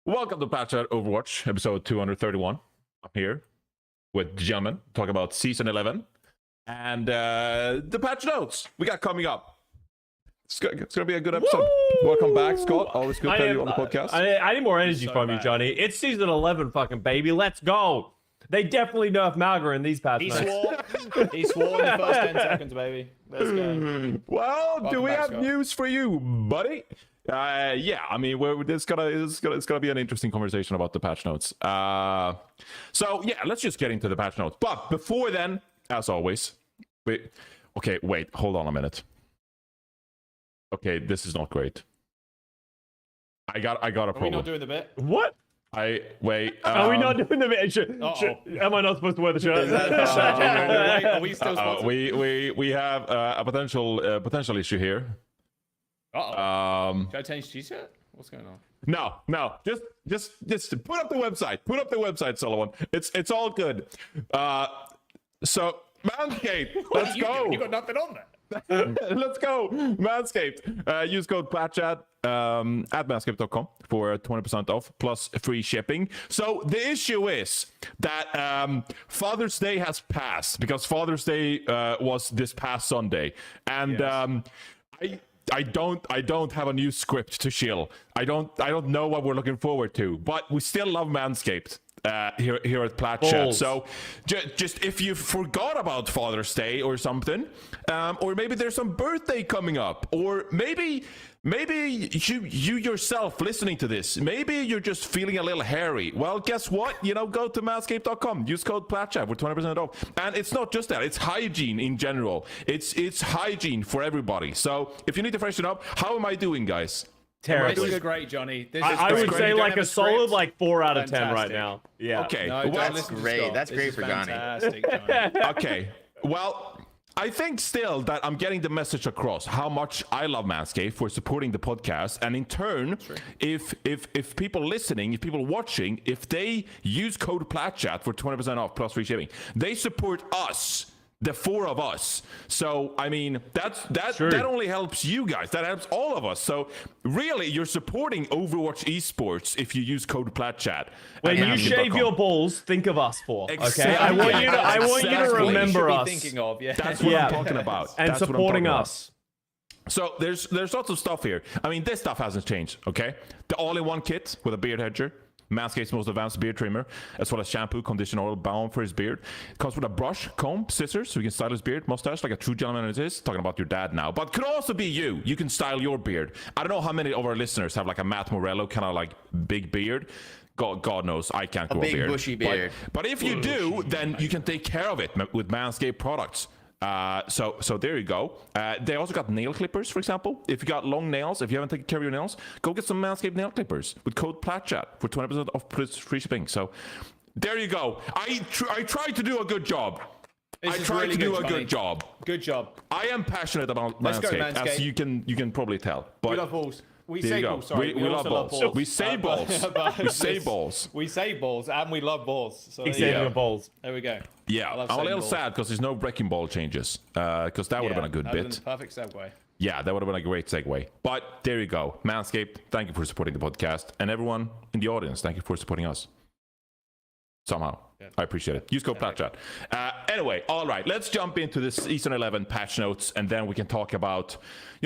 Welcome to Plat Chat Overwatch, episode 231. I'm here with the gentlemen talking about Season 11 and the patch notes we got coming up. It's going to be a good episode. Woo! Welcome back, Scott. Always good to have you on the podcast. I need more energy from you, Johnny. It's Season 11, fucking baby. Let's go. They definitely nerfed Mauga in these patch notes. He swore in the first 10 seconds, baby. Let's go. Well, Welcome do we back, have Scott. news for you, buddy? Yeah, I mean, it's gonna be an interesting conversation about the patch notes. So yeah, let's just get into the patch notes. But before then, as always, wait, hold on a minute. Okay, this is not great. I got a problem. Are we not doing the bit? What? Wait. Are we not doing the am I not supposed to wear the shirt? Wait, are we still supposed to? we have a potential issue here. Should I change t-shirt? What's going on? No. Just put up the website. Put up the website, Sullivan. It's all good. So Manscaped, let's go. You got nothing on there. Let's go, Manscaped. Use code PLATCHAT at manscaped.com for 20% off plus free shipping. So the issue is that Father's Day has passed because Father's Day was this past Sunday, and Yes. I don't have a new script to shill. I don't know what we're looking forward to, but we still love Manscaped here at Plat Chat. So just if you forgot about Father's Day or something, or maybe there's some birthday coming up, or maybe you yourself listening to this, maybe you're just feeling a little hairy. Well, guess what? Go to manscaped.com. Use code PLATCHAT for 20% off. And it's not just that. It's hygiene in general. It's hygiene for everybody. So if you need to freshen up, how am I doing, guys? Terrible. This is great, Johnny. I would say You don't like have a solid script? 4 out of 10 right Fantastic. now. Yeah. Okay. No, well, don't listen to great. Scott. That's This great is for Johnny. fantastic, Johnny. Okay. Well, I think still that I'm getting the message across how much I love Manscaped for supporting the podcast, and in turn, if people listening, if people watching, if they use code PLATCHAT for 20% off plus free shipping, they support us. The 4 of us. So I mean that only helps you guys. That helps all of us. So really, you're supporting Overwatch Esports if you use code PLATCHAT. When you shave your balls, think of us for. Okay. Exactly. I want you to Exactly. remember What you us should be thinking of, yeah. That's what I'm talking about. and That's what I'm supporting talking about. us. So there's lots of stuff here. I mean, this stuff hasn't changed, okay? The all-in-one kit with a beard hedger, Manscaped's most advanced beard trimmer, as well as shampoo, conditioner, oil, balm for his beard. It comes with a brush, comb, scissors, so you can style his beard, mustache, like a true gentleman it is. Talking about your dad now. But could also be you. You can style your beard. I don't know how many of our listeners have like a Matt Morello kind of like big beard. God knows, I can't grow a big beard. bushy beard. But if you do, then you can take care of it with Manscaped products. So there you go. They also got nail clippers, for example. If you got long nails, if you haven't taken care of your nails, go get some Manscaped nail clippers with code PLATCHAT for 20% off plus free shipping. So there you go. I tried to do a good job. This is really good, Johnny. Good job. Good job. I am passionate about Let's go, Manscaped, as Manscaped. you can probably tell. But We love balls. We there say you go. balls, sorry. We love also balls. We say balls. We say this- balls. We say balls, and we love balls. So Keep there you saving go. your balls. There we go. Yeah, I love I'm a saying little balls. sad because there's no wrecking ball changes. Because that would have been a good that would've bit. been the perfect segue. Yeah, that would have been a great segue. But there you go. Manscaped, thank you for supporting the podcast. And everyone in the audience, thank you for supporting us. Somehow. Yeah. I appreciate it. Use code PLATCHAT. Anyway, all right, let's jump into this Season 11 patch notes, and then we can talk about,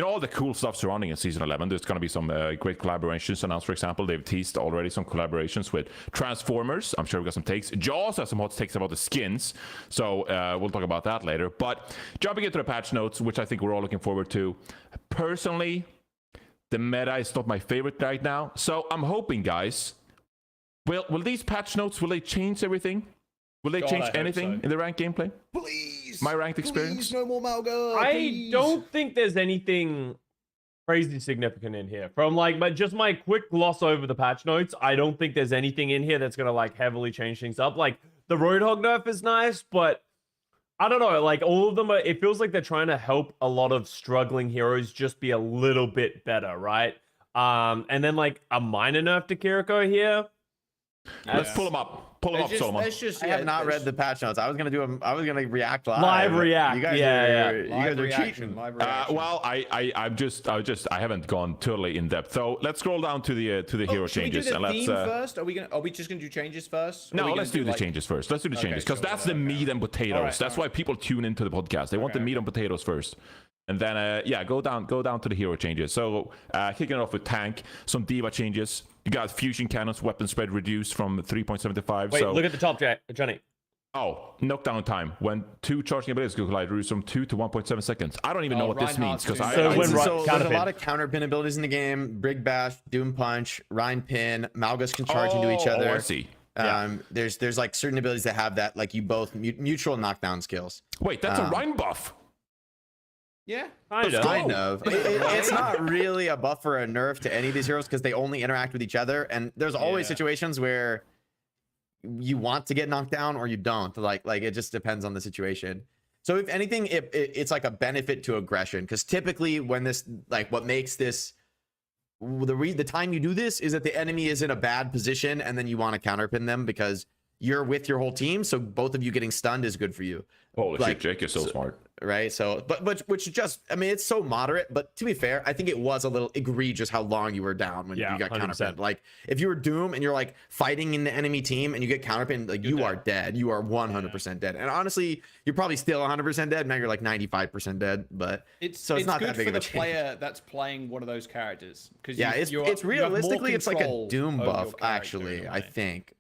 all the cool stuff surrounding in Season 11. There's going to be some great collaborations announced, for example. They've teased already some collaborations with Transformers. I'm sure we got some takes. Jaws has some hot takes about the skins, so we'll talk about that later. But jumping into the patch notes, which I think we're all looking forward to. Personally, the meta is not my favorite right now, so I'm hoping, guys, will these patch notes, will they change everything? Will they God, change I hope anything so. in the ranked gameplay? Please. My ranked experience? No more Mauga. I don't think there's anything crazy significant in here. From just my quick gloss over the patch notes, I don't think there's anything in here that's gonna heavily change things up. Like the Roadhog nerf is nice, but I don't know. All of them it feels like they're trying to help a lot of struggling heroes just be a little bit better, right? And then a minor nerf to Kiriko here. Let's pull them up. Pull them up, Solomon. I have not read the patch notes. I was gonna react live. Live react. You guys Yeah. you guys are cheating. Well, I haven't gone totally in depth. So let's scroll down to the hero changes and let's. theme first? Are we just gonna do changes first? No, let's do the changes first. Let's do the changes because that's the meat and potatoes. That's why people tune into the podcast. They want the meat and potatoes first. And then, go down to the hero changes. So, kicking it off with tank, some diva changes. You got fusion cannons, weapon spread reduced from 3.75. Wait, look at the top, Johnny. Oh, knockdown time. When 2 charging abilities collide, reduced from 2 to 1.7 seconds. I don't even know what this means because there's a lot of counter pin abilities in the game. Brig Bash, Doom Punch, Rhine Pin, Maugas can charge into each other. Oh, I see. There's like certain abilities that have that, like you both mutual knockdown skills. Wait, that's a Rhine buff. Yeah, kind of. It's not really a buff or a nerf to any of these heroes because they only interact with each other, and there's always situations where you want to get knocked down or you don't. Like it just depends on the situation. So if anything, it's like a benefit to aggression because typically when this, like, what makes this the time you do this is that the enemy is in a bad position and then you want to counterpin them because you're with your whole team, so both of you getting stunned is good for you. Holy shit, Jake is so smart. Right? So, but which just, I mean, it's so moderate, but to be fair, I think it was a little egregious how long you were down when you got 100%. counterpinned. Like, if you were Doom and you're like fighting in the enemy team and you get counterpinned, like you are dead. You are 100% dead. And honestly, you're probably still 100% dead. Now you're like 95% dead, but it's not good that big for of a the player that's playing one of those characters. Because it's realistically, it's like a Doom buff, actually, I think.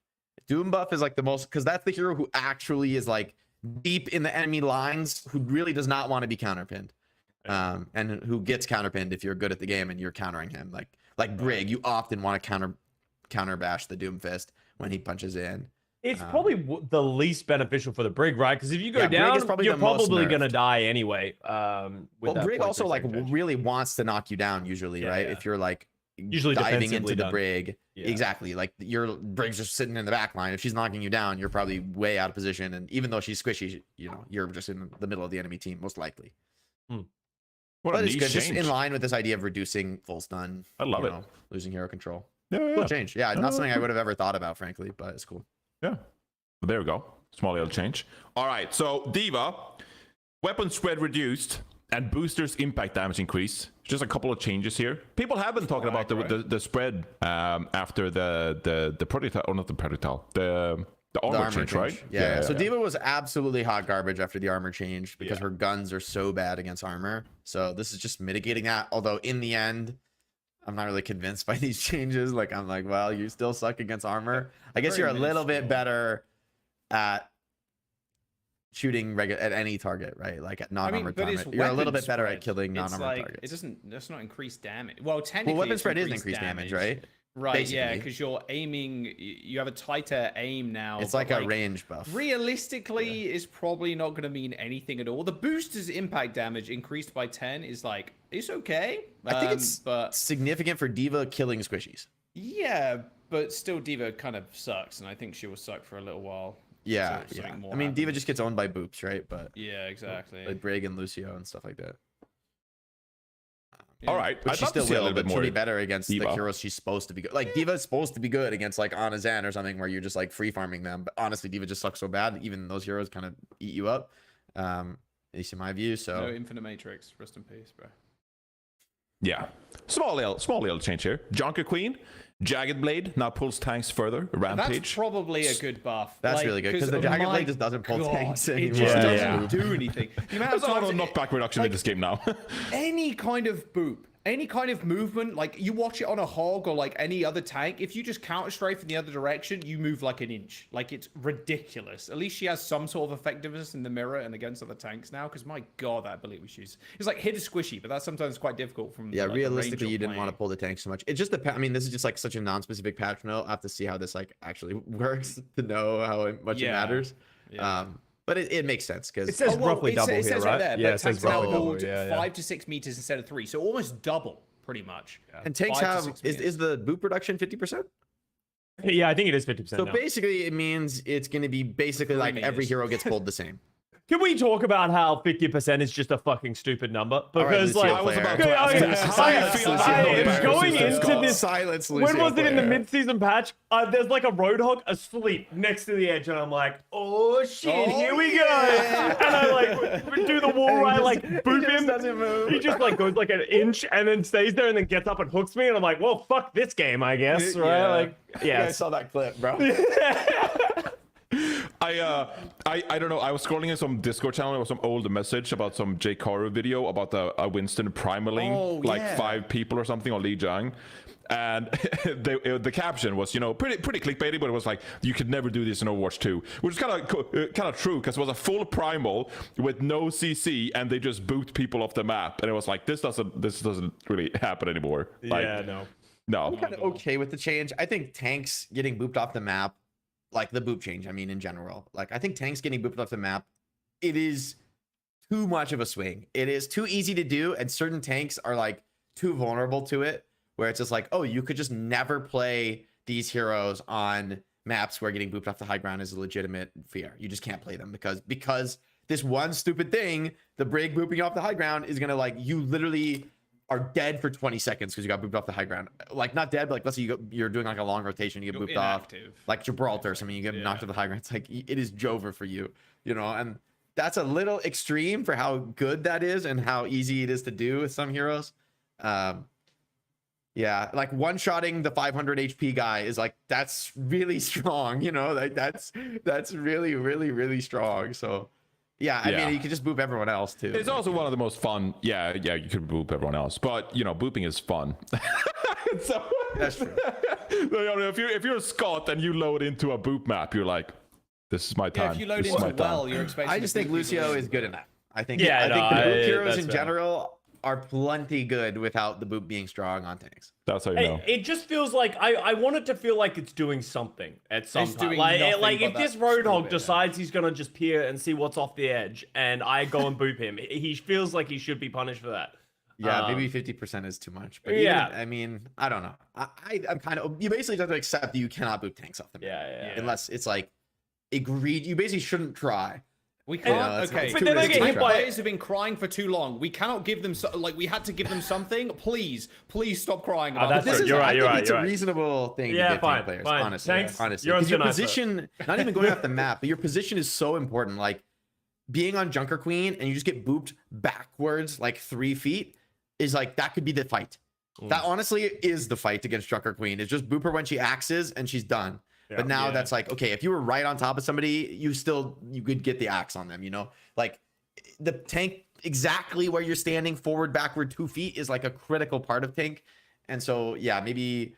Doom buff is like the most, because that's the hero who actually is like deep in the enemy lines, who really does not want to be counterpinned, and who gets counterpinned if you're good at the game and you're countering him. Like Brig, you often want to counter bash the Doom Fist when he punches in. It's probably the least beneficial for the Brig, right? Because if you go down, you're probably gonna die anyway. Brig also like really wants to knock you down usually, right? If you're like usually diving into the Brig. Exactly. Like your Brig's just sitting in the back line. If she's knocking you down, you're probably way out of position. And even though she's squishy, you're just in the middle of the enemy team, most likely. But it's good. Just in line with this idea of reducing full stun. I love it. Losing hero control. Cool change. Yeah, not something I would have ever thought about, frankly, but it's cool. Yeah. There we go. Small little change. All right. So Diva, weapon spread reduced and boosters impact damage increase. Just a couple of changes here. People have been talking about the spread after the projectile, or not the projectile, the armor change, right? Yeah. So Diva was absolutely hot garbage after the armor change because her guns are so bad against armor. So this is just mitigating that. Although in the end, I'm not really convinced by these changes. Like, I'm like, well, you still suck against armor. I guess you're a little bit better at shooting at any target, right? Like at non-armored target. You're a little bit better at killing non-armored targets. That's not increased damage. Well, technically, weapon spread is increased damage, right? Right, basically. Yeah, because you're aiming, you have a tighter aim now. It's like a range buff. Realistically, it's probably not going to mean anything at all. The booster's impact damage increased by 10 is like, it's okay. I think it's significant for Diva killing squishies. Yeah, but still Diva kind of sucks, and I think she will suck for a little while. Yeah, I mean, Diva just gets owned by boops, right? But yeah, exactly. Like Brig and Lucio and stuff like that. All right, but she still will, but she'll be better against the heroes she's supposed to be good. Like Diva's supposed to be good against like Ana Zen or something where you're just like free farming them. But honestly, Diva just sucks so bad. Even those heroes kind of eat you up, at least in my view. So no Infinite Matrix, rest in peace, bro. Yeah, small little change here. Junkerqueen, Jagged Blade now pulls tanks further. Rampage. That's probably a good buff. That's really good because the Jagged Blade just doesn't pull tanks anymore. It just doesn't do anything. There's a lot of knockback reduction in this game now. Any kind of boop, any kind of movement, like you watch it on a hog or like any other tank, if you just counter strafe in the other direction, you move like an inch. Like it's ridiculous. At least she has some sort of effectiveness in the mirror and against other tanks now, because my god, that ability was used. It's like hit a squishy, but that's sometimes quite difficult from like, realistically you didn't want to pull the tank so much. It just depends. I mean, this is just like such a non-specific patch note. I have to see how this like actually works to know how much it matters. But it makes sense because it says roughly double here, right? There, yeah, it says roughly double. 5 to 6 meters instead of 3, so almost double, pretty much. Yeah. And tanks have is the boot production 50%? Yeah, I think it is 50%. So basically, it means it's going to be basically like every hero gets pulled the same. Can we talk about how 50% is just a fucking stupid number? Because Lucio like, I was player. about to ask Okay, this. I- How do you I- feel I- about I- the going Scott? into this- Silence when was it in the mid-season patch? There's like a Roadhog asleep next to the edge, and I'm like, oh shit, Oh, here we yeah. go. And I like do the wall ride, like boop him. doesn't move. He just like goes like an inch and then stays there and then gets up and hooks me, and I'm like, well, fuck this game, I guess, right? Yeah. Like, Yeah, I yeah. saw that clip, bro. I don't know. I was scrolling in some Discord channel. There was some old message about some J. Karu video about a Winston primaling Oh, like yeah. 5 people or something on Li Jiang. And the caption was, pretty clickbaity, but it was like, you could never do this in Overwatch 2, which is kind of true, because it was a full primal with no CC, and they just boot people off the map, and it was like, this doesn't really happen anymore. Like, Yeah, no. no. I'm kind of okay with the change. I think tanks getting booped off the map, like the boop change, I mean, in general, like I think tanks getting booped off the map, it is too much of a swing. It is too easy to do, and certain tanks are like too vulnerable to it, where it's just like, oh, you could just never play these heroes on maps where getting booped off the high ground is a legitimate fear. You just can't play them because this one stupid thing, the Brig booping off the high ground, is gonna like, you literally are dead for 20 seconds because you got booped off the high ground. Like, not dead, but like, let's say you're doing like a long rotation, you get booped off, like Gibraltar or something, you get knocked off the high ground. It's like, it is Jover for you, and that's a little extreme for how good that is and how easy it is to do with some heroes. Yeah, like one-shotting the 500 HP guy is like, that's really strong, like that's really, really, really strong. So yeah, I mean, you could just boop everyone else too. It's also one of the most fun. Yeah, you could boop everyone else, but booping is fun. So That's true. if you're a Scott and you load into a boop map, you're like, this is my time. Yeah, if you load This is my into well, time. you're expecting. I just think Lucio is good enough. I think Yeah, I no, think the boop heroes that's in fair. general are plenty good without the boop being strong on tanks. That's how you know. It just feels like I want it to feel like it's doing something at some It's time. doing Like nothing if but this that screw Roadhog bit, decides he's gonna just peer and see what's off the edge, and I go and boop him, he feels like he should be punished for that. Yeah, maybe 50% is too much. But yeah. even, I mean, I don't know. I'm kind of, you basically have to accept that you cannot boop tanks off the map. Yeah. Unless it's like agreed. You basically shouldn't try. We can't. it's- Okay. it's But too then I risky get to hit try. by- Players have been crying for too long. We cannot give them we had to give them something. Please stop crying about that's this. true. Is, You're right, I you're think right, it's you're a right. reasonable thing Yeah, to give fine, tank players, fine. honestly. Thanks. Honestly. You're on 'Cause your tonight, position, not even going off the map, but your position is so important. Like being on Junkerqueen and you just get booped backwards like 3 feet is like, that could be the fight. That honestly is the fight against Junkerqueen. It's just boop her when she axes and she's done. But now that's like, okay, if you were right on top of somebody, you could get the axe on them, Like the tank, exactly where you're standing, forward, backward 2 feet is like a critical part of tank. And so, yeah, maybe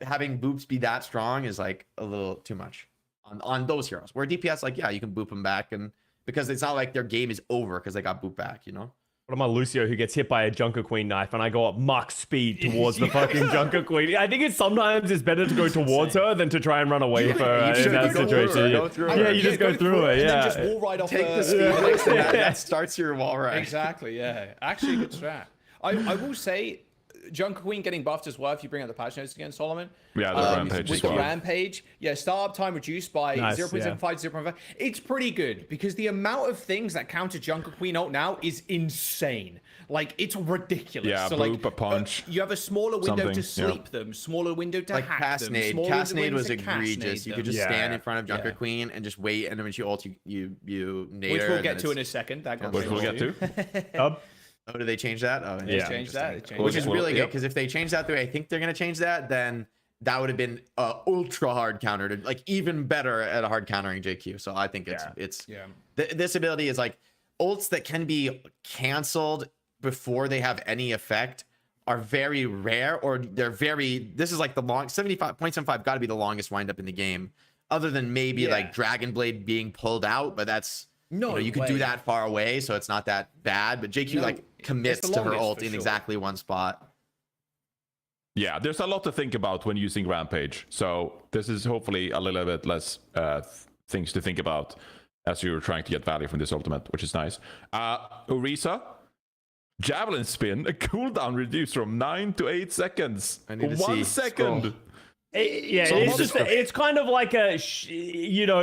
having boops be that strong is like a little too much on those heroes. Where DPS, like, yeah, you can boop them back, and because it's not like their game is over because they got booped back, What about Lucio who gets hit by a Junkerqueen knife and I go up Mach speed towards the fucking Junkerqueen? I think sometimes it's better to go towards her than to try and run away for her in that go through her, situation. go through Yeah, her. you just go through it. and Yeah. then just wall right off Take the the speed next to that. That starts your wall ride. Exactly. Yeah. Actually, a good strat. I will say, Junkerqueen getting buffed as well. If you bring up the patch notes again, Solomon. Yeah, the Rampage with as well. Rampage. Yeah, startup time reduced by Nice, 0.75 to 0.5. It's pretty good because the amount of things that counter Junkerqueen ult now is insane. Like, it's ridiculous. Yeah, so, boop, like, a punch, you have a smaller window to something, yeah. sleep them, smaller window to Like hack pass them, nade. smaller Pass nade window was to cast egregious. nade You them. could just Yeah. stand in front of Yeah. Junkerqueen and just wait, and then when she ults, you nade Which her. we'll and get then to in a it's- second. That got Which we'll get to. Oh, did they change that? Oh, Yeah. Change that. They changed Which is that. really good Yep. because if they change that the way I think they're gonna change that, then that would have been ultra hard counter to like even better at a hard countering JQ. So I think it's Yeah. this ability is like ults that can be canceled before they have any effect are very rare, or this is like the long 75.75 got to be the longest windup in the game, other than maybe like Dragon Blade being pulled out, but that's you could do way. that far away, so it's not that bad. But JQ No, like commits it's the to her longest, ult for in sure. exactly one spot. Yeah, there's a lot to think about when using Rampage. So this is hopefully a little bit less things to think about as you're trying to get value from this ultimate, which is nice. Orisa, Javelin Spin, a cooldown reduced from 9 to 8 seconds. I need to 1 see. second. Scroll. Yeah, So it's most just of- it's kind of like a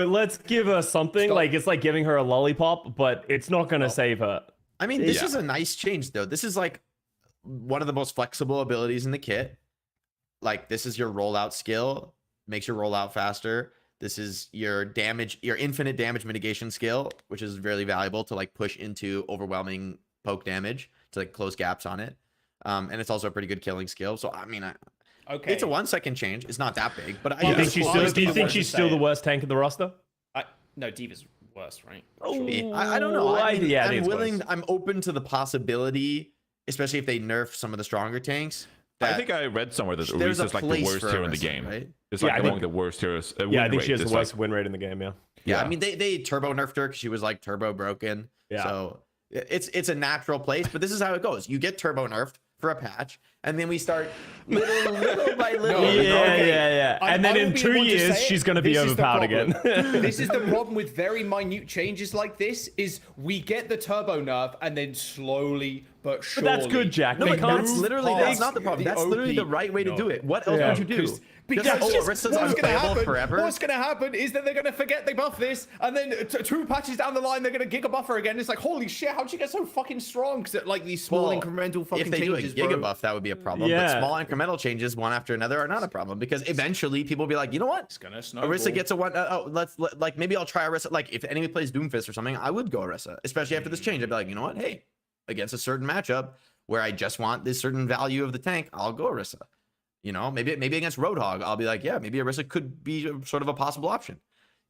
let's give her something. Stop. Like it's like giving her a lollipop, but it's not gonna save her. I mean, this Yeah. is a nice change though. This is like one of the most flexible abilities in the kit. Like this is your rollout skill, makes your rollout faster. This is your infinite damage mitigation skill, which is really valuable to like push into overwhelming poke damage to like close gaps on it. And it's also a pretty good killing skill. So I mean, Okay. it's a 1 second change. It's not that big, but Do you I think just she's well, still? honestly, Do you I think wanted to she's say still the it. worst tank in the roster? No, Diva's worse, right? I don't know. I mean, yeah, I think I'm it's willing. worse. I'm open to the possibility, especially if they nerf some of the stronger tanks. I that think I read somewhere that there's a Orisa's like the place worst for hero in the Orisa, game. right? It's Yeah, like I among think- the worst heroes. Yeah, I win think rate. she has the It's worst like- win rate in the game. Yeah. Yeah, Yeah. I mean they turbo nerfed her because she was like turbo broken. Yeah. So it's a natural place, but this is how it goes. You get turbo nerfed for a patch, and then we start little by little. No, you know? Yeah. I- And then I will in be 2 the one to years, say it. she's gonna be This is the overpowered again. problem. This is the problem with very minute changes like this: is we get the turbo nerf and then slowly but But surely. that's good, Jack. No, They but can't that's literally past that's not the problem. That's literally the OP. right way to No. do it. What else Yeah. would you do? Because Just, just Orisa's what's gonna unplayable happen? forever. What's gonna happen is that they're gonna forget they buff this, and then two patches down the line they're gonna giga buff her again. It's like, holy shit, how'd you get so fucking strong? Because like these small Well, incremental fucking if they changes, do a giga bro. buff, that would be a problem. Yeah. But small incremental changes, one after another, are not a problem because eventually people will be like, you know what? It's gonna snowball. Orisa gets a one. Like maybe I'll try Orisa. Like if enemy plays Doomfist or something, I would go Orisa, especially after this change. I'd be like, you know what? Hey, against a certain matchup where I just want this certain value of the tank, I'll go Orisa. You know, maybe against Roadhog, I'll be like, yeah, maybe Orisa could be sort of a possible option.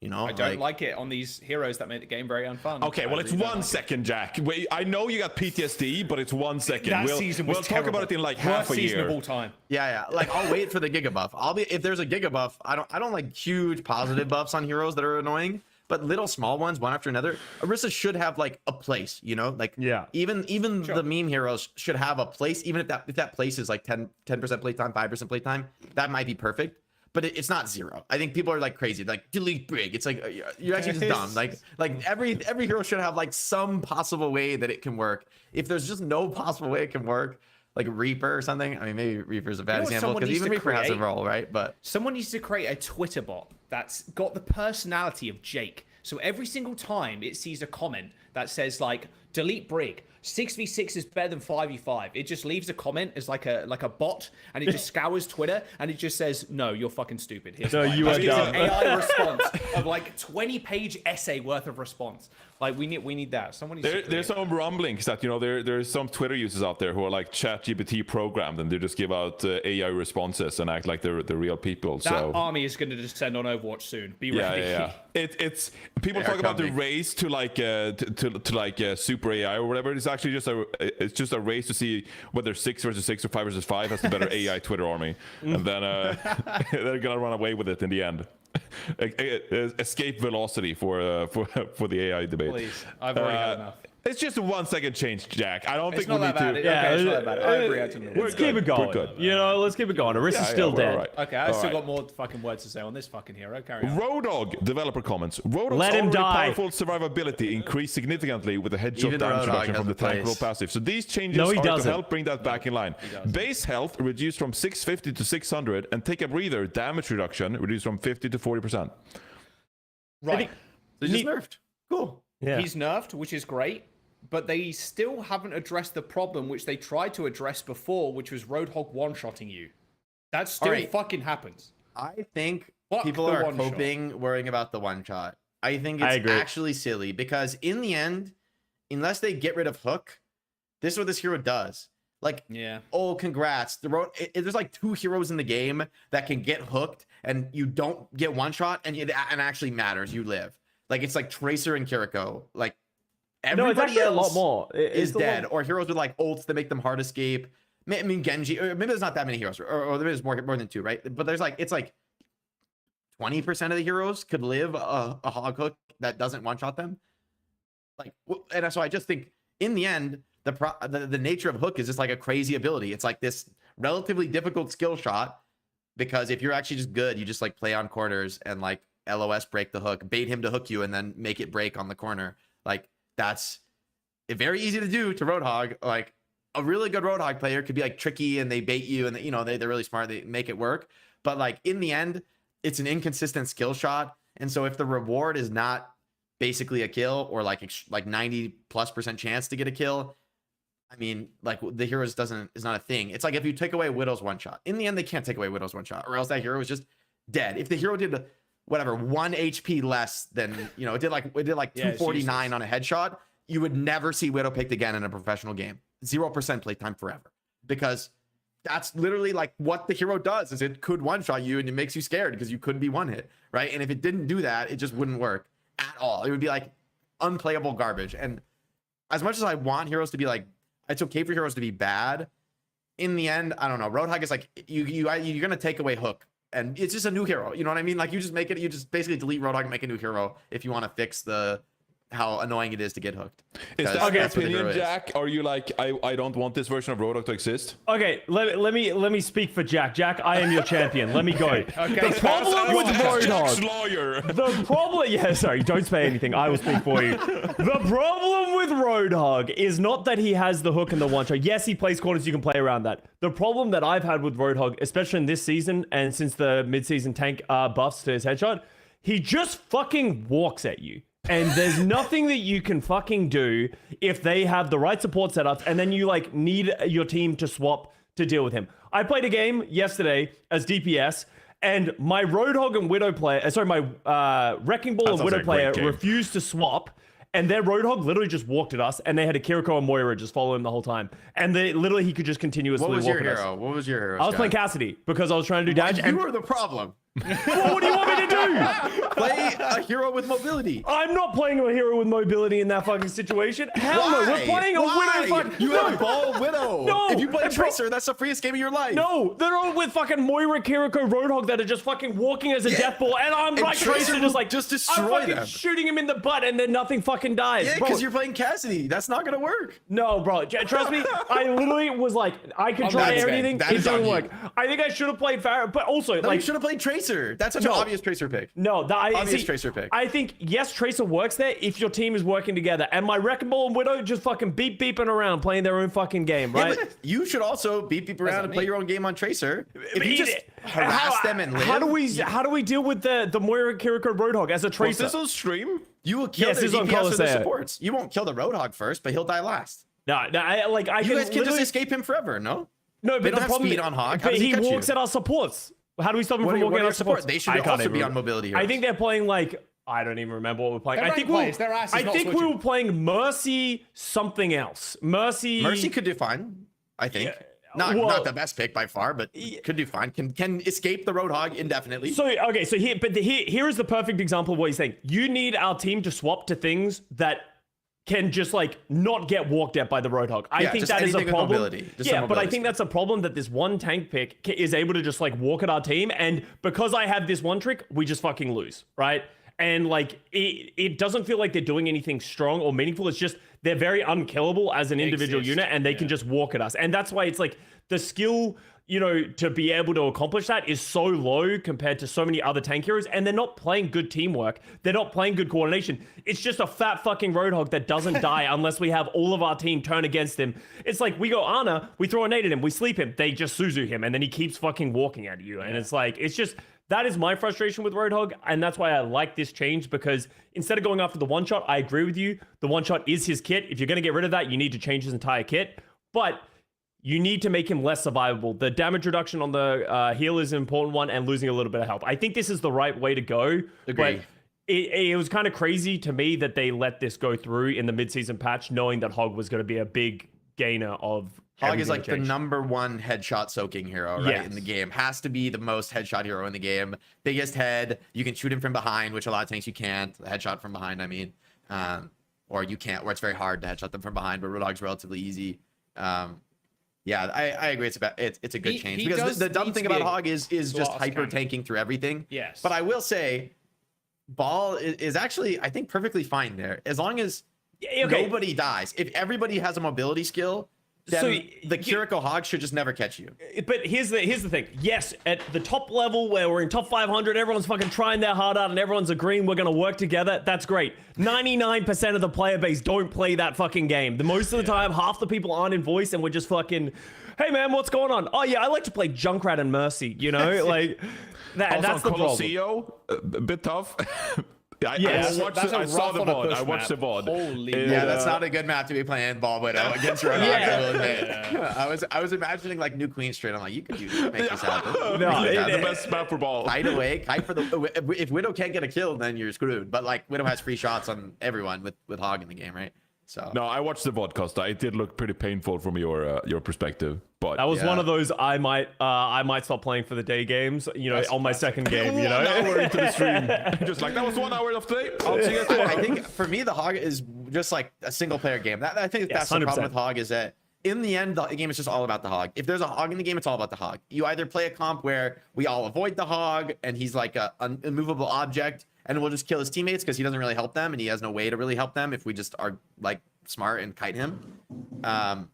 You know, I don't like it on these heroes that make the game very unfun. Okay, well, I it's really don't 1 like it. second, Jack. Wait, I know you got PTSD, but it's 1 second. That we'll season was we'll talk about terrible. it in like Worst half a season year. of all time. Yeah. Like I'll wait for the giga buff. I'll be if there's a giga buff. I don't like huge positive buffs on heroes that are annoying, but little small ones, one after another. Orisa should have like a place, you know, like Yeah. Even Sure. the meme heroes should have a place, even if that place is like 10% playtime, 5% playtime. That might be perfect. But it's not 0. I think people are like crazy, like delete Brig. It's like you're actually just dumb. Like every hero should have like some possible way that it can work. If there's just no possible way it can work, like Reaper or something. I mean, maybe Reaper's a bad You know what example someone because needs even to Reaper has a create? role, right? But Someone needs to create a Twitter bot that's got the personality of Jake. So every single time it sees a comment that says like delete Brig, 6v6 is better than 5v5, it just leaves a comment as like a bot, and it just scours Twitter and it just says, no, you're fucking stupid. Here's No, why. you Like, are it's dumb. an AI response of like 20-page essay worth of response. Like we need that. Someone needs to create There's it. some rumblings that there's some Twitter users out there who are like ChatGPT programmed, and they just give out AI responses and act like they're real people. That So army is going to descend on Overwatch soon. Be yeah, ready. yeah. It's people They are talk about the coming. race to like to like super AI or whatever. It's actually just a race to see whether 6 versus 6 or 5 versus 5 has the better AI Twitter army, and then they're gonna run away with it in the end. Escape velocity for the AI debate. Please, I've already had enough. It's just a 1 second change, Jack. I don't It's think not we that need bad. to. Okay, it's not that bad. I agree. We're Let's good. keep it We're going. good. You know, let's keep it going. Orisa's still we're dead. all right. Okay, I've All still right. got more fucking words to say on this fucking hero. Carry on. Roadhog developer comments. Roadhog's Let him already die. powerful survivability increased significantly with the headshot Even the damage Roadhog reduction has from the a tank roll place. passive. So these changes No, he are to doesn't. help bring that back in line. Base health reduced from 650 to 600, and take a breather damage reduction reduced from 50 to 40%. Right. they just nerfed. Cool. Yeah. He's nerfed, which is great, but they still haven't addressed the problem which they tried to address before, which was Roadhog one-shotting you. That still Alright. fucking happens. I think Fuck people the are one shot. coping worrying about the one shot. I think I it's agree. actually silly because in the end, unless they get rid of Hook, this is what this hero does. Like, Yeah. oh, congrats. There's like 2 heroes in the game that can get hooked and you don't get one shot and it actually matters. You live. Like, it's like Tracer and Kiriko. Like, No, it's everybody actually a lot else more. is It's a lot- dead. Or heroes with like ults that make them hard escape. I mean, Genji, or maybe there's not that many heroes, or there is more than 2, right? But there's like, it's like 20% of the heroes could live a hog hook that doesn't one-shot them. Like, and so I just think in the end, the nature of hook is just like a crazy ability. It's like this relatively difficult skill shot because if you're actually just good, you just like play on corners and like LOS break the hook, bait him to hook you, and then make it break on the corner. Like, that's very easy to do to Roadhog. Like, a really good Roadhog player could be like tricky and they bait you and they're really smart. They make it work. But like in the end, it's an inconsistent skill shot. And so if the reward is not basically a kill or like 90+% chance to get a kill, I mean, like the heroes is not a thing. It's like if you take away Widow's one shot, in the end, they can't take away Widow's one shot, or else that hero is just dead. If the hero did whatever 1 HP less than, you know, it did like 249 on a headshot, you would never see Widow picked again in a professional game. 0% playtime forever, because that's literally like what the hero does, is it could one shot you and it makes you scared because you couldn't be one hit, right? And if it didn't do that, it just wouldn't work at all. It would be like unplayable garbage. And as much as I want heroes to be like, it's okay for heroes to be bad, in the end, I don't know. Roadhog is like, you're gonna take away Hook, and it's just a new hero. You know what I mean? Like you just basically delete Roadhog and make a new hero if you want to fix how annoying it is to get hooked. Is that your opinion, Jack? Are you like, I don't want this version of Roadhog to exist? Okay, let me speak for Jack. Jack, I am your champion. Let me go. Okay. The problem with Jack's Roadhog. lawyer. The problem, yeah, sorry, don't say anything. I will speak for you. The problem with Roadhog is not that he has the hook and the one shot. Yes, he plays corners, you can play around that. The problem that I've had with Roadhog, especially in this season and since the mid-season tank buffs to his headshot, he just fucking walks at you. And there's nothing that you can fucking do if they have the right support setups, and then you like need your team to swap to deal with him. I played a game yesterday as DPS, and my Roadhog and Widow player, my Wrecking Ball and Widow player refused to swap, and their Roadhog literally just walked at us, and they had a Kiriko and Moira just follow him the whole time. And he could just continuously walk at us. What was your hero? I was playing Cassidy because I was trying to do damage. You were the problem. Well, what do you want me to do? Play a hero with mobility. I'm not playing a hero with mobility in that fucking situation. Hell no, we're playing a Widow. You have Ball Widow. No, if you play Tracer, that's the freest game of your life. No, they're all with fucking Moira, Kiriko, Roadhog that are just fucking walking as a death ball, and I'm like Tracer just destroy I'm fucking them. Shooting him in the butt, and then nothing fucking dies. Yeah, because you're playing Cassidy. That's not gonna work. No, bro, trust me. I literally was like, I could try anything. It doesn't work. I think I should have played Farrah, but also you should have played Tracer. That's such an obvious Tracer pick. No, Tracer pick. I think yes, Tracer works there if your team is working together. And my Wrecking Ball and Widow just fucking beeping around, playing their own fucking game, right? Yeah, but you should also beep around and play your own game on Tracer. If you just harass them and live. How do we deal with the Moira, Kiriko, Roadhog as a Tracer? Was this on stream? You will kill their DPS or their supports. You won't kill the Roadhog first, but he'll die last. No, you guys can just escape him forever, no? No, but the problem speed on Hog. But he walks at our supports. How do we stop him from walking at our supports? They should also be on mobility heroes. I think they're playing like, I don't even remember what we're playing. I think we were playing Mercy something else. Mercy could do fine, I think. Yeah. Not the best pick by far, but could do fine. Can escape the Roadhog indefinitely. So here is the perfect example of what he's saying. You need our team to swap to things that can just like not get walked at by the Roadhog. I think that is a problem. But I think that's a problem that this one tank pick is able to just like walk at our team, and because I have this one trick, we just fucking lose, right? And like it doesn't feel like they're doing anything strong or meaningful. It's just they're very unkillable as an individual unit, and they can just walk at us. And that's why it's like the skill, you know, to be able to accomplish that is so low compared to so many other tank heroes, and they're not playing good teamwork. They're not playing good coordination. It's just a fat fucking Roadhog that doesn't die unless we have all of our team turn against him. It's like we go Ana, we throw a nade at him, we sleep him, they just Suzu him, and then he keeps fucking walking at you. And it's like, it's just, that is my frustration with Roadhog, and that's why I like this change, because instead of going after the one shot, I agree with you. The one shot is his kit. If you're going to get rid of that, you need to change his entire kit. But you need to make him less survivable. The damage reduction on the heal is an important one, and losing a little bit of health. I think this is the right way to go. Agree. But it was kind of crazy to me that they let this go through in the mid-season patch, knowing that Hog was going to be a big gainer of Hog is like the #1 headshot soaking hero, right? Yes. In the game. Has to be the most headshot hero in the game. Biggest head. You can shoot him from behind, which a lot of tanks you can't. Headshot from behind, I mean. Or you can't, or it's very hard to headshot them from behind, but Roadhog's relatively easy. Yeah, I agree. It's a good change, because the dumb thing about Hog is just hyper tanking through everything. Yes. But I will say, Ball is actually, I think, perfectly fine there, as long as nobody dies. If everybody has a mobility skill, then the Kiriko Hog should just never catch you. But here's the thing. Yes, at the top level where we're in top 500, everyone's fucking trying their hard out and everyone's agreeing we're gonna work together. That's great. 99% of the player base don't play that fucking game. The most of the time, half the people aren't in voice and we're just fucking, hey man, what's going on? Oh yeah, I like to play Junkrat and Mercy. You know, like that's the problem. Colosseo, a bit tough. I saw the VOD. I watched the VOD. Holy Yeah, that's not a good map to be playing ball Widow against Roadhog. Yeah. I was imagining like new Queen straight. I'm like, you could make this happen. The best map for ball. Kite away, kite for the. If Widow can't get a kill, then you're screwed. But like Widow has free shots on everyone with Hog in the game, right? So no, I watched the VOD, Custa. It did look pretty painful from your perspective, but that was one of those I might stop playing for the day games, you know, on my second game, you know. An hour into the stream, just like that was 1 hour of play. I'll see you tomorrow. I think for me the Hog is just like a single player game. I think that's the 100%. problem with Hog is that in the end the game is just all about the Hog. If there's a Hog in the game, it's all about the Hog. You either play a comp where we all avoid the Hog and he's like an immovable object and we'll just kill his teammates because he doesn't really help them and he has no way to really help them if we just are like smart and kite him. But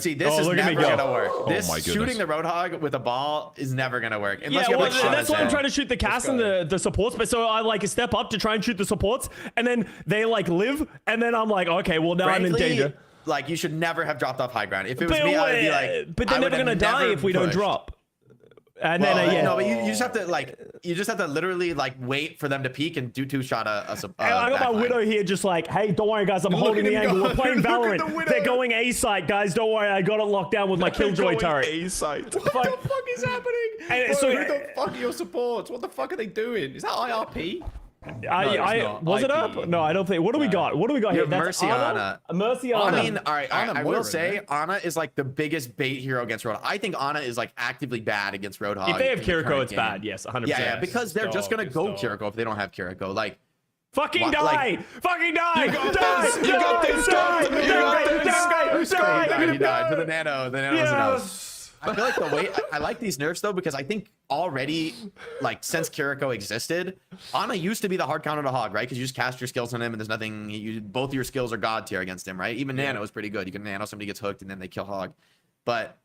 see, this is never gonna work. This shooting the Roadhog with a ball is never gonna work. Unless you have, like, that's why I'm trying to shoot the Cass and the supports. But so I like step up to try and shoot the supports, and then they like live, and then I'm like, okay, well now I'm in danger. Like you should never have dropped off high ground. If it was me, I would be like, but they're never gonna die if we don't drop. And then no, but you just have to literally like wait for them to peek and do two-shot I got my Widow here just like, hey, don't worry guys, I'm holding the angle. We're playing Valorant. They're going A site, guys. Don't worry, I got it locked down with my Killjoy turret. A site. What the fuck is happening? And Bro, so who the fuck are your supports? What the fuck are they doing? Is that IRP? Was it up? No, I don't think. What do we got? What do we got here? That's Mercy Ana. Mercy Ana. I mean, all right, I will say Ana is like the biggest bait hero against Roadhog. I think Ana is like actively bad against Roadhog. If they have Kiriko, it's bad. Yes, 100%. Yeah, because they're just gonna go Kiriko if they don't have Kiriko. Like, fucking die! Fucking die! You got this! He died to the nano. The nano was enough. I feel like the way I like these nerfs though, because I think already, like since Kiriko existed, Ana used to be the hard counter to Hog, right? Because you just cast your skills on him and there's nothing. Both your skills are god tier against him, right? Even Nano is pretty good. You can Nano, somebody gets hooked and then they kill Hog. But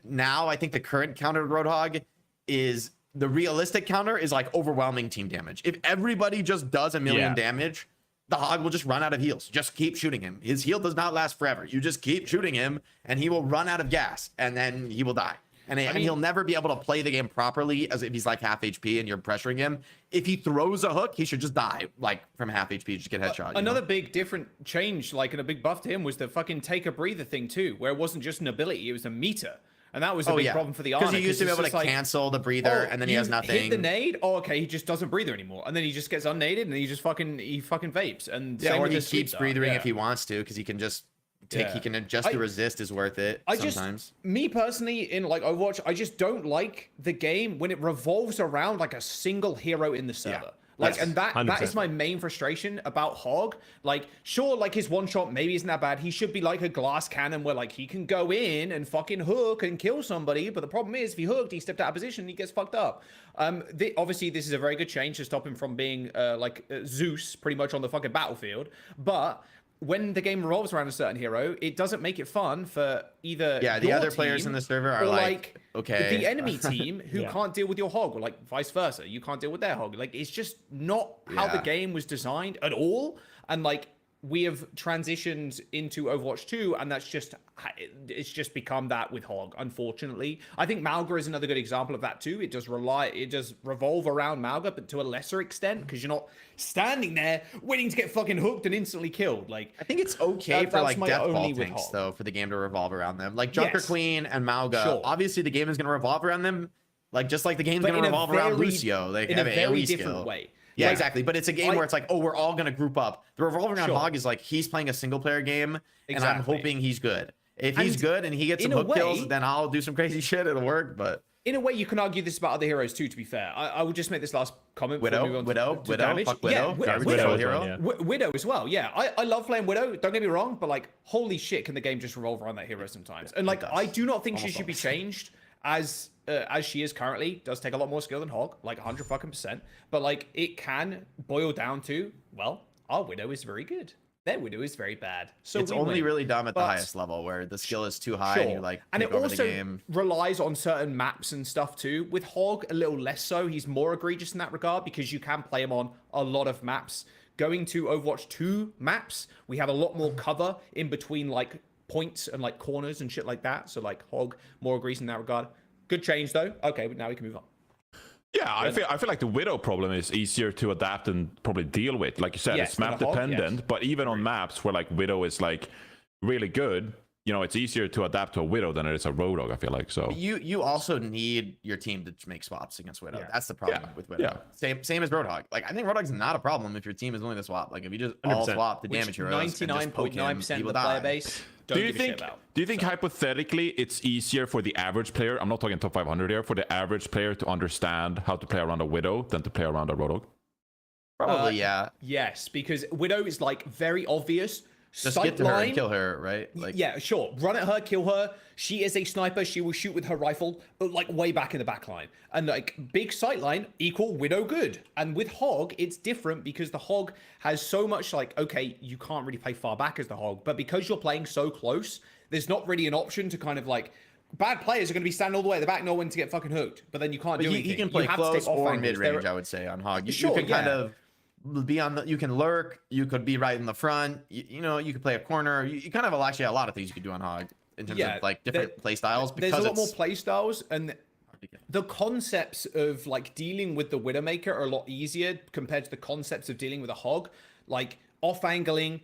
now I think the current counter to Roadhog is the realistic counter is like overwhelming team damage. If everybody just does a million damage, the Hog will just run out of heals. Just keep shooting him. His heal does not last forever. You just keep shooting him and he will run out of gas and then he will die. And he'll never be able to play the game properly as if he's like half HP and you're pressuring him. If he throws a hook, he should just die like from half HP, just get headshot. Another big different change, like, and a big buff to him was the fucking take a breather thing too, where it wasn't just an ability, it was a meter. And that was a big problem for the Ana. Because he used to be able to cancel the breather and then he has nothing. Hit the nade, okay, he just doesn't breather anymore. And then he just gets unnaded and he just fucking vapes. And or he keeps breathing if he wants to, because he can just he can adjust the resist is worth it sometimes. Me personally, in like Overwatch, I just don't like the game when it revolves around like a single hero in the server. Like, and that is my main frustration about Hog. Like, sure, like his one shot maybe isn't that bad. He should be like a glass cannon where like he can go in and fucking hook and kill somebody. But the problem is, if he hooked, he stepped out of position, and he gets fucked up. Obviously, this is a very good change to stop him from being Zeus pretty much on the fucking battlefield. But when the game revolves around a certain hero, it doesn't make it fun for either the other players in the server are like okay, the enemy team who can't deal with your Hog, or like vice versa, you can't deal with their Hog. Like, it's just not how the game was designed at all. And like, we have transitioned into Overwatch 2, and it's just become that with Hog, unfortunately. I think Mauga is another good example of that too. It does revolve around Mauga, but to a lesser extent, because you're not standing there waiting to get fucking hooked and instantly killed. Like, I think it's okay for like death ball tanks though, for the game to revolve around them. Like Junkerqueen and Mauga, obviously the game is going to revolve around them, like just like the game's going to revolve around Lucio. They have a very different way. Yeah, like, exactly. But it's a game where it's like, oh, we're all going to group up. The revolving around Hog is like, he's playing a single player game, and I'm hoping he's good. If he's good and he gets some hook kills, then I'll do some crazy shit. It'll work. But in a way, you can argue this about other heroes too, to be fair. I will just make this last comment. Widow, fuck Widow. Widow hero. Widow as well. Yeah, I love playing Widow. Don't get me wrong, but like, holy shit, can the game just revolve around that hero sometimes? And like, I do not think she should be changed as she is currently. Does take a lot more skill than Hog, like 100%. But like, it can boil down to, well, our Widow is very good. Their Widow is very bad. So it's we only win. really dumb at the But- highest level where the skill is too high and you like and take it over also the game. relies on certain maps and stuff too. With Hog, a little less so. He's more egregious in that regard because you can play him on a lot of maps. Going to Overwatch 2 maps, we have a lot more cover in between like points and like corners and shit like that. So like Hog, more egregious in that regard. Good change though. Okay, but now we can move on. Yeah, I feel like the Widow problem is easier to adapt and probably deal with. Like you said, Yes, it's map than a Hog, dependent, yes. but even on maps where like Widow is like really good, you know, it's easier to adapt to a Widow than it is a Roadhog, I feel like. So You also need your team to make swaps against Widow. Yeah. That's the problem Yeah. with Widow. Same as Roadhog. Like I think Roadhog's not a problem if your team is willing to swap. Like if you just all 100%. swap the damage heroes, and just poke him, 99.9% he of will the player die. base don't do you give a shit think about. do you think hypothetically it's easier for the average player, I'm not talking top 500 here, for the average player to understand how to play around a Widow than to play around a Roadhog? Probably yeah. Yes, because Widow is like very obvious. Just get to her and kill her, right? Like Yeah, sure. Run at her, kill her. She is a sniper. She will shoot with her rifle, but like way back in the back line. And like big sight line equal Widow good. And with Hog, it's different because the Hog has so much like, okay, you can't really play far back as the Hog, but because you're playing so close, there's not really an option to kind of like, bad players are going to be standing all the way at the back, no one to get fucking hooked. But then you can't do anything. he can play You have to close take off or angles. mid range, There- I would say, on Hog. You Sure, can kind yeah. of be on the, you can lurk, you could be right in the front, you know, you could play a corner. You kind of have actually a lot of things you could do on Hog in terms of like different play styles. There's Because a lot more it's play styles, and the concepts of like dealing with the Widowmaker are a lot easier compared to the concepts of dealing with a Hog. Like off angling,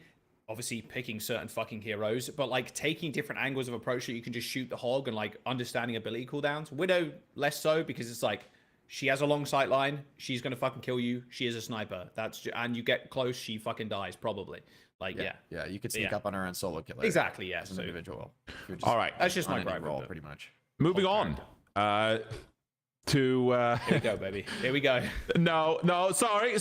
obviously picking certain fucking heroes, but like taking different angles of approach that you can just shoot the Hog and like understanding ability cooldowns. Widow less so because it's like she has a long sight line, she's gonna fucking kill you. She is a sniper. And you get close, she fucking dies probably. Like yeah, you could sneak Yeah. up on her and solo kill her. Exactly, yeah. As an So individual. You're All right. that's just on my any gripe with roll, it. pretty much. Moving on. To Here we go, baby. Here we go. no, sorry.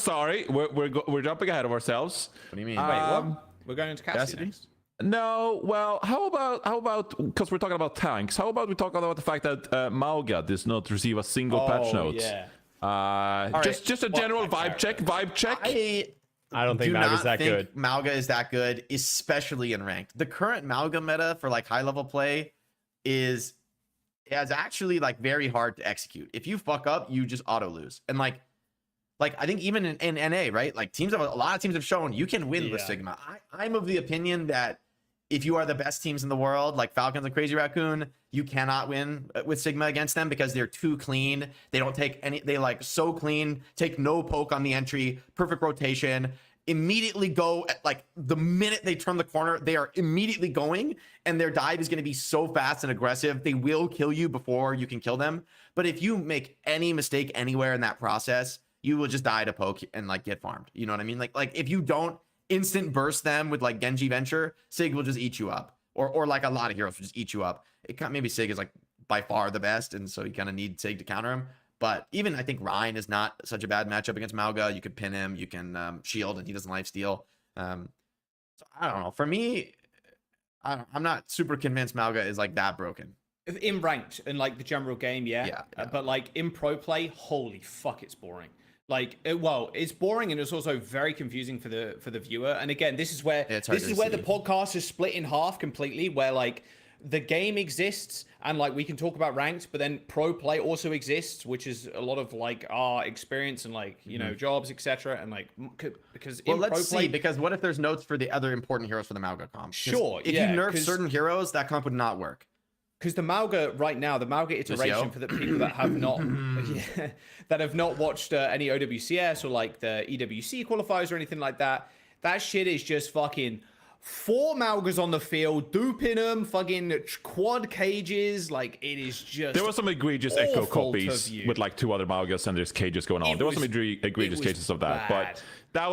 We're jumping ahead of ourselves. What do you mean? Wait, what? We're going into Cassidy Cassidy? next. No, well, how about because we're talking about tanks, how about we talk about the fact that Mauga does not receive a single patch note? Yeah. Just a general vibe check. I don't think do Mauga's not that think good. Mauga is that good, especially in ranked. The current Mauga meta for like high level play is actually like very hard to execute. If you fuck up, you just auto lose. And like I think even in NA, right? Like a lot of teams have shown you can win with Yeah. Sigma. I'm of the opinion that if you are the best teams in the world, like Falcons and Crazy Raccoon, you cannot win with Sigma against them because they're too clean. They don't take any, they like so clean, take no poke on the entry, perfect rotation, immediately go at like the minute they turn the corner, they are immediately going and their dive is going to be so fast and aggressive. They will kill you before you can kill them. But if you make any mistake anywhere in that process, you will just die to poke and like get farmed. You know what I mean? Like if you don't instant burst them with like Genji Venture, Sig will just eat you up. Or like a lot of heroes will just eat you up. Maybe Sig is like by far the best, and so you kind of need Sig to counter him. But even I think Ryan is not such a bad matchup against Mauga. You could pin him, you can shield, and he doesn't lifesteal. So I don't know. For me, I'm not super convinced Mauga is like that broken. In ranked and like the general game, yeah. Yeah. But like in pro play, holy fuck, it's boring. Like, it's boring and it's also very confusing for the viewer. And again, this is where Yeah, it's hard to the see. podcast is split in half completely. Where like the game exists and like we can talk about ranked, but then pro play also exists, which is a lot of like our experience and like you know jobs, etc. And like because Well, in let's pro see, play, because what if there's notes for the other important heroes for the Mauga comp? 'Cause Sure, if yeah, you nerf 'cause- certain heroes, that comp would not work. because the Mauga right now, the Mauga iteration for the people that have not that have not watched any OWCS or like the EWC qualifiers or anything like that, that shit is just fucking 4 Maugas on the field, duping them, fucking quad cages, like it is just. There was some egregious echo awful to copies view. with like 2 other Maugas and there's cages going on. There was some egregious was cases of that, bad. but that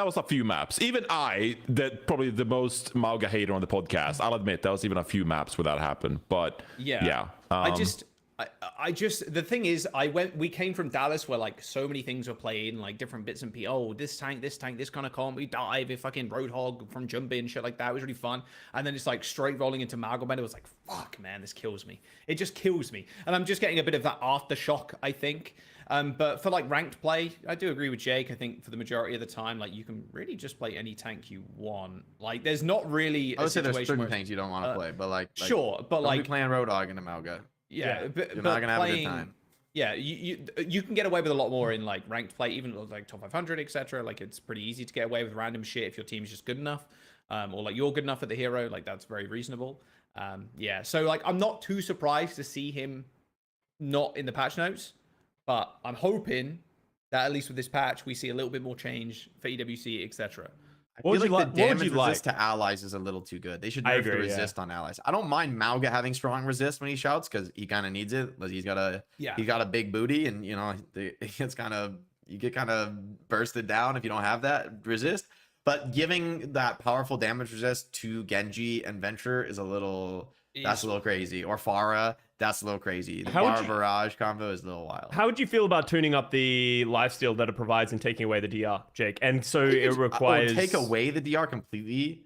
was a few maps. Even I, that probably the most Mauga hater on the podcast, I'll admit that was even a few maps where that happened. But yeah, I I just the thing is we came from Dallas where like so many things were played and like different bits and pieces. Oh, this tank, this kind of comp, we dive, if fucking Roadhog from jumping shit like that. It was really fun. And then it's like straight rolling into Mauga. It was like, fuck man, this kills me. It just kills me. And I'm just getting a bit of that aftershock, I think. But for like ranked play, I do agree with Jake. I think for the majority of the time, like you can really just play any tank you want. Like there's not really I would say there's certain tanks you don't want to play, but like sure, but don't like be playing Roadhog into Mauga. Yeah, but you're not gonna have a good time. Yeah, you can get away with a lot more in like ranked play, even like top 500, etc. Like it's pretty easy to get away with random shit if your team's just good enough, or like you're good enough at the hero. Like that's very reasonable. Yeah, so like I'm not too surprised to see him not in the patch notes, but I'm hoping that at least with this patch we see a little bit more change for EWC, etc. I feel like the damage resist to allies is a little too good. They should nerf the resist on allies. I don't mind Mauga having strong resist when he shouts because he kind of needs it. But he's got a big booty, and you know it's kind of you get kind of bursted down if you don't have that resist. But giving that powerful damage resist to Genji and Venture is a little crazy. Or Pharah, that's a little crazy. The Bar Barrage combo is a little wild. How would you feel about tuning up the lifesteal that it provides and taking away the DR, Jake? And so it requires take away the DR completely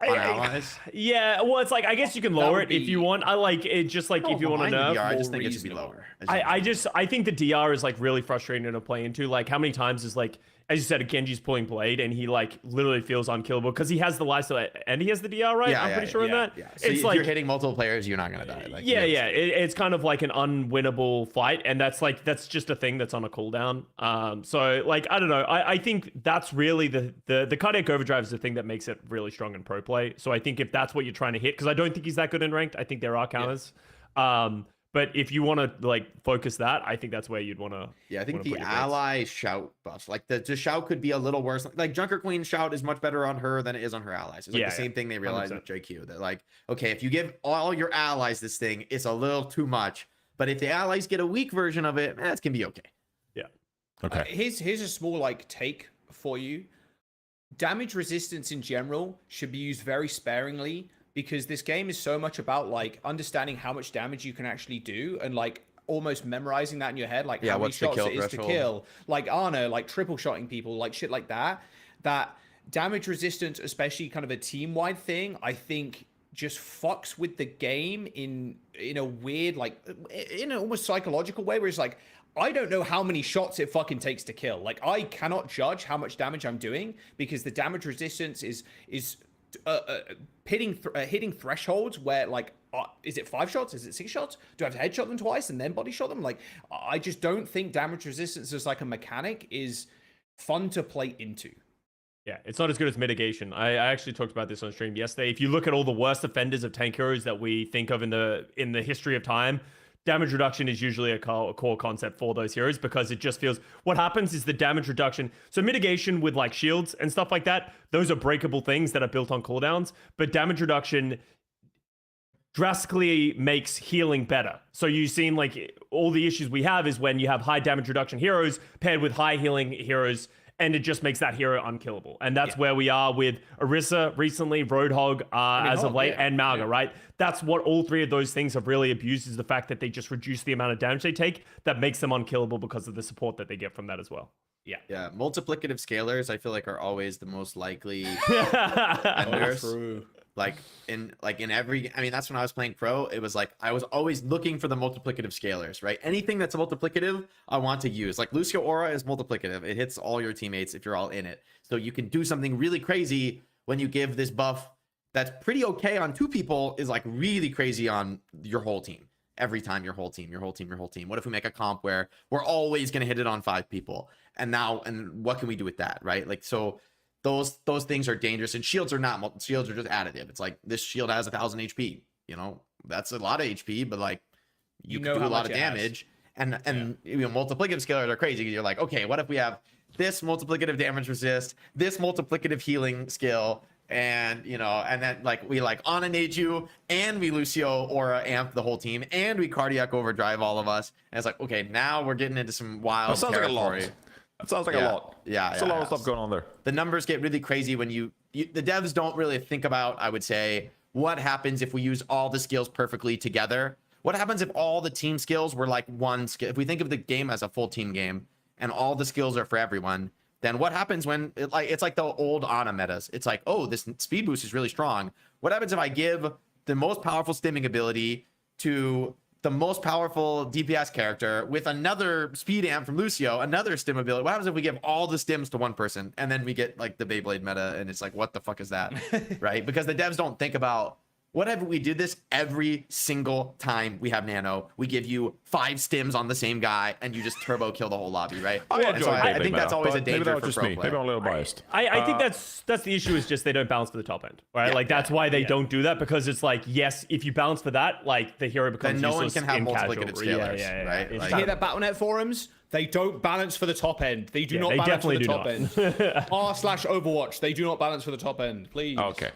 on allies. Yeah, well, it's like I guess you can lower it if you want. I like it just like if you want to nerf. DR, I just think it should be lower. I think the DR is like really frustrating to play into. Like how many times is like, as you said, Genji's pulling blade and he like literally feels unkillable because he has the lifesteal and he has the DR, right? I'm pretty sure in that. Yeah. So it's like you're hitting multiple players, you're not gonna die. Like, it's kind of like an unwinnable fight, and that's just a thing that's on a cooldown. So like I don't know. I think that's really the cardiac overdrive is the thing that makes it really strong in pro play. So I think if that's what you're trying to hit, because I don't think he's that good in ranked. I think there are counters. But if you want to like focus that, I think that's where you'd want to. Yeah, I think the ally shout buff, like the shout could be a little worse. Like Junkerqueen shout is much better on her than it is on her allies. It's like the same thing they realized 100%. With JQ. That like, okay, if you give all your allies this thing, it's a little too much. But if the allies get a weak version of it, it can be okay. Yeah. Okay. Here's a small like take for you. Damage resistance in general should be used very sparingly, because this game is so much about like understanding how much damage you can actually do and like almost memorizing that in your head, like how many shots it is to kill, like Arno, like triple shotting people, like shit like that. That damage resistance, especially kind of a team-wide thing, I think just fucks with the game in a weird, like in an almost psychological way, where it's like, I don't know how many shots it fucking takes to kill. Like I cannot judge how much damage I'm doing because the damage resistance is hitting thresholds where like is it 5 shots, is it 6 shots, do I have to headshot them twice and then body shot them? Like I just don't think damage resistance as like a mechanic is fun to play into. Yeah, it's not as good as mitigation. I actually talked about this on stream yesterday. If you look at all the worst offenders of tank heroes that we think of in the history of time, damage reduction is usually a core concept for those heroes, because it just feels what happens is the damage reduction. So mitigation with like shields and stuff like that, those are breakable things that are built on cooldowns, but damage reduction drastically makes healing better. So you've seen like all the issues we have is when you have high damage reduction heroes paired with high healing heroes, and it just makes that hero unkillable. And that's where we are with Orisa recently, Roadhog as of late, and Mauga, right? That's what all three of those things have really abused, is the fact that they just reduce the amount of damage they take that makes them unkillable because of the support that they get from that as well. Yeah. Multiplicative scalers, I feel like, are always the most likely. True. Like in every, I mean, that's when I was playing pro. It was like I was always looking for the multiplicative scalers, right? Anything that's multiplicative, I want to use. Like Lucio Aura is multiplicative. It hits all your teammates if you're all in it. So you can do something really crazy when you give this buff that's pretty okay on 2 people, is like really crazy on your whole team. Every time your whole team. What if we make a comp where we're always going to hit it on 5 people? And what can we do with that, right? Like, so those things are dangerous, and shields are not. Shields are just additive. It's like this shield has 1,000 HP. You know, that's a lot of HP, but like you can do a lot of damage. And you know, multiplicative scalers are crazy. You're like, okay, what if we have this multiplicative damage resist, this multiplicative healing skill, and you know, and then like we like on-nade you, and we Lucio Aura amp the whole team, and we cardiac overdrive all of us. And it's like, okay, now we're getting into some wild territory. That sounds like a lot. Yeah, There's a lot of stuff going on there. The numbers get really crazy when the devs don't really think about, I would say, what happens if we use all the skills perfectly together. What happens if all the team skills were like one skill? If we think of the game as a full team game and all the skills are for everyone, then what happens when it's like the old Ana metas? It's like, oh, this speed boost is really strong. What happens if I give the most powerful stimming ability to the most powerful DPS character with another speed amp from Lucio, another stim ability? What happens if we give all the stims to one person and then we get like the Beyblade meta and it's like, what the fuck is that? Right? Because the devs don't think about, what if we did this every single time we have Nano? We give you 5 stims on the same guy and you just turbo kill the whole lobby, right? I think that's always a danger for pro play. Maybe I'm a little biased. I think that's the issue, is just they don't balance for the top end, right? Like that's why they don't do that, because it's like, yes, if you balance for that, like the hero becomes then no one useless can have in multiplicative casual. scalers, right? It's Like, You hear that Battle.net forums? They don't balance for the top end. They do not they balance for the definitely top end. R/Overwatch. They do not balance for the top end. Please. Okay.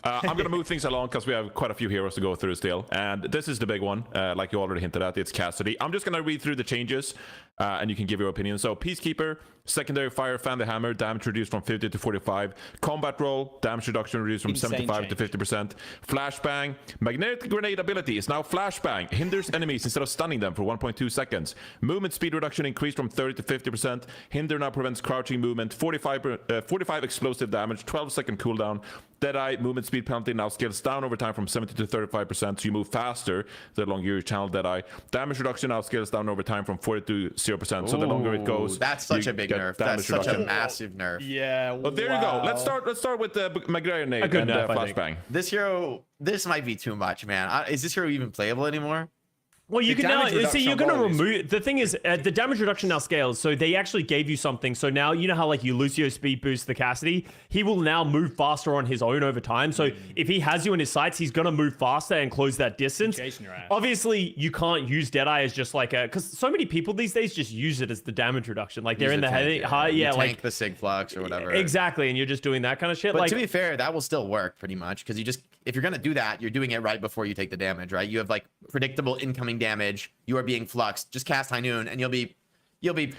I'm gonna move things along because we have quite a few heroes to go through still, and this is the big one. Like you already hinted at, it's Cassidy. I'm just gonna read through the changes, and you can give your opinion. So, Peacekeeper, secondary fire, fan the hammer, damage reduced from 50 to 45. Combat roll, damage reduction reduced from Insane 75 to change. 50%. Flashbang, magnetic grenade ability is now flashbang, hinders enemies instead of stunning them for 1.2 seconds. Movement speed reduction increased from 30 to 50%. Hinder now prevents crouching movement. 45 explosive damage, 12-second cooldown. Deadeye movement speed penalty now scales down over time from 70 to 35%, so you move faster the longer you channel Deadeye. Damage reduction now scales down over time from 40 to 0%, so the longer it goes, that's such a big nerf. That's such a massive nerf. Yeah. Oh, there you go. Let's start with the magnetic good and nerf, I think. flashbang. This hero, this might be too much, man. Is this hero even playable anymore? Well, you The can now damage see. You're reduction going to alone is- remove. The thing is, the damage reduction now scales. So they actually gave you something. So now you know how like you Lucio speed boost the Cassidy. He will now move faster on his own over time. So if he has you in his sights, he's going to move faster and close that distance. Chasing your ass. Obviously, you can't use Deadeye as just like a, because so many people these days just use it as the damage reduction. Like they're in the head, high, You yeah, tank like the Sig Flux or whatever. exactly, and you're just doing that kind of shit. But Like to be fair, that will still work pretty much, because you just, if you're gonna do that, you're doing it right before you take the damage, right? You have like predictable incoming damage. You are being fluxed. Just cast High Noon, and you'll be hitting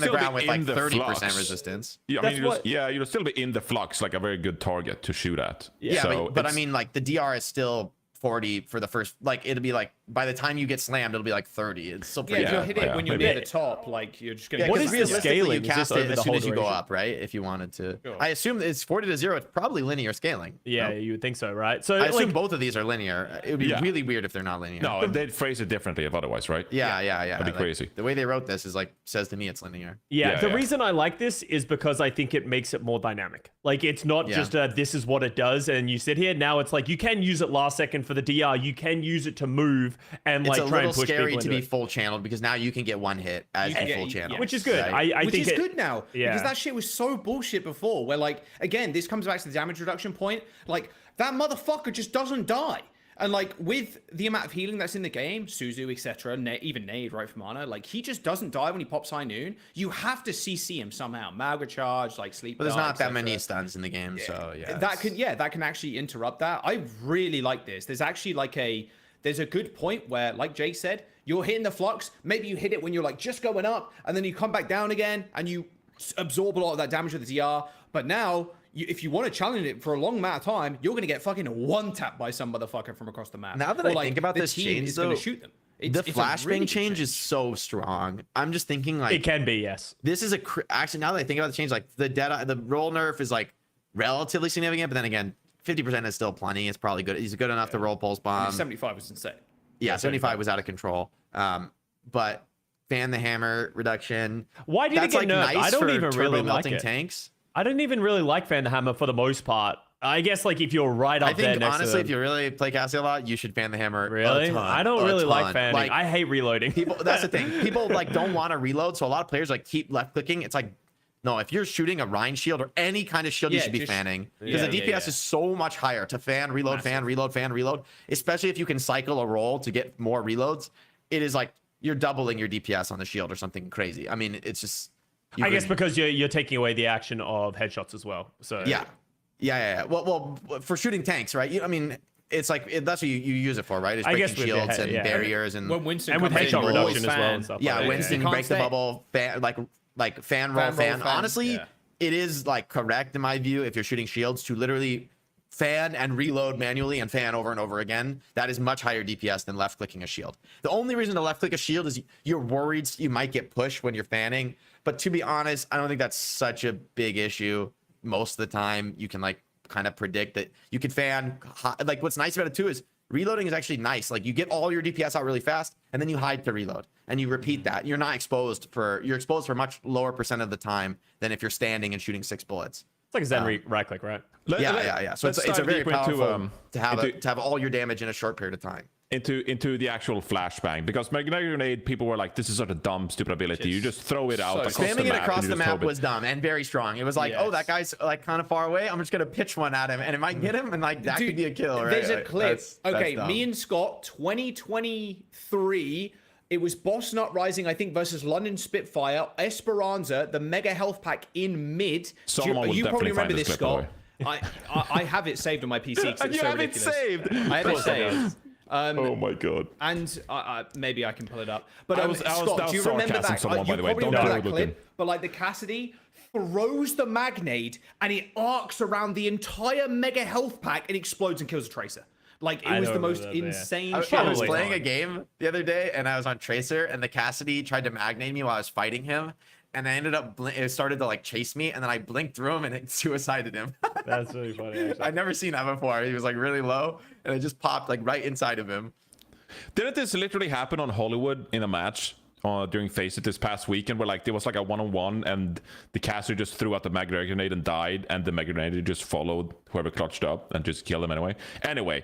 the ground with like 30% resistance. Yeah, I That's mean, what- you'll still be in the flux, like a very good target to shoot at. Yeah, So but I it's- mean, like the DR is still 40 for the first. Like it'll be like by the time you get slammed, it'll be like 30. It's still Yeah, pretty. if you'll hit it yeah, when you're maybe. near the top, like you're just gonna. Yeah, What 'cause is the realistically, scaling? You Is this cast over it the as soon whole as you go duration? up, right? If you wanted to. Sure. I assume it's 40 to 0. It's probably linear scaling. yeah, No? you would think so, right? So I assume like, both of these are linear. It would be Yeah. really weird if they're not linear. no, they'd phrase it differently if otherwise, right? Yeah. That'd be Like, crazy. The way they wrote this is like says to me it's linear. Yeah, Yeah, the yeah. reason I like this is because I think it makes it more dynamic. Like it's not Yeah. just this is what it does and you sit here. Now it's like you can use it last second for the DR. You can use it to move and It's like a try little and push scary people to into be it. full channeled, because now you can get one hit as You the can full get- channel. yeah. Which is good. Right? I Which think is good now, Yeah. because that shit was so bullshit before. Where like, again, this comes back to the damage reduction point. Like that motherfucker just doesn't die. And like with the amount of healing that's in the game, Suzu, etc., even Nade, right, from Ana, like he just doesn't die when he pops High Noon. You have to CC him somehow. Mauga charge, like sleep. But there's dart, not that etc. many stuns in the game, so yeah. That can actually interrupt that. I really like this. There's actually like there's a good point where, like Jake said, you're hitting the flux. Maybe you hit it when you're like just going up, and then you come back down again, and you absorb a lot of that damage with the DR. But now, if you want to challenge it for a long amount of time, you're going to get fucking one tap by some motherfucker from across the map. Now that Or, I like, think about the this team change, is gonna though, shoot them. the It's a flashbang really good change is so strong. I'm just thinking like it can be, yes. this is actually, now that I think about the change, like the roll nerf is like relatively significant, but then again, 50% is still plenty. It's probably good. He's good enough to roll pulse bomb. 75 was insane. Yeah, 75 was out of control. But fan the hammer reduction. Why did it That's get like nerfed? nice I don't for even turbo really like melting it. tanks. I don't even really like Fan the Hammer for the most part. I guess like if you're right up I there think next honestly, to if you really play Cassidy a lot, you should fan the hammer. really, a ton, I don't a really like ton. fanning. Like, I hate reloading. people, that's the thing. People like don't want to reload, so a lot of players like keep left clicking. It's like, no, if you're shooting a Rhine shield or any kind of shield, you Yeah, should be just- fanning, because yeah, the DPS yeah. is so much higher to fan, reload, fan, reload, fan, reload. Especially if you can cycle a roll to get more reloads, it is like you're doubling your DPS on the shield or something crazy. I mean, it's just. I guess because you're taking away the action of headshots as well. So Yeah. Well, for shooting tanks, right? I mean, it's like that's what you use it for, right? It's I breaking guess with the shields head- and yeah. barriers and When Winston and with comes in, headshot you reduction always as well fan. and stuff. yeah, like that. Winston You can't break the stay. bubble, fan roll, fan. fan, Honestly, yeah. it is like correct in my view if you're shooting shields to literally fan and reload manually and fan over and over again, that is much higher DPS than left clicking a shield. The only reason to left click a shield is you're worried you might get pushed when you're fanning. But to be honest, I don't think that's such a big issue. Most of the time, you can like kind of predict that you can fan. Like what's nice about it too is reloading is actually nice. Like you get all your DPS out really fast and then you hide to reload and you repeat that. You're not exposed for, you're exposed for much lower % of the time than if you're standing and shooting 6 bullets. It's like a Zen right click, right? Yeah. So it's a very powerful to have all your damage in a short period of time. Into the actual flashbang, because magnetic grenade, people were like, this is such a dumb, stupid ability. You just throw it out. Spamming it across the map was dumb and very strong. It was like, oh, that guy's like kind of far away. I'm just gonna pitch one at him, and it might get him, and like that could be a kill. Right? There's a clip. That's me and Scott, 2023. It was Boss Nut Rising, I think, versus London Spitfire, Esperanza, the Mega Health Pack in mid. You probably remember this, Scott. I have it saved on my PC. You so have ridiculous. it saved. I have it saved. Oh my god! And maybe I can pull it up. But Scott, do you remember that? Someone, you by the way. probably Don't remember that looking. clip. But like the Cassidy throws the magnade and it arcs around the entire Mega Health Pack and explodes and kills a Tracer. Like it was the most insane shit. I was playing a game the other day and I was on Tracer and the Cassidy tried to magnate me while I was fighting him. And I ended up, it started to like chase me, and then I blinked through him and it suicided him. That's really funny. Actually. I'd never seen that before. He was like really low, and it just popped like right inside of him. Didn't this literally happen on Hollywood in a match during Face It this past weekend, where like there was like a 1-on-1, and the caster just threw out the mag grenade and died, and the mag grenade just followed whoever clutched up and just killed him anyway. Anyway,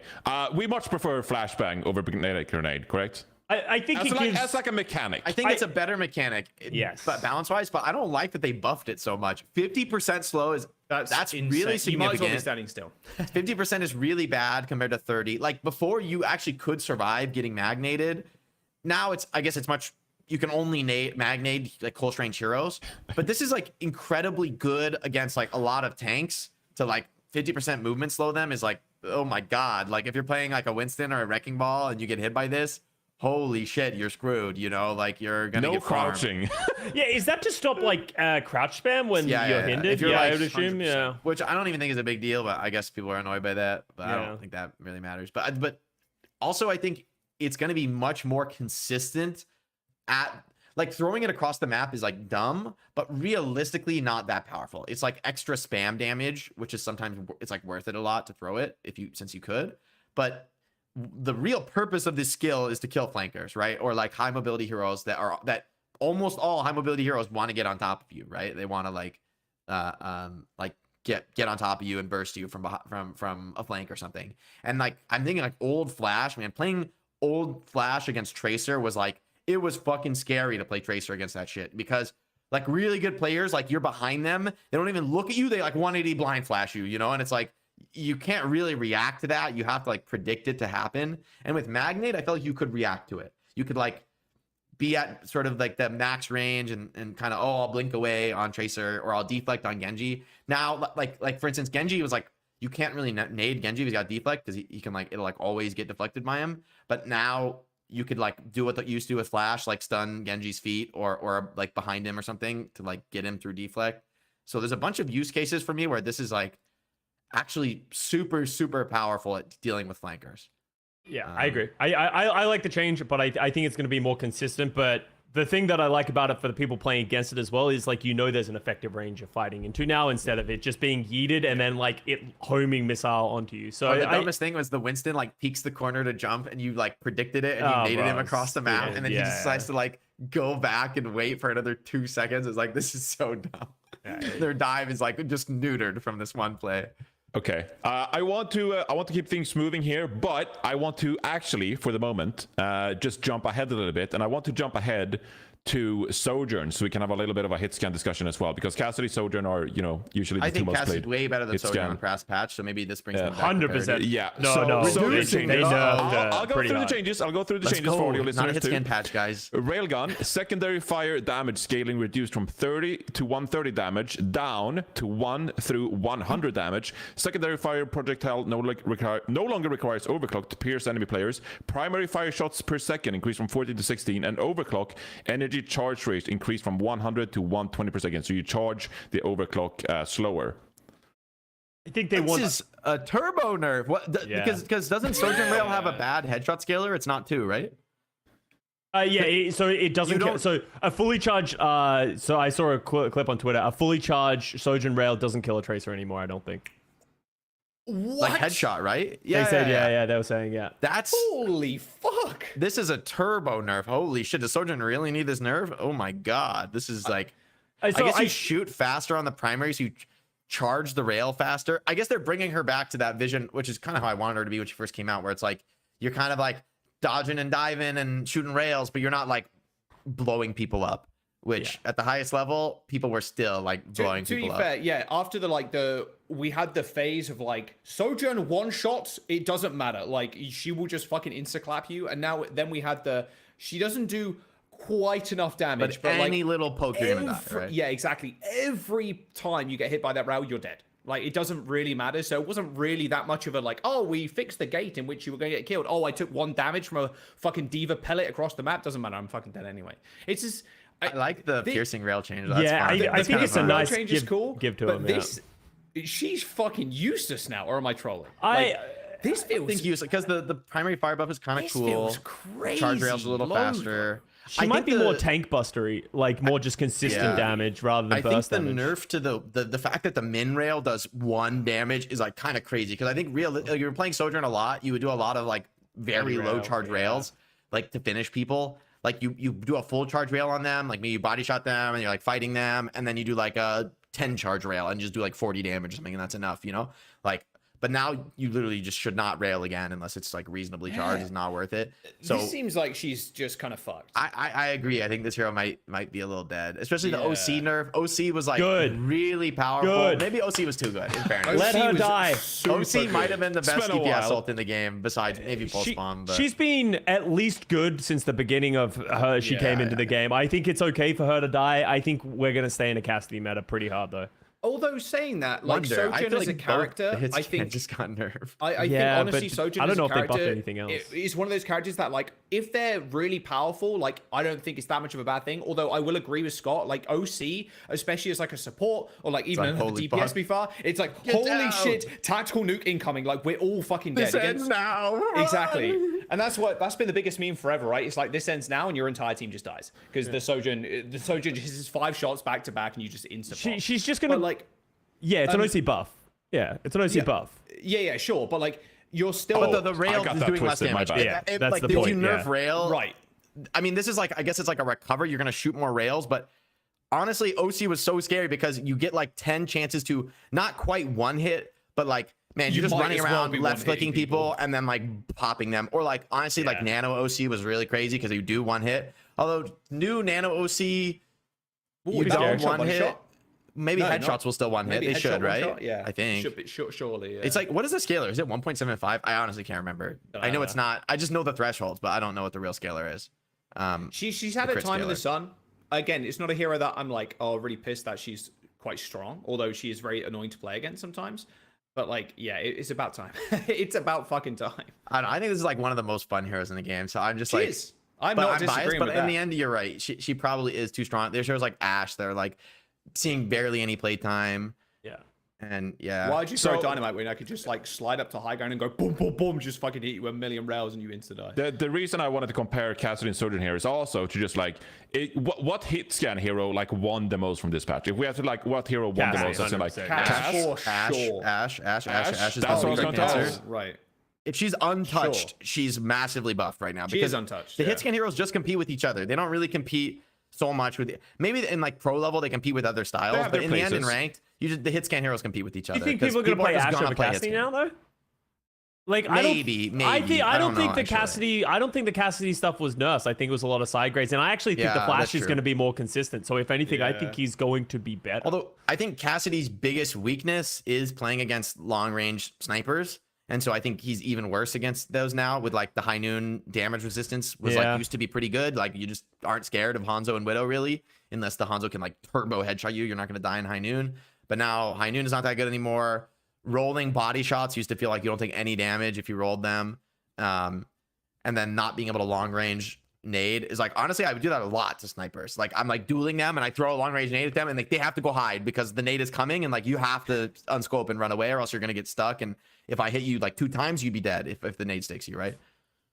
we much prefer flashbang over grenade, correct? I think that's like a mechanic. I think it's a better mechanic. Yes. But balance-wise, but I don't like that they buffed it so much. 50% slow is that's really significant. You might as well be standing still. 50% is really bad compared to 30. Like before, you actually could survive getting magnated. Now I guess it's much. You can only magnate like close range heroes, but this is like incredibly good against like a lot of tanks. To like 50% movement slow them is like, oh my god. Like if you're playing like a Winston or a Wrecking Ball and you get hit by this. Holy shit, you're screwed, you know, like you're gonna get crouching. Yeah, is that to stop like crouch spam when you're hindered? If you're like, I would assume, which I don't even think is a big deal, but I guess people are annoyed by that. But I don't think that really matters. But also I think it's gonna be much more consistent at like throwing it across the map is like dumb, but realistically not that powerful. It's like extra spam damage, which is sometimes it's like worth it a lot to throw it since you could, but the real purpose of this skill is to kill flankers, right? Or like high mobility heroes that almost all high mobility heroes want to get on top of you, right? They want to like get on top of you and burst you from a flank or something. And like I'm thinking like old Flash, man, playing old Flash against Tracer was like it was fucking scary to play Tracer against that shit because like really good players, like you're behind them, they don't even look at you, they like 180 blind flash you, you know, and it's like you can't really react to that. You have to like predict it to happen. And with Magnate, I felt like you could react to it. You could like be at sort of like the max range and kind of, I'll blink away on Tracer or I'll deflect on Genji. Now, like for instance, Genji was like, you can't really nade Genji if he's got deflect because he can like, it'll like always get deflected by him. But now you could like do what you used to do with Flash, like stun Genji's feet or like behind him or something to like get him through deflect. So there's a bunch of use cases for me where this is like, actually super powerful at dealing with flankers. Yeah, I agree. I like the change, but I think it's going to be more consistent. But the thing that I like about it for the people playing against it as well is like, you know, there's an effective range of fighting into now instead of it just being yeeted and then like it homing missile onto you. So the dumbest thing was the Winston like peeks the corner to jump and you like predicted it and you naded him across the map and then he decides to like go back and wait for another 2 seconds. It's like, this is so dumb. Their dive is like just neutered from this one play. Okay, I want to keep things moving here, but I want to actually, for the moment, just jump ahead a little bit, and I want to jump ahead to Sojourn, so we can have a little bit of a hit scan discussion as well, because Cassidy, Sojourn are, you know, usually the two most played. I think Cassidy's way better than Sojourn on Press Patch, so maybe this brings them back. 100%. Yeah. No. I'll go through the changes. I'll go through the changes for audio listeners not a hit scan patch, guys. Railgun, secondary fire damage scaling reduced from 30 to 130 damage down to 1 through 100 damage. Secondary fire projectile no longer requires overclock to pierce enemy players. Primary fire shots per second increased from 14 to 16, and overclock energy charge rate increased from 100 to 120 per second. So you charge the overclock slower. I think they This want. is a turbo nerf. What? Yeah. Because doesn't Sojourn Rail have a bad headshot scaler? It's not 2, right? So it doesn't. So a fully charged. So I saw a clip on Twitter. A fully charged Sojourn Rail doesn't kill a tracer anymore. I don't think. What? Like headshot, right? Yeah. They said yeah. They were saying yeah. That's Holy fuck. this is a turbo nerf. Holy shit! Does Sojourn really need this nerf? Oh my god! This is like. I guess you shoot faster on the primary, so you charge the rail faster. I guess they're bringing her back to that vision, which is kind of how I wanted her to be when she first came out, where it's like you're kind of like dodging and diving and shooting rails, but you're not like blowing people up. Which at the highest level, people were still like blowing people up. To be fair, yeah. After we had the phase of like Sojourn one shots, it doesn't matter. Like she will just fucking insta clap you, and then we had she doesn't do quite enough damage, but any like, little poke you're gonna die, right? Yeah, exactly. Every time you get hit by that rail, you're dead. Like it doesn't really matter. So it wasn't really that much of a like, oh, we fixed the gate in which you were going to get killed. Oh, I took 1 damage from a fucking diva pellet across the map. Doesn't matter. I'm fucking dead anyway. It's just. I like the piercing rail change. That's Yeah, fun. I think it's a nice change give, is cool. give to but him. This, she's fucking useless now. Or am I trolling? This I feels think useless because the primary fire buff is kind of cool. Feels crazy. Charge rails a little faster. She might be more tank bustery, like more just consistent damage rather than burst damage. I think the nerf to the fact that the min rail does 1 damage is like kind of crazy because I think you're playing Sojourn a lot. You would do a lot of like very low charge rails, like to finish people. Like you do a full charge rail on them, like maybe you body shot them and you're like fighting them, and then you do like a 10 charge rail and just do like 40 damage or something, and that's enough, you know? Like, but now you literally just should not rail again unless it's like reasonably charged. It's not worth it. So this seems like she's just kind of fucked. I agree. I think this hero might be a little dead, especially the OC nerf. OC was like really powerful. Maybe OC was too good. In fairness, let her die. OC might have been the best DPS ult in the game besides maybe pulse bomb. But she's been at least good since the beginning of her. She came into the game. I think it's okay for her to die. I think we're gonna stay in a Cassidy meta pretty hard though. Although saying that, like Sojourn as a character, I think just got nerfed. I think honestly, Sojourn I don't as know a if they buffed character anything else. is one of those characters that, like, if they're really powerful, like, I don't think it's that much of a bad thing. Although I will agree with Scott, like OC, especially as like a support or like even a DPS before, it's like holy shit, tactical nuke incoming. Like we're all fucking dead. This ends now. Exactly. And that's been the biggest meme forever, right? It's like this ends now and your entire team just dies because the Sojourn just hits 5 shots back to back and you just insta. She's just gonna Yeah, it's an OC buff. Yeah, it's an OC buff. Yeah, sure. But like, you're still. But the rail is doing less damage. Yeah, that's like, the if point. you nerf rail, right? I mean, this is like, I guess it's like a recover. You're gonna shoot more rails, but honestly, OC was so scary because you get like 10 chances to not quite one hit, but like, man, you're just running around left clicking people and then like popping them. Or like, honestly, like Nano OC was really crazy because you do one hit. Although new Nano OC, you don't one hit. Maybe headshots will still one hit. They should, right? Yeah, I think. Should be, surely. Yeah. It's like, what is the scaler? Is it 1.75? I honestly can't remember. I know it's not. I just know the thresholds, but I don't know what the real scaler is. She's had a time in the sun. Again, it's not a hero that I'm like, oh, really pissed that she's quite strong. Although she is very annoying to play against sometimes. But like, yeah, it's about time. It's about fucking time. I think this is like one of the most fun heroes in the game. So I'm just like, I'm not disagreeing with that. But in the end, you're right. She probably is too strong. There's heroes like Ashe that are like seeing barely any playtime. Yeah. And yeah. Why'd you throw dynamite when I could just like slide up to high ground and go boom, boom, boom, just fucking hit you with a million rails and you insta die? The reason I wanted to compare Cassidy and Sojourn here is also to just like what hit scan hero like won the most from this patch. If we have to like what hero won the most, that's like Ashe. That's Ashe what I was going to answer. Right. If she's untouched, she's massively buffed right now. She is untouched. The hit scan heroes just compete with each other. They don't really compete so much with maybe in like pro level they compete with other styles, but in the end in ranked, the hit scan heroes compete with each other. You think people are gonna play Ashe over Cassidy now though? Like maybe. I don't think the Cassidy stuff was nerfs. I think it was a lot of side grades, and I actually think the Flash is going to be more consistent. So if anything, I think he's going to be better. Although I think Cassidy's biggest weakness is playing against long range snipers. And so I think he's even worse against those now with like the high noon damage resistance was like used to be pretty good. Like you just aren't scared of Hanzo and Widow really, unless the Hanzo can like turbo headshot you. You're not going to die in high noon. But now high noon is not that good anymore. Rolling body shots used to feel like you don't take any damage if you rolled them. And then not being able to long range nade is like, honestly, I would do that a lot to snipers. Like I'm like dueling them and I throw a long range nade at them and like they have to go hide because the nade is coming and like you have to unscope and run away or else you're gonna get stuck. And if I hit you like 2 times, you'd be dead if the nade sticks you, right?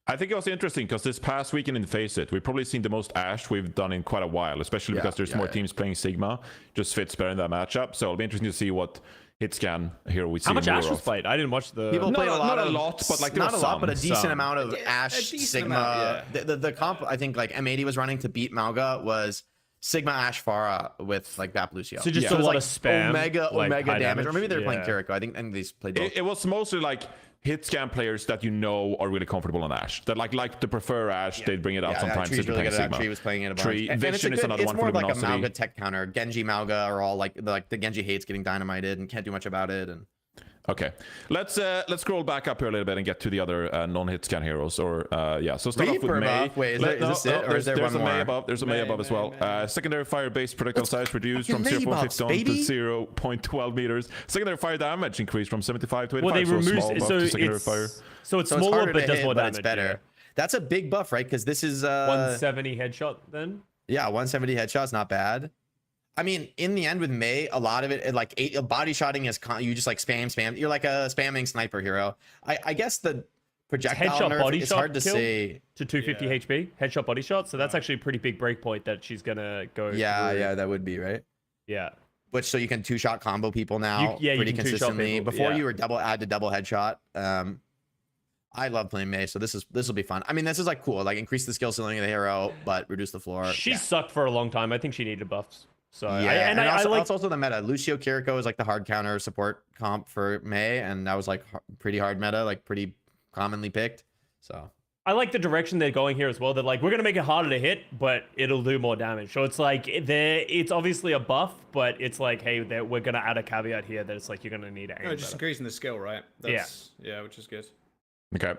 I think it was interesting because this past weekend in Face It, we've probably seen the most Ashe we've done in quite a while, especially because there's more teams playing Sigma. Just fits better in that matchup. So it'll be interesting to see what hit scan here we see. How much more Ashe was of. played? I didn't watch the. People played a lot, not a lot, but like there not a was lot, some, but a decent amount of A Ashe decent Sigma. amount, The comp I think like M80 was running to beat Mauga was Sigma Ashe Farah with like Vap Lucio. So just it a was lot like of spam, Omega like high damage, or maybe they were playing Yeah. Kiriko. I think they played both. It was mostly like hit scan players that you know are really comfortable on Ashe. That like to prefer Ashe, they'd bring it out sometimes. Tree's if you're really playing good at that. Sigma. Tree was playing it a bunch. Tree, And Vision is another it's one more for like a Luminosity. Mauga tech counter. Genji Mauga are all like the Genji hates getting dynamited and can't do much about it. And Okay, let's scroll back up here a little bit and get to the other non-hit scan heroes. Or so start off with Reaper Mei. buff. Wait, is this it, or is there there's one a Mei more? above. There's a Mei above as well. Secondary fire based projectile size reduced from fucking Mei buffs, 0.15 baby. to 0.12 meters. Secondary fire damage increased from 75 to 85. Well, they so a small removed buff so to secondary fire. it's So it's smaller harder but to does hit, more but damage. it's better. That's a big buff, right? Because this is 170 headshot then. yeah, 170 headshots, not bad. I mean, in the end with Mei, a lot of it, like body shotting is you just like spam. You're like a spamming sniper hero. I guess the projectile Headshot nerf, body it's shot hard to kill say. to 250 HP headshot body shot. So that's actually a pretty big breakpoint that she's gonna go. Yeah, through. yeah, that would be right. Yeah. Which so you can 2-shot combo people now You pretty can 2-shot consistently. people, Before yeah. you were add to double headshot. I love playing Mei, so this will be fun. I mean, this is like cool, like increase the skill ceiling of the hero, but reduce the floor. She sucked for a long time. I think she needed buffs. So Yeah, I also, like that's also the meta. Lucio Kiriko is like the hard counter support comp for Mei, and that was like pretty hard meta, like pretty commonly picked. So I like the direction they're going here as well. They're like, we're gonna make it harder to hit, but it'll do more damage. So it's like it's obviously a buff, but it's like, hey, we're gonna add a caveat here that it's like you're gonna need to aim No, just better. increasing the skill, right? Yeah, which is good. Okay.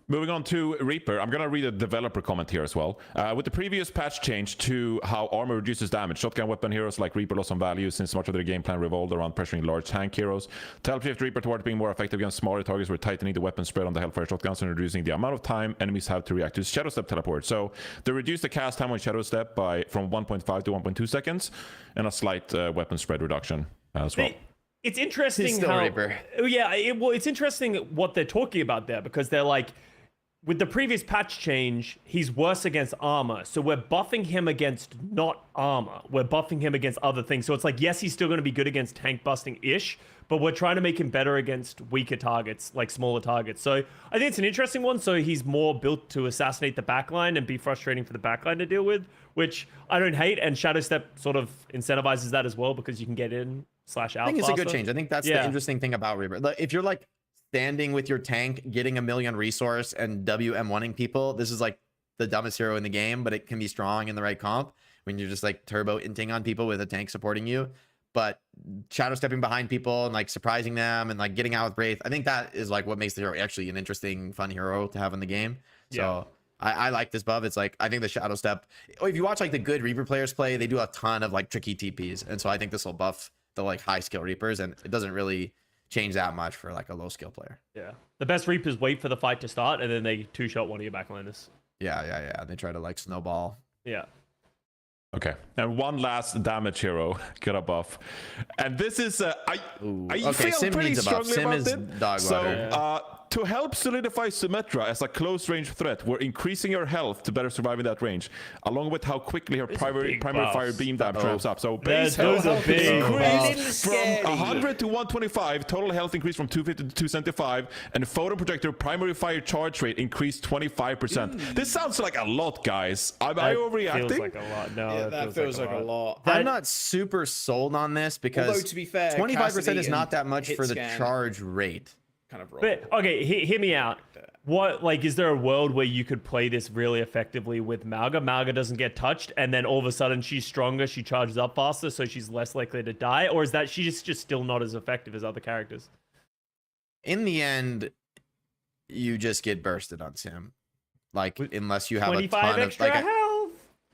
Moving on to Reaper, I'm going to read a developer comment here as well. With the previous patch change to how armor reduces damage, shotgun weapon heroes like Reaper lost some value since much of their game plan revolved around pressuring large tank heroes. To help shift Reaper towards being more effective against smaller targets, we're tightening the weapon spread on the Hellfire shotguns and reducing the amount of time enemies have to react to Shadow Step teleport. So they reduced the cast time on Shadow Step from 1.5 to 1.2 seconds, and a slight weapon spread reduction as well. It's interesting He's still how. Reaper. Yeah, it's interesting what they're talking about there because they're like, with the previous patch change, he's worse against armor. So we're buffing him against not armor. We're buffing him against other things. So it's like, yes, he's still going to be good against tank busting-ish, but we're trying to make him better against weaker targets, like smaller targets. So I think it's an interesting one. So he's more built to assassinate the backline and be frustrating for the backline to deal with, which I don't hate. And Shadow Step sort of incentivizes that as well because you can get in / out. I think it's a good faster. change. I think that's the interesting thing about Reaper. Like, if you're like standing with your tank, getting a million resource and WM1ing people, this is like the dumbest hero in the game, but it can be strong in the right comp when you're just like turbo inting on people with a tank supporting you. But shadow stepping behind people and like surprising them and like getting out with Wraith, I think that is like what makes the hero actually an interesting, fun hero to have in the game. So I like this buff. It's like, I think the shadow step, if you watch like the good Reaper players play, they do a ton of like tricky TPs. And so I think this will buff the like high skill Reapers, and it doesn't really change that much for like a low skill player. Yeah. The best Reapers wait for the fight to start and then they 2-shot one of your backliners. Yeah. They try to like snowball. Yeah. Okay, and one last damage hero got a buff, and this is I Okay, feel Sim pretty needs a buff. strongly Sim about is it. dog So water. to help solidify Symmetra as a close range threat, we're increasing her health to better survive in that range, along with how quickly her primary buffs. fire beam damage ramps up. So base Those health are big increased from scary. 100 to 125, total health increased from 250 to 275, and photon projector primary fire charge rate increased 25%. This sounds like a lot, guys. Am I overreacting? Feels like a lot. No, Yeah, that feels like a lot. I'm not super sold on this because Although, to be fair, 25% Cassidy is not and that much for the Hitscan charge rate. kind of roll. But okay, hear me out. What, like, is there a world where you could play this really effectively with Mauga? Mauga doesn't get touched, and then all of a sudden she's stronger, she charges up faster, so she's less likely to die? Or is that she's just still not as effective as other characters? In the end, you just get bursted on Sim. Like, unless you have a 25 ton of extra like health.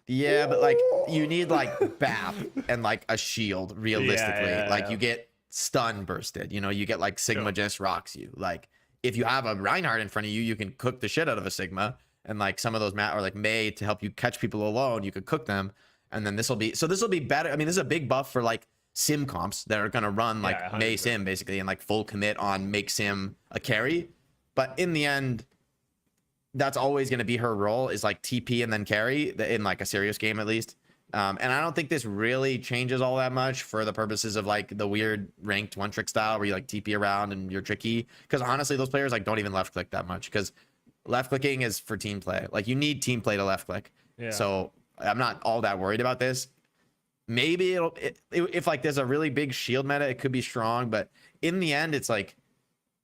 yeah, but like you need like BAP and like a shield realistically. yeah. You get stun bursted, you get like Sigma just rocks you. Like if you have a Reinhardt in front of you, you can cook the shit out of a Sigma. and like some of those or like Mei to help you catch people alone, you could cook them, and then this will be better. I mean, this is a big buff for like sim comps that are gonna run like Mei sim basically and like full commit on make sim a carry, but in the end, that's always gonna be her role is like TP and then carry in like a serious game at least. And I don't think this really changes all that much for the purposes of like the weird ranked one trick style where you like TP around and you're tricky. Because honestly, those players like don't even left click that much because left clicking is for team play. Like you need team play to left click. Yeah. So I'm not all that worried about this. Maybe if like there's a really big shield meta, it could be strong. But in the end, it's like,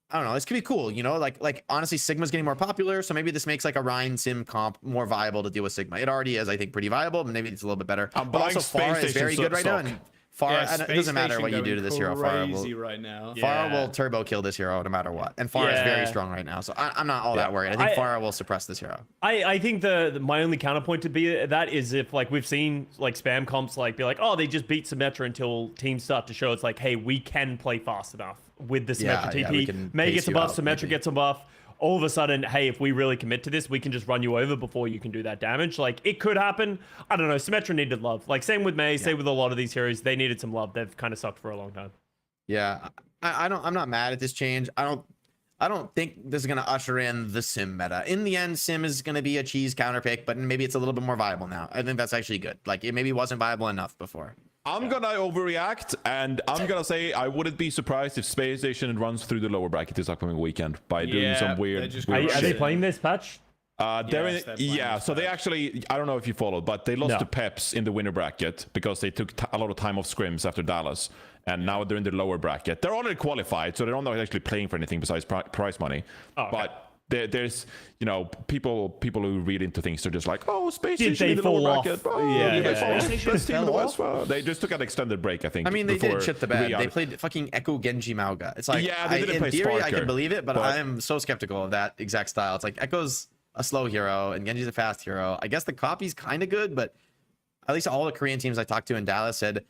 I don't know. This could be cool, you know. Like honestly, Sigma's getting more popular, so maybe this makes like a Rein sim comp more viable to deal with Sigma. It already is, I think, pretty viable, but maybe it's a little bit better. But also, Pharah is very good right now, and Pharah, it doesn't matter what you do to this hero. Pharah will turbo kill this hero no matter what, and Pharah is very strong right now. So I'm not all that worried. I think Pharah will suppress this hero. I think my only counterpoint to be that is if like we've seen like spam comps like be like, oh, they just beat Symmetra until teams start to show it's like, hey, we can play fast enough with the Symmetra TP. Mei gets a buff, Symmetra gets a buff. All of a sudden, hey, if we really commit to this, we can just run you over before you can do that damage. Like, it could happen. I don't know. Symmetra needed love. Like, same with Mei, same with a lot of these heroes. They needed some love. They've kind of sucked for a long time. Yeah, I'm not mad at this change. I don't think this is gonna usher in the sim meta. In the end, sim is gonna be a cheese counter pick, but maybe it's a little bit more viable now. I think that's actually good. Like, it maybe wasn't viable enough before. I'm gonna overreact, and I'm gonna say I wouldn't be surprised if Space Station runs through the lower bracket this upcoming weekend by doing some weird shit. Are they playing this patch? So they actually, I don't know if you followed, but they lost to Peps in the winner bracket because they took a lot of time off scrims after Dallas, and now they're in the lower bracket. They're already qualified, so they're not actually playing for anything besides prize money. Oh, okay. But there's, you know, people who read into things are just like, oh, Space Station in the lower bracket. They just took an extended break, I think. I mean, they did shit the bed. They played fucking Echo Genji Mauga. It's like, they didn't play in theory, Sparker, I can believe it, but I am so skeptical of that exact style. It's like Echo's a slow hero and Genji's a fast hero. I guess the copy's kind of good, but at least all the Korean teams I talked to in Dallas said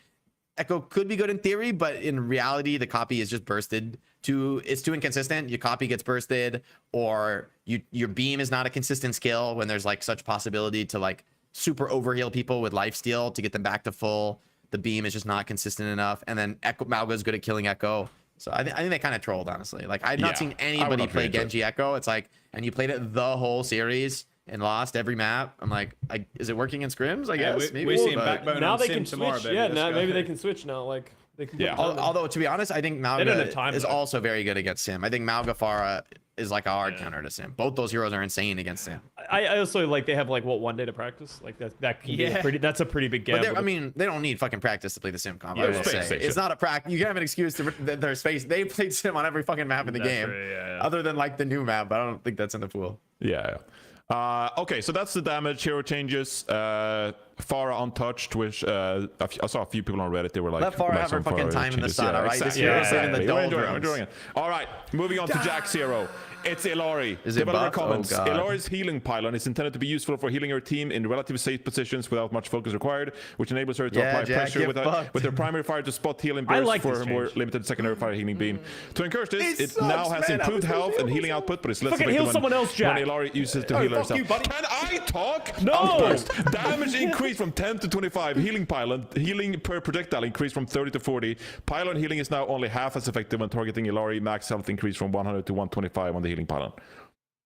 Echo could be good in theory, but in reality, the copy is just bursted. It's too inconsistent. Your copy gets bursted, or your beam is not a consistent skill when there's like such possibility to like super overheal people with lifesteal to get them back to full. The beam is just not consistent enough, and then Mauga is good at killing Echo. So I think they kind of trolled, honestly. Like, I've not seen anybody play Genji Echo. It's like, and you played it the whole series and lost every map. I'm like, is it working in scrims? I guess maybe we're seeing Backbone now on they Sim can tomorrow, switch. baby. Yeah, maybe they can switch now. Like, they can. Although to be honest, I think Mauga is also very good against Sim. I think Mauga Pharah is like a hard counter to Sim. Both those heroes are insane against Sim. I also like they have like what 1 day to practice. Like that can be that's a pretty big gamble. But I mean, they don't need fucking practice to play the Sim comp. I will say it's not a practice. You can have an excuse to their space. They played Sim on every fucking map in the game, other than like the new map. But I don't think that's in the pool. Yeah. Okay, so that's the damage. Hero changes. Pharah untouched, which I saw a few people on Reddit. They were like, let Pharah have her fucking time in the sun, all right? This year is in the doldrums. All right, moving on to Jack's hero. It's Illari. Is it buff? Comments. Illari's healing pylon is intended to be useful for healing her team in relatively safe positions without much focus required, which enables her to apply pressure with her primary fire to spot healing bursts for her more limited secondary fire healing beam. To encourage this, it now has improved health and healing output, but it's less effective someone else, Jack. when Illari uses it to heal herself. Can I talk? No! Outburst. Damage increased from 10 to 25. Healing pylon. Healing per projectile increased from 30 to 40. Pylon healing is now only half as effective when targeting Illari. Max health increased from 100 to 125 on the healing pylon.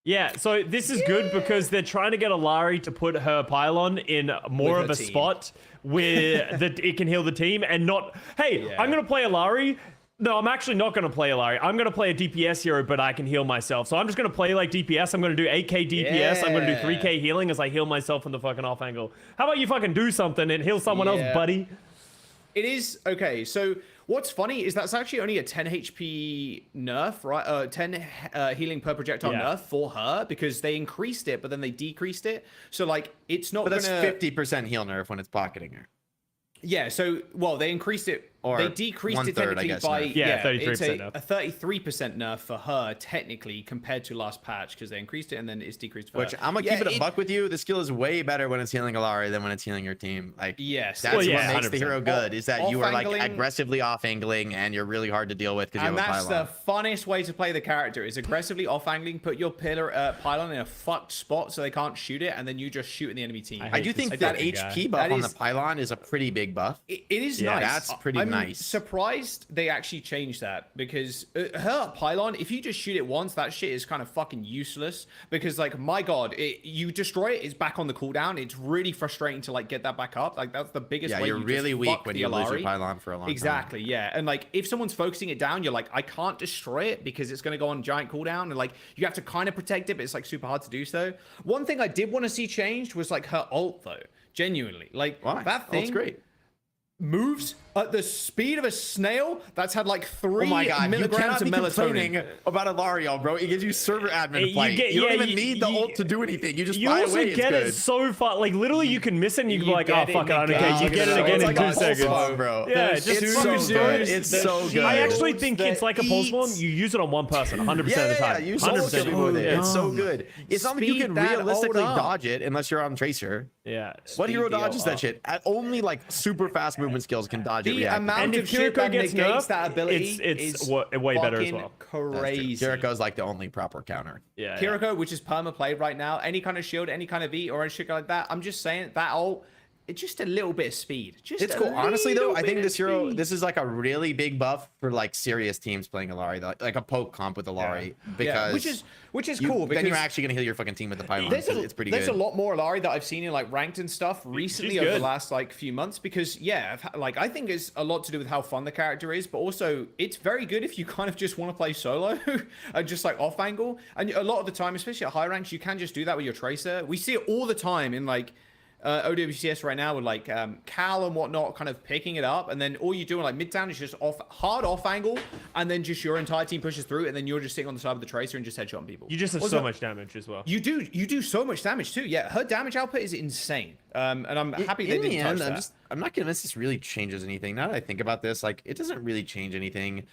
Yeah, so this is good because they're trying to get Illari to put her pylon in more of a spot where it can heal the team and not, hey, I'm going to play Illari. No, I'm actually not going to play Illari. I'm going to play a DPS hero, but I can heal myself. So I'm just going to play like DPS. I'm going to do 8k DPS. I'm going to do 3k healing as I heal myself from the fucking off angle. How about you fucking do something and heal someone else, buddy? It is, okay, so what's funny is that's actually only a 10 HP nerf, right? 10 healing per projectile nerf for her because they increased it, but then they decreased it. So, like, it's not But that's 50% heal nerf when it's pocketing her. Yeah, so, well, they increased it Or they decreased it 1/3, I technically guess, by nerf. Yeah, it's 33% nerf. a 33% nerf for her technically compared to last patch because they increased it and then it's decreased for Which her. I'm gonna keep it a buck with you. The skill is way better when it's healing Illari than when it's healing your team. Like, Yes. that's Well, yeah, what makes the 100%. hero good. Is that you are like Off-angling- aggressively off angling and you're really hard to deal with because you And have a that's pylon. the funniest way to play the character is aggressively off angling, put your pylon in a fucked spot so they can't shoot it, and then you just shoot in the enemy team. I do think this that fucking HP guy. buff That on the is- pylon is a pretty big buff. It is Yeah, nice. that's pretty I'm nice. surprised they actually changed that because her pylon, if you just shoot it once, that shit is kind of fucking useless. Because like, my god, you destroy it, it's back on the cooldown. It's really frustrating to like get that back up. Like that's the biggest Yeah, way you're you really just weak fuck when the you lose your Illari. pylon for a long time. Exactly, yeah. And like, if someone's focusing it down, you're like, I can't destroy it because it's going to go on giant cooldown. And like, you have to kind of protect it, but it's like super hard to do so. One thing I did want to see changed was like her ult though. Genuinely, like Why? that thing That's great. moves at the speed of a snail that's had like 3 Oh my god, you milligrams cannot of be complaining melatonin. about Ilario, bro. It gives you server admin You fight. get- You don't yeah, even need the ult to do anything. You just You fly also away. get It's it so far. Like literally, you can miss it and you can be You like, get oh it fuck, I don't again. care. You get it again It's in like 2 a seconds. pulse bro. Yeah, The just It's so fucking good. use It's the so good. I actually shields think it's that like a pulse one. eats- You use it on one person 100% of the Yeah, time. you solo 100%. kill people with it. Yeah. It's so good. It's something you Speed can that realistically ult up. dodge it unless you're on Tracer. Yeah. What hero Speed the dodges ult that up. shit? Only like super fast movement skills can dodge it. The reactively. amount And of if shit Kiriko that gets negates nerfed, that ability it's is way better as fucking well. That's true. crazy. Jericho's like the only proper counter. Yeah. Kiriko, which is perma played right now, any kind of shield, any kind of E or any shit like that. I'm just saying that ult, it's just a little bit of speed. Just It's a cool. Honestly, though, little I think bit this of hero, speed. this is like a really big buff for like serious teams playing Illari, like a poke comp with Illari, because which is you- cool because then you're actually gonna heal your fucking team with the pylon. There's It's pretty there's good. a lot more Illari that I've seen in like ranked and stuff recently over the good. last like few months because like I think it's a lot to do with how fun the character is, but also it's very good if you kind of just want to play solo and just like off angle. And a lot of the time, especially at high ranks, you can just do that with your Tracer. We see it all the time in like OWCS right now with like Cal and whatnot kind of picking it up, and then all you do in like mid-town is just hard off angle, and then just your entire team pushes through, and then you're just sitting on the side of the Tracer and just headshotting people. You just have Also, so much damage as well. you do so much damage too. Yeah, her damage output is insane. And I'm happy they In the didn't touch end, that. I'm not convinced this really changes anything. Now that I think about this, like it doesn't really change anything.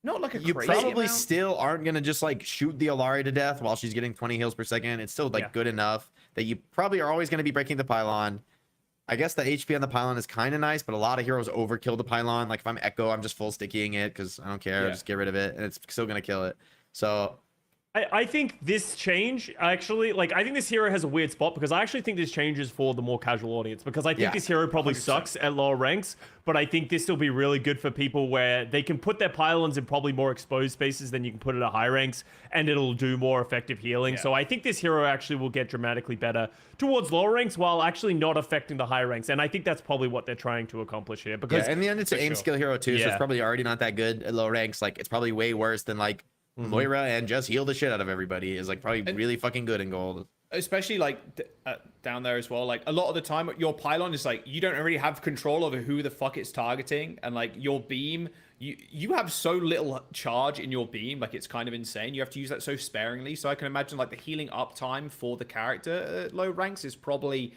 Not like a You crazy probably amount. still aren't gonna just like shoot the Illari to death while she's getting 20 heals per second. It's still like Yeah. good enough that you probably are always gonna be breaking the pylon. I guess the HP on the pylon is kind of nice, but a lot of heroes overkill the pylon. Like if I'm Echo, I'm just full sticking it because I don't care. Yeah. Just get rid of it, and it's still gonna kill it. So I think this change actually, like, I think this hero has a weird spot because I actually think this change is for the more casual audience because I think Yeah, this hero probably 100%. sucks at lower ranks, but I think this will be really good for people where they can put their pylons in probably more exposed spaces than you can put it at high ranks and it'll do more effective healing. Yeah. So I think this hero actually will get dramatically better towards lower ranks while actually not affecting the high ranks. And I think that's probably what they're trying to accomplish here because yeah, in the end, it's an aim sure. skill hero too, so Yeah. it's probably already not that good at low ranks. Like it's probably way worse than like Moira and just heal the shit out of everybody is like probably really fucking good in gold. Especially like down there as well. Like a lot of the time, your pylon is like you don't really have control over who the fuck it's targeting, and like your beam, you have so little charge in your beam, like it's kind of insane. You have to use that so sparingly. So I can imagine like the healing up time for the character at low ranks is probably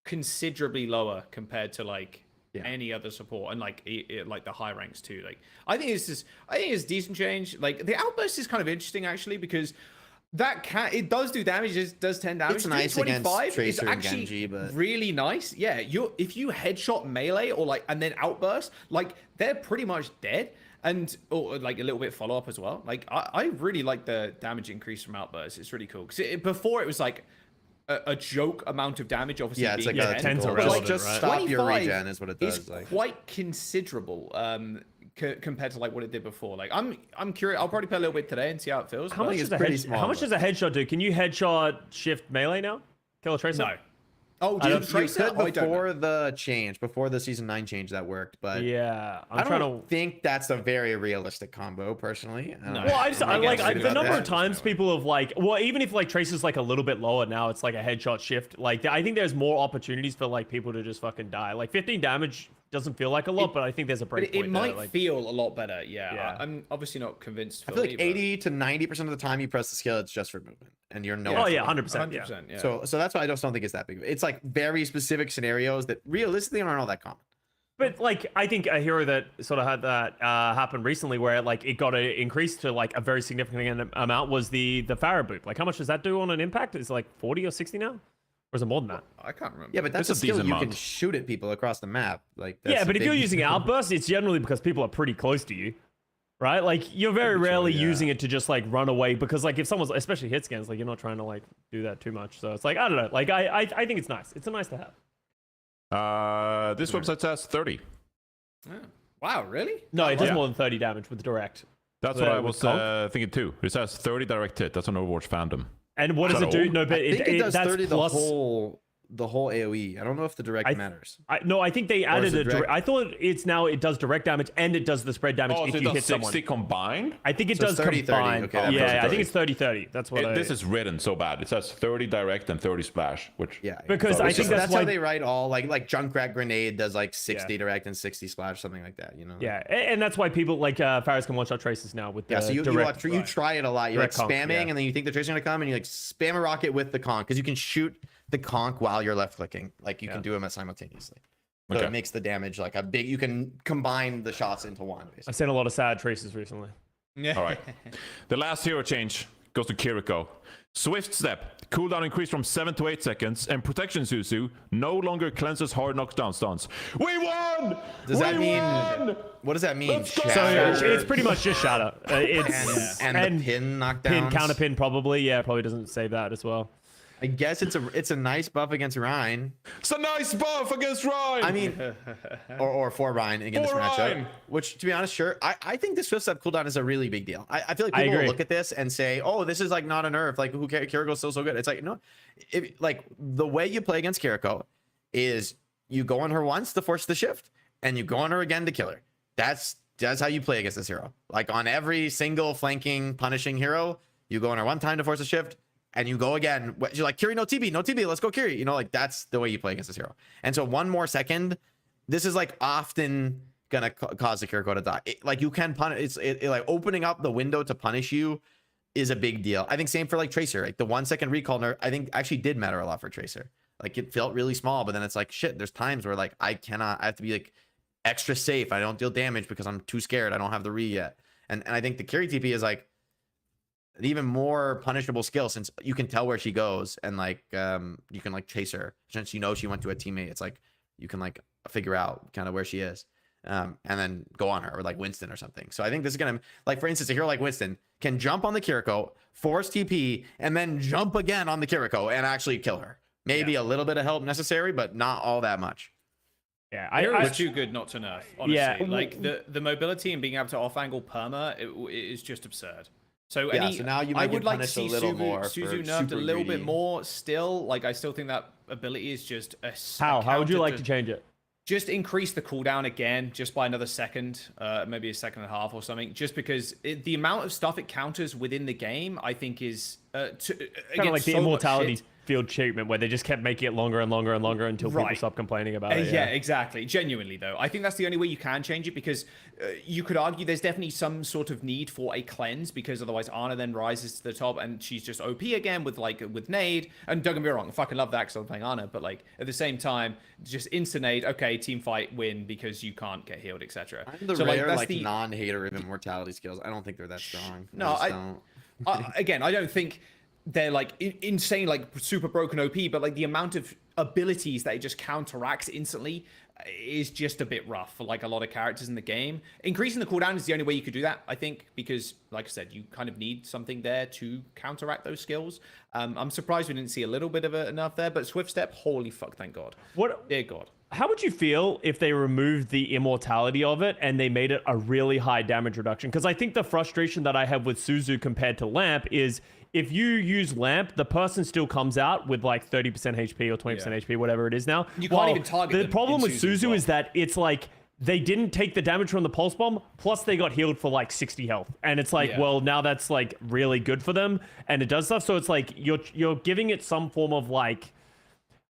considerably lower compared to like any other support, and like like the high ranks too. Like I think it's a decent change. Like the outburst is kind of interesting actually because it does do damage. It does 10 damage. It's nice against 25 is Tracer and actually Genji, but really nice. Yeah, if you headshot melee or like and then outburst, like they're pretty much dead. And or like a little bit follow up as well. Like I really like the damage increase from outburst. It's really cool because before it was like a joke amount of damage. Obviously, yeah, it's like being a 10, tens are but, relevant, just right? stop your 25 regen is what it does. is Like quite considerable compared to like what it did before. Like I'm curious. I'll probably play a little bit today and see how it feels. how but- much, it's does a, pretty head, small, how much but- does a headshot do? Can you headshot shift melee now? Kill a Tracer? No. Oh, I do you don't- Tracer? you Oh, I could don't know. before the change, before the season 9 change that worked, but Yeah. I I'm trying don't to... think that's a very realistic combo personally. No. Well, I'm not like excited the about number that. of times people have like, well, even if like Tracer's like a little bit lower now, it's like a headshot shift. Like I think there's more opportunities for like people to just fucking die. Like 15 damage doesn't feel like a lot, but I think there's a But break it point might there. Like, feel a lot better. Yeah. Yeah. I'm obviously not convinced. I feel like fully, but- 80 to 90% of the time you press the skill, it's just for movement, and you're no. oh yeah, 100%. 100%. Yeah. Yeah. So that's why I just don't think it's that big. It's like very specific scenarios that realistically aren't all that common. But like, I think a hero that sort of had that happen recently, where like it got increased to like a very significant amount, was the Pharah boop. Like, how much does that do on an impact? Is it like 40 or 60 now, or is it more than that? I can't remember. Yeah, but that's It's a a skill decent you can amount. shoot at people across the map. Like, that's Yeah, a but if big- you're using outburst, it's generally because people are pretty close to you, right? Like, you're very rarely using it to just like run away, because like if someone's, especially hit scans, like you're not trying to like do that too much. So it's like, I don't know. Like I think it's nice. It's a nice to have. This website says 30. Yeah. Wow, really? No, it does Yeah. more than 30 damage with direct. That's Yeah, what I with was Conk. thinking too. It says 30 direct hit. That's on Overwatch fandom. And what does So- it do? No, but I think it does that's 30 plus. the whole AoE. I don't know if the direct matters. No, I think they added is it a direct. direct? I thought it's now it does direct damage and it does the spread damage Oh, if so it you does hit 60 someone. combined? I think it So does 30-30. combine. Okay, that Yeah, makes I think sense. it's 30-30. That's what This is written so bad. It says 30 direct and 30 splash, which Yeah, Because So I it's think just- that's how why they write all like Junkrat Grenade does like 60 direct and 60 splash, something like that. You know. Yeah, and that's why people like Faris can one-shot traces now with the Yeah, so you direct. you try it a lot. You're like Direct conk, spamming, yeah. and then you think the tracer's gonna come, and you like spam a rocket with the conk because you can shoot the conk while you're left clicking. Like you can do them simultaneously. So Okay. it makes the damage like a big. You can combine the shots into one. Basically. I've seen a lot of sad traces recently. Yeah. all right. The last hero change goes to Kiriko. Swift Step. Cooldown increased from 7 to 8 seconds, and Protection Suzu no longer cleanses hard knockdown stuns. We won! Does that We mean? won! What does that mean? Let's go! So Shatter it's pretty much just shatter. It's and the pin knockdowns. pin counter pin probably. Yeah, probably doesn't save that as well. I guess it's a nice buff against Ryan. It's a nice buff against Ryan! I mean, or for Ryan against For this matchup. Ryan. Which, to be honest, sure. I think the Swift Step cooldown is a really big deal. I feel like I people will agree. look at this and say, "Oh, this is like not a nerf. Like, who cares? Kiriko's still so good." It's like no, like the way you play against Kiriko is you go on her once to force the shift, and you go on her again to kill her. That's how you play against this hero. Like on every single flanking punishing hero, you go on her one time to force a shift. And you go again. You're like, Kiri, no TB, let's go Kiri. You know, like that's the way you play against this hero. And so one more second, this is like often gonna cause the Kiriko to die. Like you can punish. It like opening up the window to punish you is a big deal. I think same for like Tracer. Like the 1 second recall nerf, I think actually did matter a lot for Tracer. Like it felt really small, but then it's like shit. There's times where like I have to be like extra safe. I don't deal damage because I'm too scared. I don't have the re yet. And I think the Kiri TP is like an even more punishable skill since you can tell where she goes and like you can like chase her since you know she went to a teammate. It's like you can like figure out kind of where she is and then go on her, or like Winston or something. So I think this is gonna, like for instance, a hero like Winston can jump on the Kiriko, force TP, and then jump again on the Kiriko and actually kill her. Maybe a little bit of help necessary, but not all that much. Yeah, Heroes are too good not to nerf, honestly. Yeah. Like the mobility and being able to off angle perma, it is just absurd. So Yeah, so now you might I get would like to punished a see little more for Suzu nerfed a super little bit greedy. more still. Like I still think that ability is just a How would you counter like to change it? just increase the cooldown again, just by another second, maybe a second and a half or something, just because the amount of stuff it counters within the game, I think is Kind of like the immortality field treatment, where they just kept making it longer and longer and longer until people Right. stop complaining about it. Yeah, exactly. Genuinely, though, I think that's the only way you can change it, because you could argue there's definitely some sort of need for a cleanse, because otherwise Ana then rises to the top and she's just OP again with Nade. And don't get me wrong, I fucking love that because I'm playing Ana, but like at the same time, just instant Nade, okay, team fight, win because you can't get healed, etc. I'm the So, rare that's like the non-hater of immortality skills. I don't think they're that strong. No, just I- don't. Again, I don't think they're like insane, like super broken OP, but like the amount of abilities that it just counteracts instantly is just a bit rough for like a lot of characters in the game. Increasing the cooldown is the only way you could do that, I think, because like I said, you kind of need something there to counteract those skills. I'm surprised we didn't see a little bit of it enough there, but Swift Step, holy fuck, thank God. Dear God. How would you feel if they removed the immortality of it and they made it a really high damage reduction? Because I think the frustration that I have with Suzu compared to Lamp is if you use Lamp, the person still comes out with like 30% HP or 20% HP, whatever it is now. You can't even target The them problem in with Suzu as Suzu well. is that it's like they didn't take the damage from the pulse bomb, plus they got healed for like 60 health. And it's like, Yeah. well, now that's like really good for them and it does stuff. So it's like you're giving it some form of like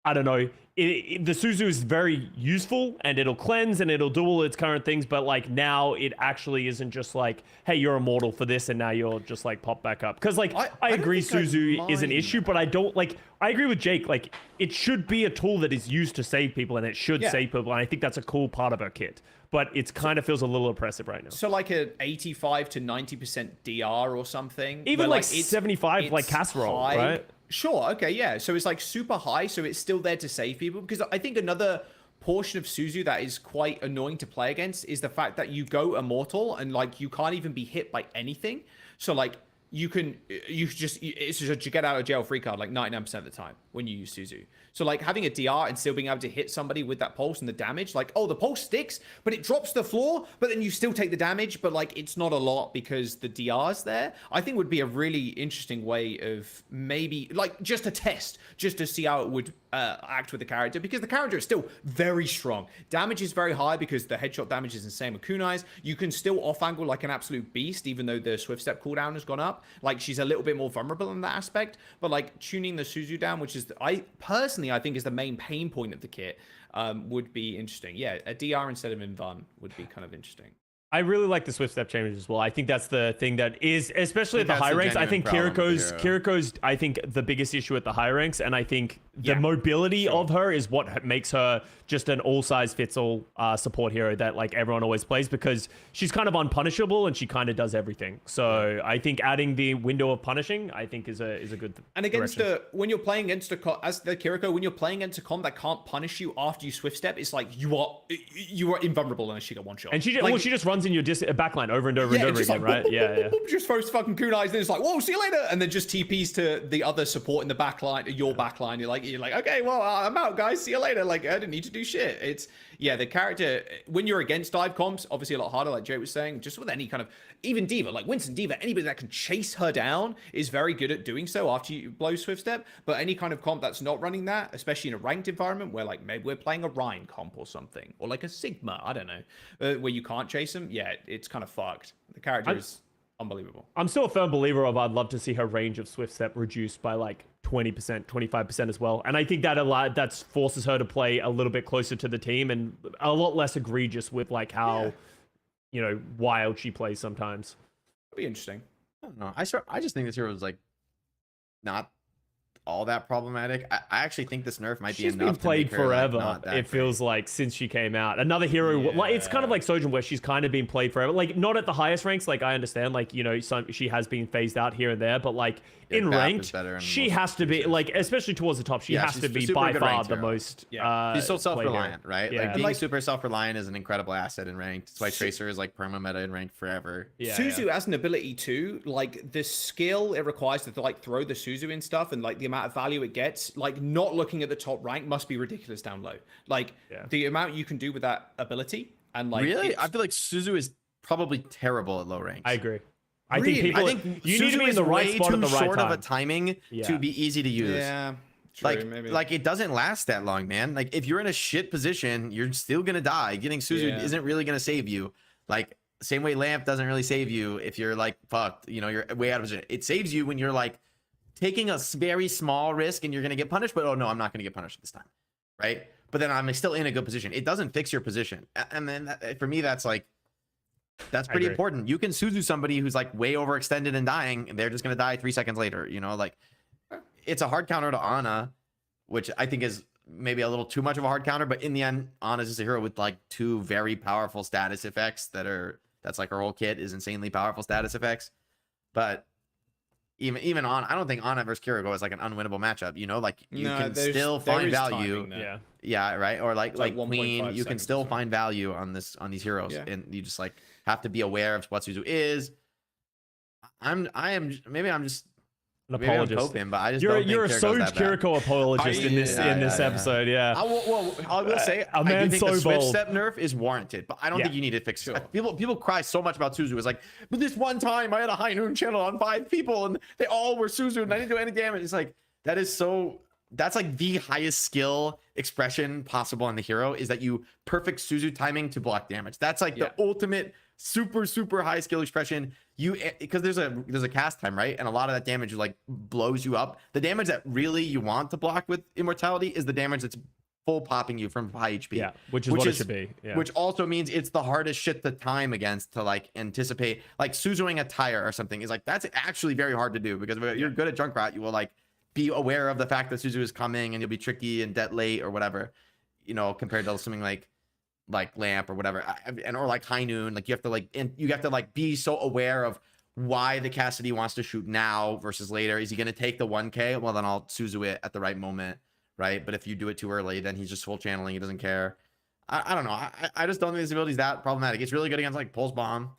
I don't know. The Suzu is very useful and it'll cleanse and it'll do all its current things, but like now it actually isn't just like, hey, you're immortal for this and now you're just like pop back up. Because like I agree Suzu is an issue, but I don't like, I agree with Jake. Like it should be a tool that is used to save people and it should save people. And I think that's a cool part of her kit, but it's kind of feels a little oppressive right now. So like a 85 to 90% DR or something. Even like 75 like casserole, right? Sure, okay, yeah. So it's like super high, so it's still there to save people. Because I think another portion of Suzu that is quite annoying to play against is the fact that you go immortal and like you can't even be hit by anything. So like it's just you get out of jail free card like 99% of the time when you use Suzu. So like having a DR and still being able to hit somebody with that pulse and the damage, like, oh, the pulse sticks, but it drops the floor, but then you still take the damage, but like it's not a lot because the DR's there, I think would be a really interesting way of maybe like just a test, just to see how it would act with the character, because the character is still very strong. Damage is very high because the headshot damage is insane with kunais. You can still off angle like an absolute beast, even though the swift step cooldown has gone up. Like she's a little bit more vulnerable in that aspect, but like tuning the Suzu down, which is I think is the main pain point of the kit, would be interesting. Yeah, a DR instead of Invan would be kind of interesting. I really like the swift step changes as well. I think that's the thing that is, especially at the high ranks. I think Kiriko's, I think the biggest issue at the high ranks, and I think the mobility of her is what makes her just an all size fits all support hero that like everyone always plays, because she's kind of unpunishable and she kind of does everything. So I think adding the window of punishing, I think is a good. And against when you're playing against as the Kiriko, when you're playing against a comp that can't punish you after you swift step, it's like you are invulnerable unless she got one shot. And she just runs in your backline over and over and over again, right? Just throws fucking kunais, and it's like, whoa, see you later, and then just TPs to the other support in the backline, your backline. You're like, okay, well, I'm out, guys. See you later. Like, I didn't need to do shit. It's the character when you're against dive comps, obviously a lot harder, like Jay was saying. Just with any kind of even diva, like Winston diva, anybody that can chase her down is very good at doing so after you blow swift step. But any kind of comp that's not running that, especially in a ranked environment where like maybe we're playing a Rhine comp or something, or like a Sigma, I don't know, where you can't chase them. Yeah, it's kind of fucked. The character is unbelievable. I'm still a firm believer of I'd love to see her range of swift step reduced by like 20%, 25% as well. And I think that forces her to play a little bit closer to the team and a lot less egregious with like how wild she plays sometimes. It'd be interesting. I don't know. I just think this hero is like not all that problematic. I actually think this nerf might be enough. She's been played to make her, forever. Like, it feels like since she came out. Another hero, like it's kind of like Sojourn, where she's kind of been played forever. Like not at the highest ranks. Like I understand, like she has been phased out here and there, but like in ranked, she has to be like, especially towards the top, she has to be by far the most. She's so self-reliant, right? Yeah. Like being super self-reliant is an incredible asset in ranked. That's why Tracer is like perma meta in ranked forever. Suzu has an ability too, like the skill it requires to like throw the Suzu in stuff, and like the amount of value it gets. Like not looking at the top rank must be ridiculous down low. Like the amount you can do with that ability, and like really, I feel like Suzu is probably terrible at low ranks. I agree. I think you Suzu need to be in the right spot at the right short time. of a timing to be easy to use. Yeah. True, like it doesn't last that long, man. Like if you're in a shit position, you're still gonna die. Getting Suzu isn't really gonna save you. Like same way Lamp doesn't really save you if you're like fucked. You're way out of position. It saves you when you're like taking a very small risk and you're gonna get punished, but oh no, I'm not gonna get punished this time, right? But then I'm still in a good position. It doesn't fix your position, and then for me that's pretty important. You can Suzu somebody who's like way overextended and dying, and they're just gonna die 3 seconds later. Like it's a hard counter to Ana, which I think is maybe a little too much of a hard counter. But in the end, Ana's just a hero with like 2 very powerful status effects that's like her whole kit is insanely powerful status effects. But even Ana, I don't think Ana versus Kiriko is like an unwinnable matchup. Like you can still find value. Yeah, right. Or like Queen, you can still find value on these heroes, and you just like have to be aware of what Suzu is. Maybe I'm just an apologist. Hoping, but I just you're a Soj Kiriko apologist in this episode. I will say I do think the Swift Step nerf is warranted, but I don't think you need to fix it. People cry so much about Suzu. It's like, but this one time I had a high noon channel on 5 people and they all were Suzu and I didn't do any damage. It's like that's like the highest skill expression possible on the hero, is that you perfect Suzu timing to block damage. That's like the ultimate super high skill expression, because there's a cast time, right? And a lot of that damage like blows you up. The damage that really you want to block with immortality is the damage that's full popping you from high HP. Yeah, which is what it should be. Yeah. Which also means it's the hardest shit to time against, to like anticipate. Like Suzuing a tire or something is like, that's actually very hard to do, because if you're good at Junkrat, you will like be aware of the fact that Suzu is coming, and you'll be tricky and det late or whatever, you know, compared to something like Lamp or whatever, and or like High Noon. Like you have to like be so aware of why the Cassidy wants to shoot now versus later. Is he going to take the 1K? Well, then I'll Suzu it at the right moment, right? But if you do it too early, then he's just full channeling. He doesn't care. I don't know. I just don't think this ability is that problematic. It's really good against like Pulse Bomb,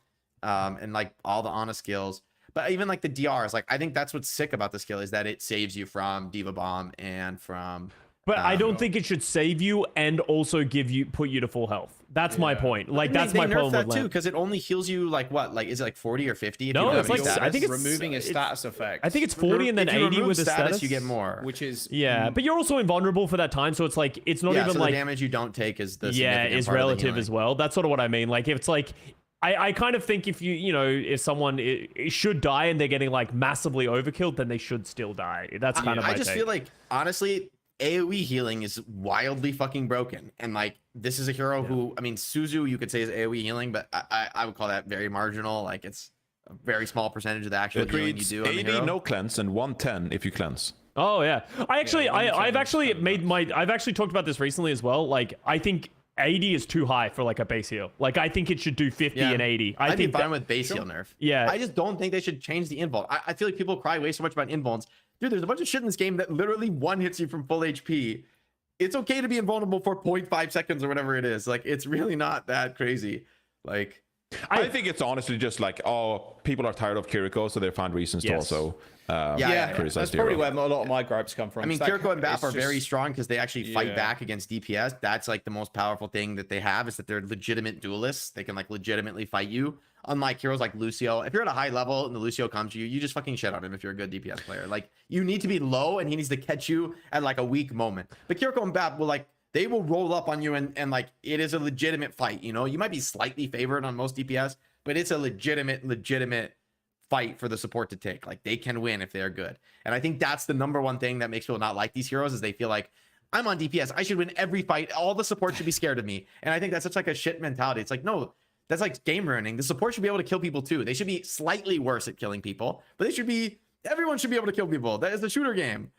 and like all the Ana skills. But even like the DRs, like I think that's what's sick about the skill, is that it saves you from Diva Bomb and from. But I don't think it should save you and also put you to full health. That's my point. Like that's my problem with that too, Lamp. because it only heals you like what? Like is it like 40 or 50? If No, you don't it's have any like status? I think it's removing a status effect. I think it's 40 and then If you 80 remove with the status. you get more. which is Yeah, but you're also invulnerable for that time, so it's like it's not Yeah, even so like the damage you don't take is the is significant part of the relative healing. as well. That's sort of what I mean. Like if it's like I kind of think if if someone it should die and they're getting like massively overkilled, then they should still die. That's kind of my I just take. feel like honestly, AoE healing is wildly fucking broken, and like this is a hero who, I mean, Suzu you could say is AoE healing, but I would call that very marginal. Like it's a very small percentage of the actual It healing you reads do on the 80 hero. no cleanse and 110 if you cleanse. Oh yeah, I've actually talked about this recently as well. Like I think 80 is too high for like a base heal. Like I think it should do 50 and 80. I'd think be fine with base heal nerf. Yeah. I just don't think they should change the invuln. I feel like people cry way so much about invulns. Dude, there's a bunch of shit in this game that literally one hits you from full HP. It's okay to be invulnerable for 0.5 seconds or whatever it is. Like it's really not that crazy. Like I think it's honestly just like, oh, people are tired of Kiriko, so they find reasons to also criticize that's the probably hero. where a lot of my gripes come from. I mean, It's that Kiriko and BAP it's are very just- strong because they actually fight Yeah. back against DPS. That's like the most powerful thing that they have, is that they're legitimate duelists. They can like legitimately fight you. Unlike heroes like Lucio, if you're at a high level and the Lucio comes to you, you just fucking shit on him if you're a good DPS player. Like you need to be low and he needs to catch you at like a weak moment. But Kiriko and BAP will like, they will roll up on you and like it is a legitimate fight. You know, you might be slightly favored on most DPS, but it's a legitimate fight for the support to take. Like they can win if they're good. And I think that's the number one thing that makes people not like these heroes, is they feel like, I'm on DPS, I should win every fight, all the support should be scared of me. And I think that's such like a shit mentality. It's like, no, that's like game ruining. The support should be able to kill people too. They should be slightly worse at killing people, but everyone should be able to kill people. That is the shooter game.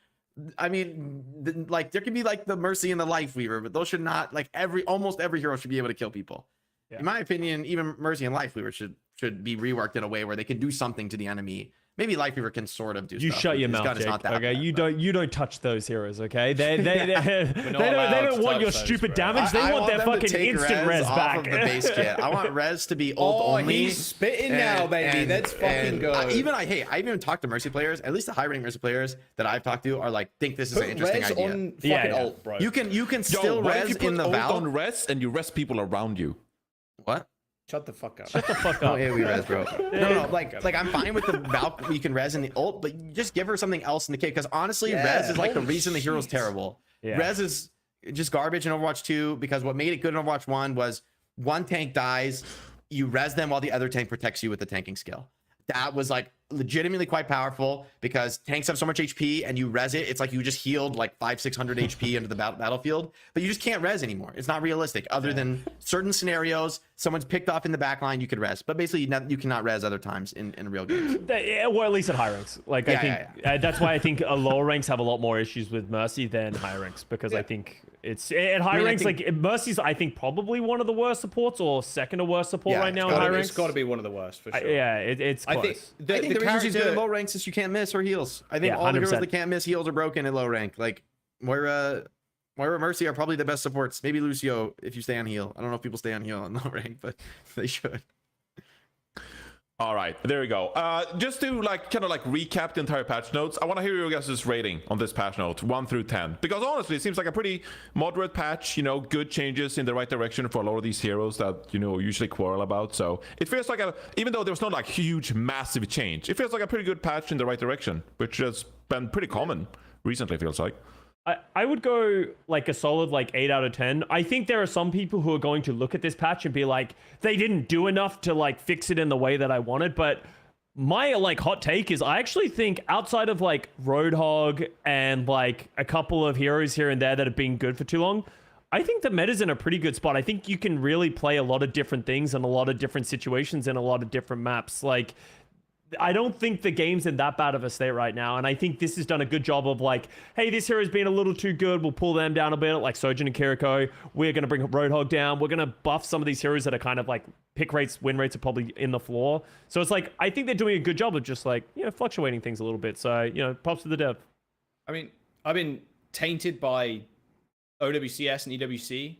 I mean, like there could be like the Mercy and the Life Weaver, but those should not, like almost every hero should be able to kill people. Yeah. In my opinion, even Mercy and Life Weaver should be reworked in a way where they can do something to the enemy. Maybe Life Weaver can sort of do You stuff. shut but your his mouth, gun is Jake. not that Okay, bad, you don't touch those heroes. Okay, they allowed don't to want your touch those, stupid bro. damage. They want their them to fucking take instant res off back. of the base kit. I want res to be ult Oh, only. he's spitting now, baby. That's fucking good. I've even talked to Mercy players, at least the high rating Mercy players that I've talked to are like, think this is an Put interesting res idea. on fucking Yeah. ult, bro. You can still what if res you put in the ult Val. on res and you res people around you? What? Shut the fuck up. Shut the fuck Oh up. yeah, we res, bro. No, like I'm fine with the Valk. You can res in the ult, but you just give her something else in the kit. Because honestly, Yeah, res is like the holy reason the hero's shit. terrible. Yeah. Res is just garbage in Overwatch 2, because what made it good in Overwatch 1 was one tank dies, you res them while the other tank protects you with the tanking skill. That was like legitimately quite powerful, because tanks have so much HP and you res it. It's like you just healed like 500-600 HP into the battlefield, but you just can't res anymore. It's not realistic. Other than certain scenarios, someone's picked off in the back line, you could res, but basically you cannot res other times in real games. Well, at least at high ranks. Like I think Yeah. that's why I think lower ranks have a lot more issues with Mercy than high ranks, because I think it's at high I ranks. think- Like Mercy's, I think probably one of the worst supports, or second to worst support Yeah, right now it's in high gotta ranks. It's got to be one of the worst for sure. Yeah, it's close. I think I think the reason she's good at character- low ranks is you can't miss or heals. I think Yeah, all the heroes 100%. that can't miss heals are broken at low rank. Like Moira Mercy are probably the best supports. Maybe Lucio if you stay on heal. I don't know if people stay on heal on low rank, but they should. All right, there we go. Just to kind of recap the entire patch notes, I want to hear your guys' rating on this patch note, 1 through 10, because honestly, it seems like a pretty moderate patch. You know, good changes in the right direction for a lot of these heroes that usually quarrel about. So it feels like even though there was not huge, massive change, it feels like a pretty good patch in the right direction, which has been pretty common recently. Feels like. I would go like a solid like 8 out of 10. I think there are some people who are going to look at this patch and be like, they didn't do enough to like fix it in the way that I wanted. But my like hot take is I actually think outside of like Roadhog and like a couple of heroes here and there that have been good for too long, I think the meta's in a pretty good spot. I think you can really play a lot of different things in a lot of different situations in a lot of different maps. Like, I don't think the game's in that bad of a state right now. And I think this has done a good job of like, hey, this hero's been a little too good. We'll pull them down a bit, like Sojourn and Kiriko. We're going to bring Roadhog down. We're going to buff some of these heroes that are kind of like pick rates, win rates are probably in the floor. So it's like, I think they're doing a good job of just like, fluctuating things a little bit. So, props to the dev. I mean, I've been tainted by OWCS and EWC.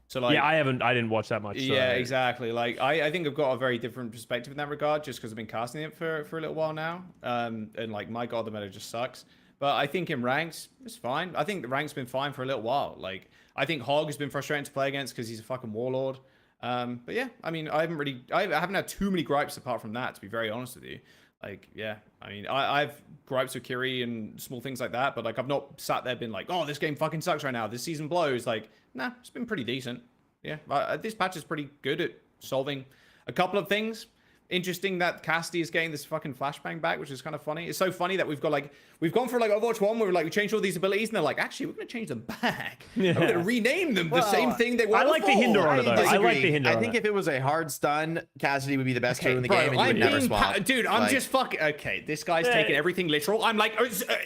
So like, yeah, I didn't watch that much. So. Yeah, exactly. Like I think I've got a very different perspective in that regard, just because I've been casting it for a little while now. And like, my God, the meta just sucks. But I think in ranks, it's fine. I think the ranks been fine for a little while. Like, I think Hog has been frustrating to play against because he's a fucking warlord. But yeah, I mean, I haven't had too many gripes apart from that, to be very honest with you. Like, yeah, I mean, I've gripes with Kiri and small things like that, but like, I've not sat there been like, oh, this game fucking sucks right now. This season blows. Like, nah, it's been pretty decent. Yeah, this patch is pretty good at solving a couple of things. Interesting that Cassidy is getting this fucking flashbang back, which is kind of funny. It's so funny that we've gone for like Overwatch 1 where we changed all these abilities and they're like, actually, we're going to change them back. Yeah. We're going to rename them the same thing they were I like the hinder on it, though. I like the hinder on it. I think if it was a hard stun, Cassidy would be the best hero in the game and you would never swap. Dude, I'm just fucking... Okay, this guy's taking everything literal. I'm like,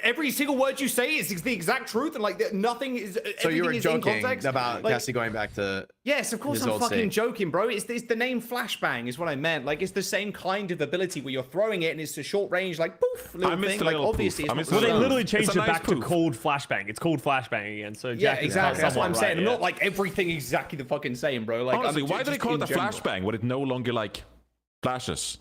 every single word you say is the exact truth and like nothing is... So you were joking in context. about like, Cassidy going back to... Yes, of course I'm fucking joking, bro. It's the name flashbang is what I meant. Like, it's the same kind of ability where you're throwing it and it's a short range, like, poof, little thing. Like, obviously, it's well, they literally changed it back to cold flashbang. It's called flashbang again. So yeah, exactly. That's what I'm saying. I'm not like everything exactly the fucking same, bro. Like, honestly, why do they call it a flashbang? Would it no longer like flashes?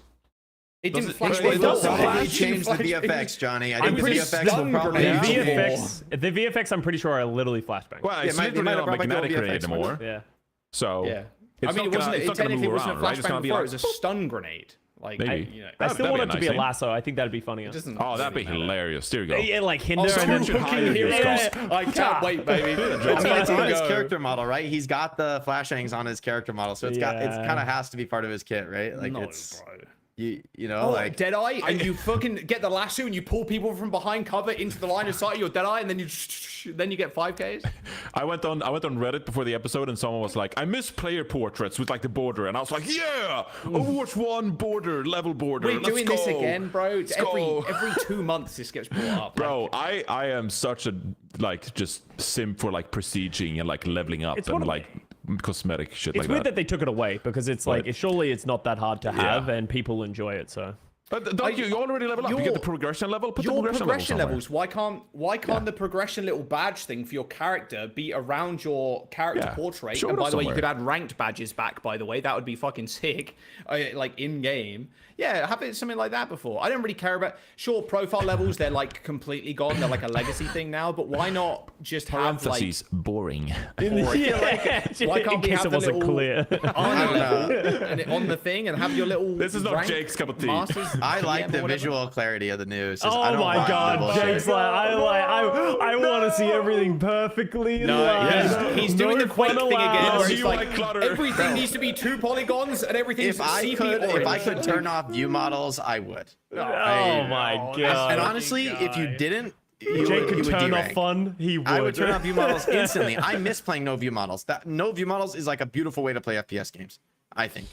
It didn't flash. It doesn't change the VFX, Johnny. I think the VFX will probably the VFX, I'm pretty sure are literally flashbang. Well, it's literally not magnetic anymore. Yeah. So yeah. I mean, it technically wasn't a flashbang before. It was a stun grenade. Like, maybe. I still want it to be a lasso. I think that'd be funnier. Oh, that'd be hilarious. There you go. Yeah, like hinder and then cooking heroes. I can't wait, baby. I mean, it's on his character model, right? He's got the flashangs on his character model, so it's kind of has to be part of his kit, right? Like, it's... You know, like Deadeye, and you fucking get the lasso and you pull people from behind cover into the line of sight of your Deadeye, and then you get 5Ks. I went on Reddit before the episode, and someone was like, "I miss player portraits with like the border," and I was like, "Yeah, Overwatch 1 border, level border. We're doing this again, bro. Every 2 months this gets brought up, bro. Like, I am such a like just simp for like prestiging and like leveling up and like cosmetic shit like that. It's weird that they took it away because it's like surely it's not that hard to have and people enjoy it. So but don't you already level up? You get the progression level. Put the progression levels. Why can't the progression little badge thing for your character be around your character portrait? And by the way, you could add ranked badges back. By the way, that would be fucking sick. Like in game. Yeah, have it something like that before. I don't really care about profile levels. They're like completely gone. They're like a legacy thing now. But why not just have like boring? Why can't we have the little clear on the thing and have your little? This is not Jake's cup of tea. I like the visual clarity of the news. Oh my god, Jake's like I want to see everything perfectly. He's doing the Quake thing again. Where he's like everything needs to be 2 polygons and everything's if I could turn off view models, I would. Oh my god. And honestly, if you didn't, Jake could turn off fun. He would. I would turn off view models instantly. I miss playing no view models. That no view models is like a beautiful way to play FPS games, I think.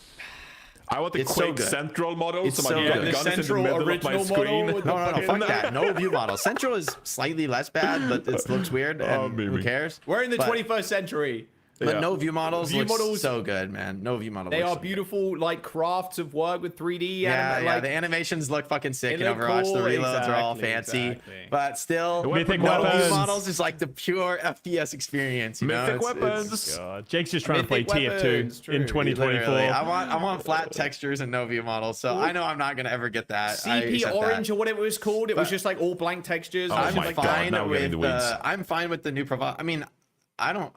I want the Quake Central model. It's so my gun is in the middle of my screen. No, fuck that. No view model. Central is slightly less bad, but it looks weird. And who cares? We're in the 21st century. But no view models look so good, man. No view models. They are beautiful, like crafts of work with 3D. Yeah, the animations look fucking sick in Overwatch. Cool. The reloads are all fancy, but still, Mythic no weapons. view models is like the pure FPS experience. You Mythic know? weapons. Jake's just trying to play TF2 in 2024. Literally. I want flat textures and no view models, so I know I'm not gonna ever get that. CP Orange or whatever it was called. It was just like all blank textures. I'm fine with the new profile. I mean, I don't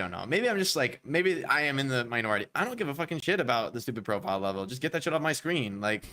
know. Maybe I'm just like, maybe I am in the minority. I don't give a fucking shit about the stupid profile level. Just get that shit off my screen. Like,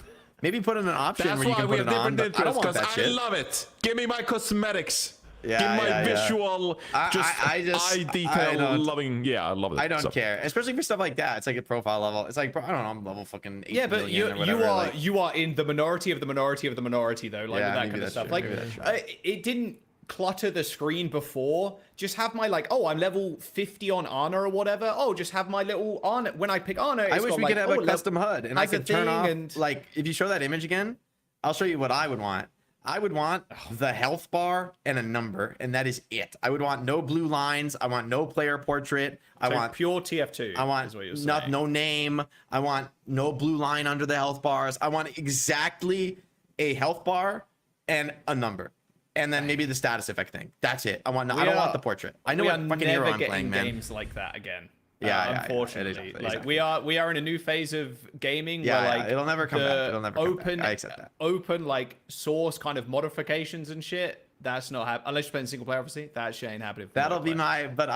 maybe put in an option where you can put it on. But I don't want that shit. I love it. Give me my cosmetics. my visual, I eye detail loving. Yeah, I love it. I don't care, especially for stuff like that. It's like a profile level. It's like, bro, I don't know, I'm level fucking 8 but million or whatever. you are in the minority of the minority of the minority though, like with that kind of stuff. True, Like it didn't clutter the screen before. Just have my like, oh, I'm level 50 on Ana or whatever. Oh, just have my little Ana. When I pick Ana, I wish we could have a custom HUD and I could turn off. And like, if you show that image again, I'll show you what I would want. I would want the health bar and a number, and that is it. I would want no blue lines. I want no player portrait. I want pure TF2. I want no name. I want no blue line under the health bars. I want exactly a health bar and a number. And then maybe the status effect thing. That's it. I don't want the portrait. I know what fucking hero I'm playing, man. Games like that again. Unfortunately, like we are in a new phase of gaming where like it'll never come back. It'll never come back. I accept that. Open like source kind of modifications and shit. That's not happening unless you're playing single player. Obviously, that shit ain't happening. That'll be my. But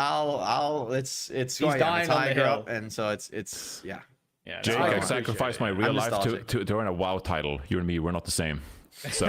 it's. He's dying on the hill, and so it's yeah. Yeah. Jake, I sacrificed my real life to earn a WoW title. You and me, we're not the same. So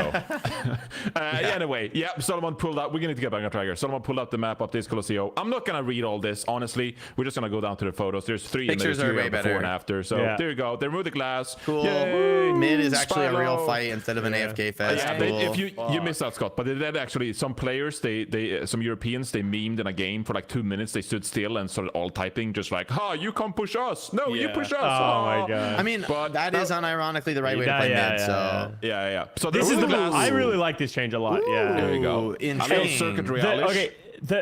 anyway, Solomon pulled out. We're gonna get back on track here. Solomon pulled out the map updates Colosseo. I'm not gonna read all this, honestly. We're just gonna go down to the photos. There's 3 pictures images are way better before and after. So there you go. They removed the glass. Cool. Yay. Mid is actually a real fight instead of an AFK fest. Yeah, if you missed out, Scott, but they did actually. Some players, some Europeans, they memed in a game for like 2 minutes. They stood still and started all typing, just like, "Ha, you come push us. No, you push us." Oh my god. I mean, but that is unironically the right way to play mid. So yeah. So this is the glass. I really like this change a lot. There you go. Insane.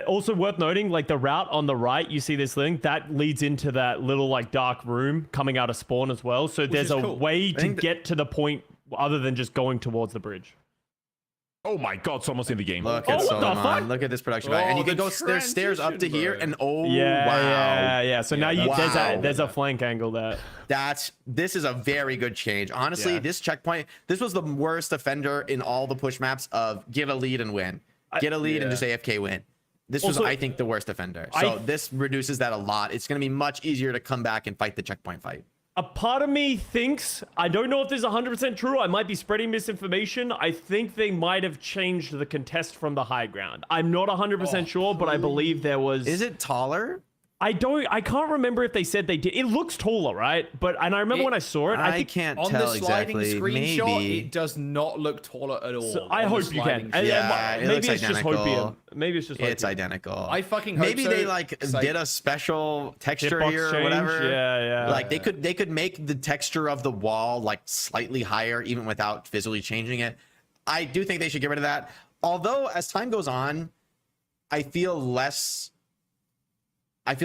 Also worth noting, like the route on the right, you see this thing that leads into that little like dark room coming out of spawn as well. So there's a way to get to the point other than just going towards the bridge. Oh my god, it's almost in the game. Look at Solomon. Look at this production value. And you can go, there's stairs up to here, and wow. Yeah. So now there's a flank angle there. This is a very good change. Honestly, this checkpoint, this was the worst offender in all the push maps of get a lead and win. Get a lead and just AFK win. This was, I think, the worst offender. So this reduces that a lot. It's going to be much easier to come back and fight the checkpoint fight. A part of me thinks, I don't know if this is 100% true. I might be spreading misinformation. I think they might have changed the contest from the high ground. I'm not 100% sure, but I believe there was... Is it taller? I can't remember if they said they did. It looks taller, right? And I remember when I saw it, I think can't on tell the sliding exactly. screenshot, Maybe. it does not look taller at all. So I hope you can. Maybe it's just hopium. Maybe it's just hopium. It's identical. I fucking hope maybe so. they did a special texture here or whatever. Yeah. Like they could make the texture of the wall like slightly higher even without visually changing it. I do think they should get rid of that. Although as time goes on, I feel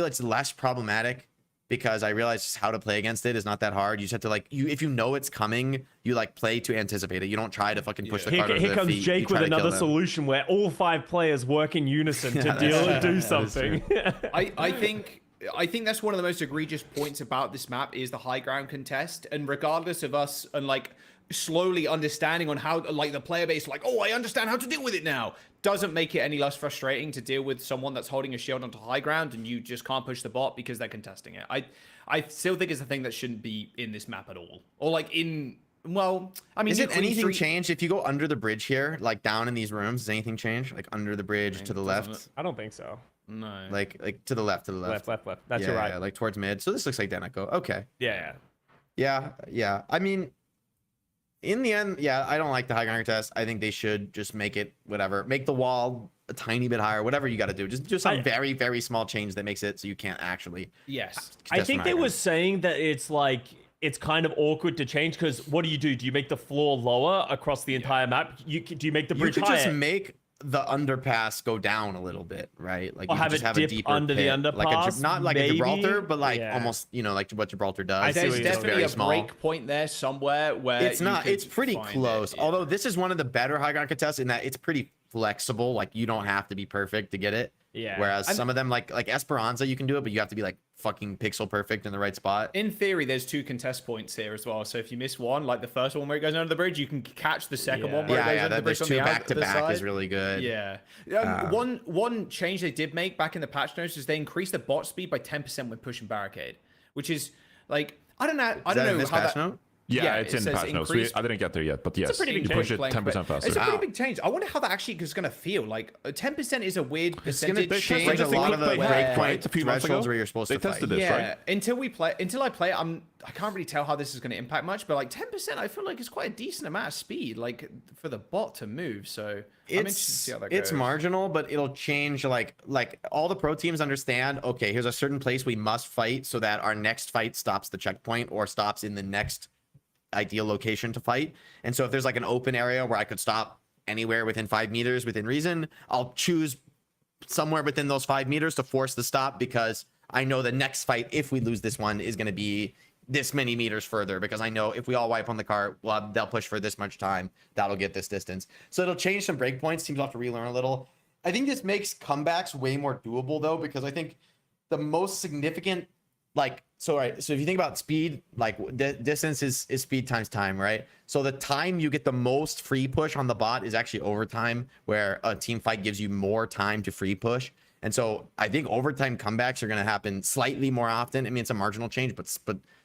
it's less problematic because I realize how to play against it is not that hard. You just have to if you know it's coming, you play to anticipate it. You don't try to fucking push the card over Here their comes feet. Jake with another solution where all 5 players work in unison to do something. I think that's one of the most egregious points about this map is the high ground contest. And regardless of us and slowly understanding on how the player base I understand how to deal with it now, doesn't make it any less frustrating to deal with someone that's holding a shield onto high ground and you just can't push the bot because they're contesting it. I still think it's a thing that shouldn't be in this map at all. Or is it anything changed if you go under the bridge here, down in these rooms? Does anything change? Under the bridge to the left? I don't think so. No. Like to the left. Left. That's your right. Yeah, towards mid. So this looks identical. Okay. Yeah. I mean, in the end, I don't like the high ground test. I think they should just make it whatever. Make the wall a tiny bit higher. Whatever you got to do. Just do some very, very small change that makes it so you can't actually. Yes. I think they were saying that it's kind of awkward to change because what do? Do you make the floor lower across the entire map? Do you make the bridge higher? You could just make the underpass go down a little bit, right? Or have it dip under the underpass, not like a Gibraltar, but almost, like what Gibraltar does. There's definitely a break point there somewhere where it's not. It's pretty close. Although this is one of the better high ground contests in that it's pretty flexible. You don't have to be perfect to get it. Yeah. Whereas some of them, like Esperanza, you can do it, but you have to be fucking pixel perfect in the right spot. In theory, there's 2 contest points here as well. So if you miss one, the first one where it goes under the bridge, you can catch the second one where it goes under the bridge. There's 2 back to back is really good. Yeah. One change they did make back in the patch notes is they increased the bot speed by 10% when pushing barricade, which is I don't know. I don't know how that. Note? Yeah, it it's in the says patch notes. increase- I didn't get there yet, but yes, pretty big you push it change. 10% faster. It's a pretty big change. I wonder how that actually is going to feel. Like 10% is a weird percentage. they change tested a this in lot of the Quick Play breakpoint right? A few months thresholds ago. where you're supposed They to fight. tested this, Yeah, right? until I play, I can't really tell how this is going to impact much. But like 10%, I feel like it's quite a decent amount of speed, like for the bot to move. So I'm interested to see how that goes. It's marginal, but it'll change. Like all the pro teams understand. Okay, here's a certain place we must fight so that our next fight stops the checkpoint or stops in the next ideal location to fight. And so if there's like an open area where I could stop anywhere within 5 meters within reason, I'll choose somewhere within those 5 meters to force the stop, because I know the next fight, if we lose this one, is going to be this many meters further, because I know if we all wipe on the cart, well, they'll push for this much time, that'll get this distance. So it'll change some breakpoints. Teams will have to relearn a little. I think this makes comebacks way more doable though, because I think the most significant, like, so if you think about speed, like distance is speed times time, right? So the time you get the most free push on the bot is actually overtime, where a team fight gives you more time to free push. And so I think overtime comebacks are going to happen slightly more often. I mean, it's a marginal change, but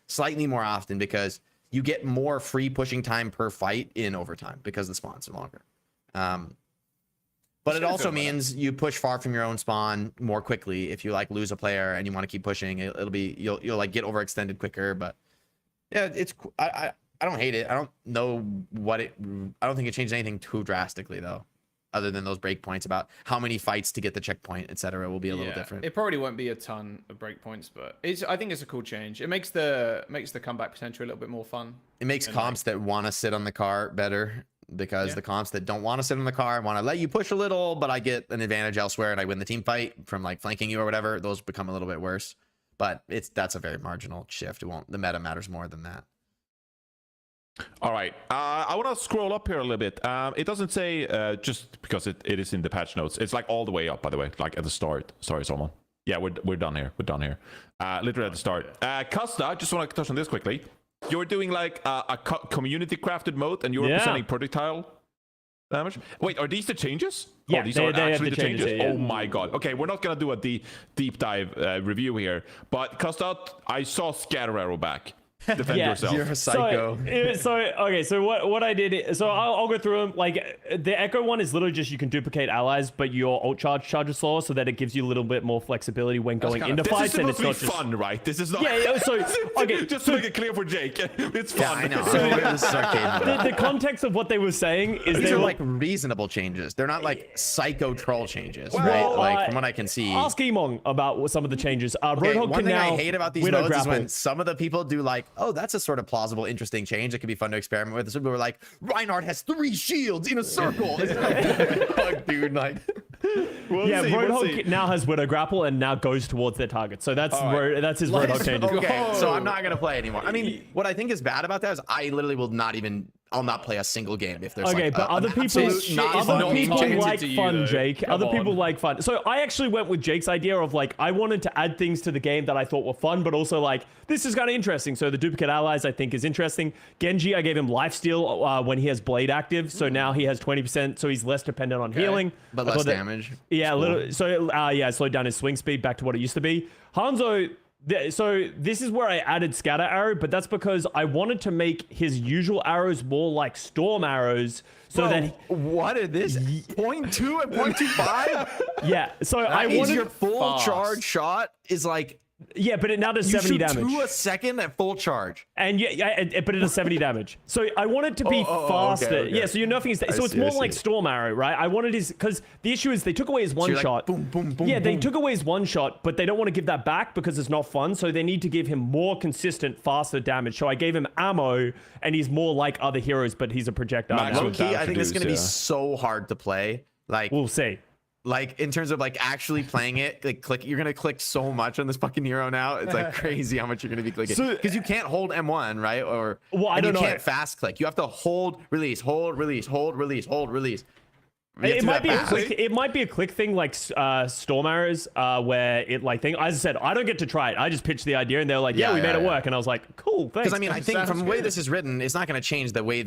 slightly more often, because you get more free pushing time per fight in overtime because the spawns are longer. But it also means you push far from your own spawn more quickly. If you like lose a player and you want to keep pushing, it'll be you'll like get overextended quicker. But yeah, I don't hate it. I don't know I don't think it changed anything too drastically though, other than those breakpoints about how many fights to get the checkpoint, etc. will be a little different. It probably won't be a ton of breakpoints, but I think it's a cool change. It makes the comeback potential a little bit more fun. It makes comps that want to sit on the car better, because the comps that don't want to sit on the car want to let you push a little, but I get an advantage elsewhere and I win the team fight from like flanking you or whatever, those become a little bit worse. But that's a very marginal shift. The meta matters more than that. All right, I want to scroll up here a little bit. It doesn't say just because it is in the patch notes. It's like all the way up, by the way, like at the start. Sorry, someone. Yeah, we're done here. We're done here. Literally at the start. Custa, I just want to touch on this quickly. You're doing like a community crafted mode, and you're representing projectile damage. Wait, are these the changes? Yeah, these they are have actually the the changes. changes, yeah. Oh my god. Okay, we're not gonna do a deep dive review here, but Custa, I saw Scatter Arrow back. Defend yourself. You're a psycho. So what I did, so I'll go through them. Like the Echo one is literally just you can duplicate allies, but your ult charges slower, so that it gives you a little bit more flexibility when going into fights. This And is it's not supposed to be just fun, right? This is not. Yeah. So okay, just to make it clear for Jake, it's fun. Yeah, I know. This is arcade. the context of what they were saying is These they are were like reasonable changes. They're not like psycho troll changes, Well, right? Like from what I can see. Ask Emong about some of the changes. Okay, Roadhog one can thing now I hate about these widow modes is grapple. when some of the people do like, oh, that's a sort of plausible, interesting change. It could be fun to experiment with. Some people are like, Reinhardt has 3 shields in a circle. It's like, fuck, dude, like. We'll see, Roadhog now has widow grapple and now goes towards their target. So that's that's his Roadhog changes. Okay, so I'm not gonna play anymore. I mean, what I think is bad about that is I literally will not even. I'll not play a single game if there's Okay, like but an other people, absolute not fun game change. like to you, fun, though. Jake. Come Other on. people like fun. So I actually went with Jake's idea of like I wanted to add things to the game that I thought were fun, but also like this is kind of interesting. So the duplicate allies I think is interesting. Genji, I gave him lifesteal when he has blade active, so now he has 20%, so he's less dependent on healing, But I less thought that- damage. Yeah, a little. So yeah, slowed down his swing speed back to what it used to be. Hanzo. So this is where I added scatter arrow, but that's because I wanted to make his usual arrows more like storm arrows, so that what is this? 0.2 and 0.25? yeah. So I That means wanted your full fast. charge shot is like yeah, but it now does you 70 shoot damage, 2 a second at full charge. and but it does 70 damage. So I want it to be faster. okay. Yeah, so you're nerfing his. So it's see, I more see. like storm arrow, right? I wanted his because the issue is they took away his one you're like, shot. boom, boom, boom, yeah, they boom. took away his one shot, but they don't want to give that back because it's not fun. So they need to give him more consistent, faster damage. So I gave him ammo, and he's more like other heroes, but he's a projectile. Max now. with Low key, down I think this is gonna be produce, so hard to play. Like We'll see. like in terms of like actually playing it, like you're gonna click so much on this fucking hero now. It's like crazy how much you're gonna be clicking because you can't hold M1, right? Or Well, I and don't you know. can't fast click. You have to hold, release, hold, release, hold, release, hold, release. You have to It do might that be a fast. click. It might be a click thing like storm arrows, where it like thing. As I said, I don't get to try it. I just pitched the idea, and they're like, "Yeah, Yeah, we made yeah, it yeah. work." And I was like, "Cool, thanks." Because I mean, I think Sounds from the way good. this is written, it's not going to change the way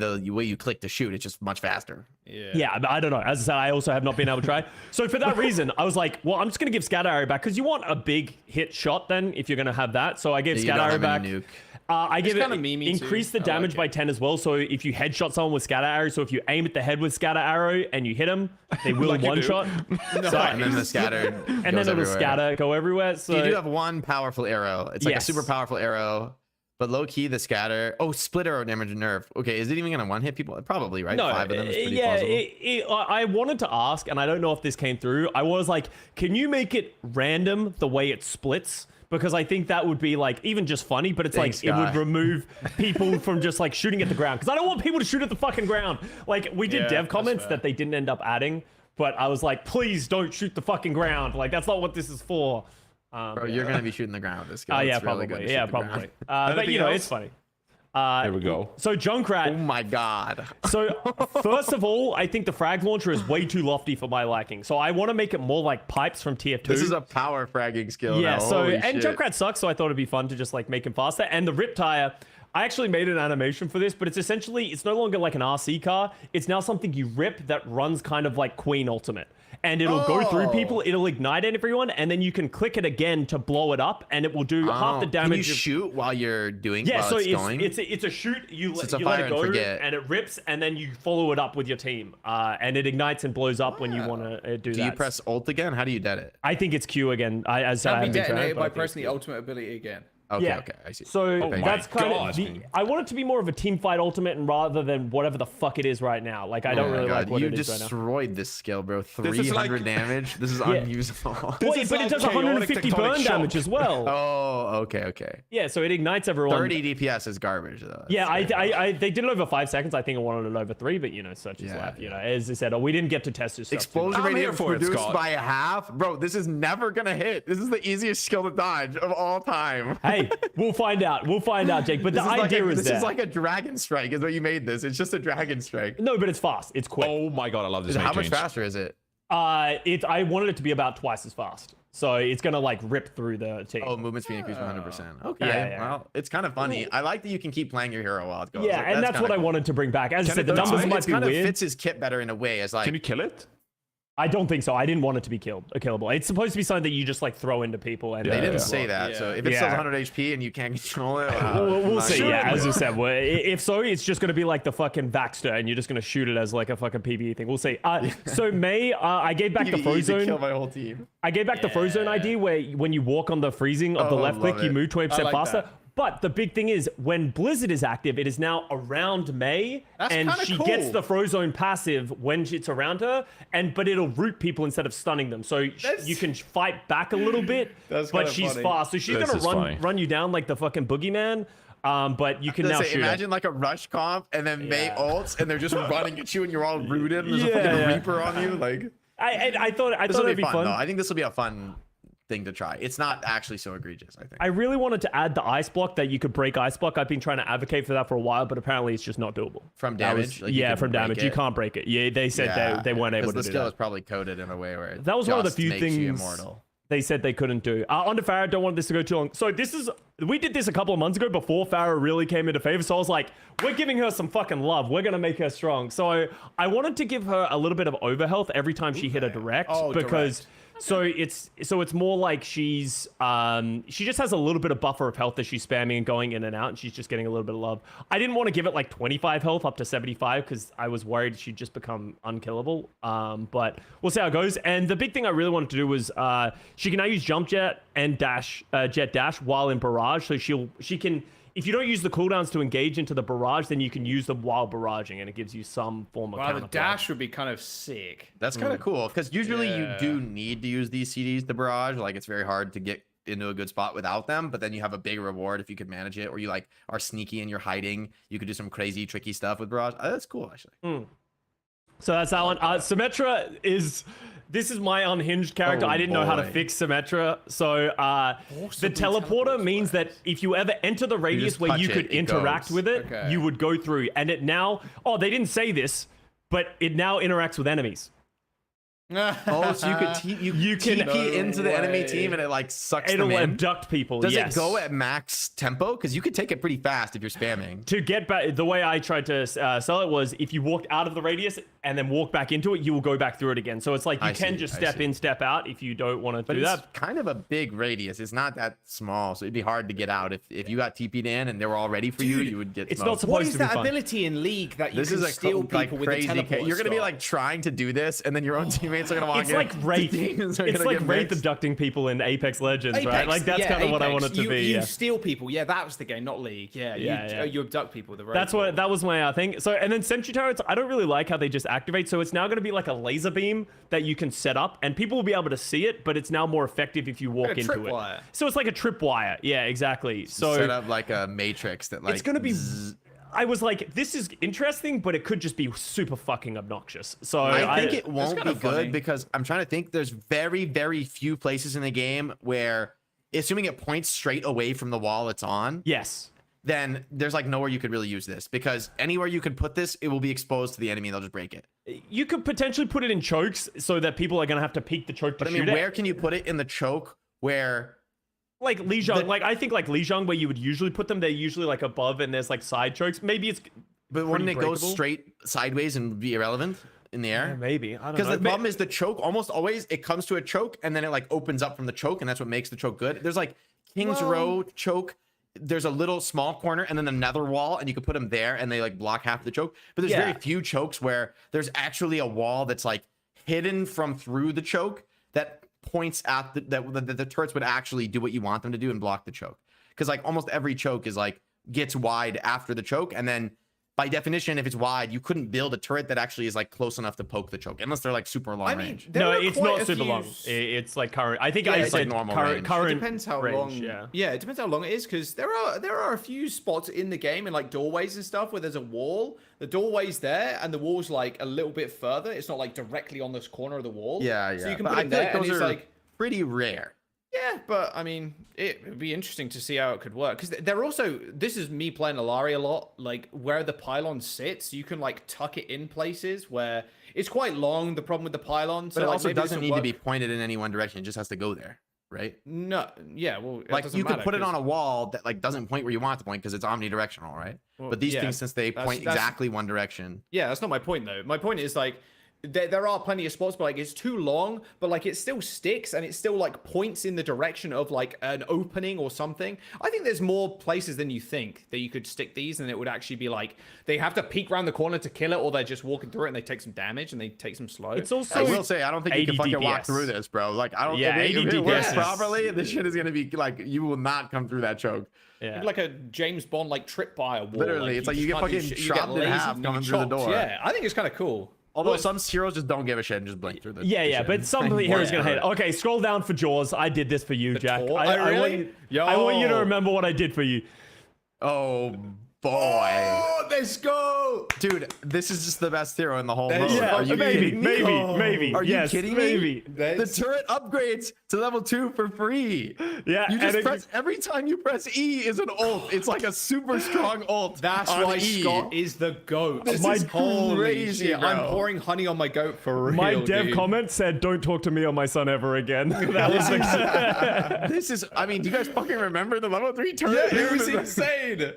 you click to shoot. It's just much faster. yeah, but I don't know. As I said, I also have not been able to try. So for that reason, I was like, "Well, I'm just gonna give scatter arrow back because you want a big hit shot then if you're gonna have that." So I gave You scatter don't arrow have back. any nuke. I give it kinda memey too. increase the I like damage it. by 10 as well. So if you headshot someone with scatter arrow, so if you aim at the head with scatter arrow and you hit them, they will Like you one do. shot. And then the scatter And then it'll scatter, go everywhere. So You do have one powerful arrow. It's like Yes. a super powerful arrow. But low key, the scatter. Oh, split arrow damage nerf. Okay, is it even gonna one hit people? Probably, right? no, 5 of them is pretty yeah, plausible. I wanted to ask, and I don't know if this came through. I was like, can you make it random the way it splits? Because I think that would be like even just funny, but it's Thanks, like it would guy. remove people from just like shooting at the ground. Because I don't want people to shoot at the fucking ground. Like we did Yeah, dev that's comments fair. that they didn't end up adding, but I was like, please don't shoot the fucking ground. Like that's not what this is for. Bro, you're gonna be shooting the ground with this skill. Yeah, It's really probably. good to Yeah, shoot the ground. probably. But Anything you know, else? it's funny. There we go. So Junkrat. Oh my god. So first of all, I think the frag launcher is way too lofty for my liking. So I want to make it more like pipes from tier 2. This is a power fragging skill. yeah. now. So Holy and shit. Junkrat sucks, so I thought it'd be fun to just like make him faster. And the Rip Tire, I actually made an animation for this, but it's essentially it's no longer like an RC car. It's now something you rip that runs kind of like Queen Ultimate. And it'll go through people, it'll ignite everyone, and then you can click it again to blow it up, and it will do half the Can damage. you shoot while you're doing? Yeah, while so it's going? it's a shoot. You it's let a you let fire it and go, forget. and it rips, and then you follow it up with your team, and it ignites and blows up when you want to do that. Do you press ult again? How do you dead it? I think it's Q again. I Can be haven't been detonated trying, but by I think it's pressing the Q. ultimate ability again. Okay, Yeah. okay, I see. So my that's kind God. of the. I want it to be more of a team fight ultimate, and rather than whatever the fuck it is right now. Like I don't Oh my really God, like what you it is right now. destroyed this skill, bro. is 300 like- damage. This is Yeah. unusable. This Wait, is but it like does chaotic 150 tectonic burn shock. damage as well. Oh, okay, okay. Yeah, so it ignites everyone. 30 DPS is garbage, though. Yeah, That's they did it over 5 seconds. I think I wanted it over 3, but you know, such is Yeah, life. You know, as I said, we didn't get to test this stuff. too Explosion I'm here radius for it, reduced Scott. by half. Bro, this is never gonna hit. This is the easiest skill to dodge of all time. Hey, we'll find out. We'll find out, Jake. But the idea is this there. is like a dragon strike is what you made this. It's just a dragon strike. No, but it's fast. It's quick. Oh my god, I love this. How mate much change. faster is it? I wanted it to be about twice as fast. So it's gonna like rip through the team. Oh, movement speed increased 100%. Okay, Yeah. well, it's kind of funny. I like that you can keep playing your hero while it goes. yeah, Like, and that's what kinda I cool. wanted to bring back. As I Can said, the it die? numbers It might be kind of weird. fits his kit better in a way. As like, Can you kill it? I don't think so. I didn't want it to be killable. It's supposed to be something that you just like throw into people. And they Yeah, didn't yeah. say that. So Yeah. if it Yeah. sells 100 HP and you can't control it, We'll not see. sure. Yeah, as I said, if so, it's just going to be like the fucking Vaxter, and you're just going to shoot it as like a fucking PvE thing. We'll see. So May, I gave back the PvE to kill Frozone. my whole team. I gave back the Frozone idea where when you walk on the freezing of the Oh, left click, love you it. move 20% like faster. that. But the big thing is when Blizzard is active, it is now around May, That's and kinda she cool. gets the Frozone passive when it's around her, but it'll root people instead of stunning them. So you can fight back a little bit, That's but kinda she's funny. fast. So she's This gonna is funny. run you down like the fucking boogeyman. But you can now shoot her. Imagine like a rush comp and then May Yeah. ults and they're just running at you and you're all rooted and there's a Yeah, fucking yeah. Reaper on you. Like I thought this will it'd be be fun, fun. though. I think this will be a fun thing to try. It's not actually so egregious, I think. I really wanted to add the ice block that you could break ice block. I've been trying to advocate for that for a while, but apparently it's just not doable. From That was- damage? Like, you yeah, can from break damage. You it? can't break it. Yeah, they said they weren't able 'Cause to the do skill that. is probably coded in a way where it That was one of the just few makes you things immortal. they said they couldn't do. On to Farah, don't want this to go too long. So we did this a couple of months ago before Farah really came into favor. So I was like, we're giving her some fucking love. We're going to make her strong. So I wanted to give her a little bit of overhealth every time she hit a direct because... direct. So it's more like she just has a little bit of buffer of health that she's spamming and going in and out, and she's just getting a little bit of love. I didn't want to give it like 25 health up to 75 because I was worried she'd just become unkillable. But we'll see how it goes. And the big thing I really wanted to do was she can now use jump jet and jet dash while in barrage. So she can. If you don't use the cooldowns to engage into the barrage, then you can use them while barraging, and it gives you some form of Wow, the counterplay. dash would be kind of sick. That's kind of cool because usually you Yeah. do need to use these CDs to barrage. Like it's very hard to get into a good spot without them, but then you have a big reward if you could manage it, or you like are sneaky and you're hiding. You could do some crazy tricky stuff with barrage. That's cool actually. So that's that one. Symmetra this is my unhinged character. Oh, I didn't know how to boy. fix Symmetra. So the teleporter means that if you ever enter the radius just where touch you could it, it interact goes. with it, Okay. you would go through. And it now, they didn't say this, but it now interacts with enemies. Oh, so you could you can TP into the enemy team and it like sucks them in. Abduct people. Does yes. it go at max tempo? Because you could take it pretty fast if you're spamming. To get back, the way I tried to sell it was if you walked out of the radius and then walk back into it, you will go back through it again. So it's like you can just step in, step out if you don't want to do that. It's kind of a big radius. It's not that small, so it'd be hard to get out. If you got TP'd in and they were all ready for you, you would get It's smoked. not supposed What to is be that fun. ability in League that you This can is steal like people with the crazy. teleport? You're gonna be Scott? like trying to do this, and then your own teammates are gonna walk It's in. like Wraith. Teams are It's gonna like get Wraith mixed. abducting people in Apex Legends, right? Apex, Like that's yeah, kind of what I Apex. wanted to you, be. You Yeah. steal people. Yeah, that was the game, not League. Yeah, Yeah. you abduct people. With the That's rifle. what that was my thing. So and then sentry turrets, I don't really like how they just activate. So it's now going to be like a laser beam that you can set up, and people will be able to see it, but it's now more effective if you walk Like a into it. tripwire. So it's like a tripwire. Yeah, exactly. So Set up like a matrix that like it's going to be. I was like, this is interesting, but it could just be super fucking obnoxious. So I think it won't be kinda funny. good because I'm trying to think. There's very, very few places in the game where, assuming it points straight away from the wall it's on, yes. then there's like nowhere you could really use this because anywhere you could put this, it will be exposed to the enemy and they'll just break it. You could potentially put it in chokes so that people are going to have to peek the choke to But I shoot mean, it. where can you put it in the choke where? Like Lijiang, like I think like Lijiang, where you would usually put them, they're usually like above and there's like side chokes. Maybe it's But wouldn't it go breakable? straight sideways and be irrelevant in the Yeah, air? maybe. I don't know. Because the problem is the choke almost always it comes to a choke and then it like opens up from the choke and that's what makes the choke good. There's like King's Row choke. There's a little small corner and then another wall and you can put them there and they like block half the choke. But there's very few chokes where there's actually a wall that's like hidden from through the choke that points at the turrets would actually do what you want them to do and block the choke. Because like almost every choke is like gets wide after the choke and then by definition, if it's wide, you couldn't build a turret that actually is like close enough to poke the choke, unless they're like super long range. No, it's not super long. It's like current. I think I it's said like normal current. range. Current It depends how range, long. Yeah, it depends how long it is because there are a few spots in the game in like doorways and stuff where there's a wall. The doorway's there and the wall's like a little bit further. It's not like directly on this corner of the wall. Yeah. So you can But put I it feel there like and those it's are like. pretty rare. Yeah, but I mean, it would be interesting to see how it could work because they're also. This is me playing Illari a lot. Like where the pylon sits, you can like tuck it in places where it's quite long. The problem with the pylon, But so it like, also maybe this doesn't will need to work. be pointed in any one direction. It just has to go there, right? No, yeah, well, it Like doesn't you could matter put it 'cause- on a wall that like doesn't point where you want it to point because it's omnidirectional, right? Well, But these yeah, things, since they that's- point that's- exactly one direction, Yeah, that's not my point though. My point is like there are plenty of spots, but like it's too long, but like it still sticks and it still like points in the direction of like an opening or something. I think there's more places than you think that you could stick these, and it would actually be like they have to peek around the corner to kill it, or they're just walking through it and they take some damage and they take some slow. It's also I will say I don't think you can 80 fucking walk DPS. through this, bro. Like I don't. Yeah, if 80 it works DPS. properly, this shit is gonna be like you will not come through that choke. Yeah. like a James Bond like tripwire wall. Literally, it's like you just get can't do fucking shit. You get chopped in lazy half and coming you through the chopped. door. Yeah, I think it's kind of cool. Although some heroes just don't give a shit and just blink through the. Yeah, the yeah, shit. but some Like, heroes gonna hate whatever. it. Okay, scroll down for Jaws. I did this for you, Jack. Tor? I Oh, really? I want you to Yo. remember what I did for you. Oh boy. Oh, let's go! Dude, this is just the best hero in the whole mode. Yeah, Are you maybe, kidding me? maybe. Are you Yes, kidding maybe. me? The turret upgrades to level 2 for free. Yeah, You and just it- press every time you press E is an ult. It's like a super strong ult. That's on why E. Scott is the goat. This My is Holy crazy, shit, bro. I'm pouring honey on my goat for real. My dev dude. comment said, "Don't talk to me or my son ever again." That was This is. I mean, do you guys fucking remember the level 3 turret? It was insane.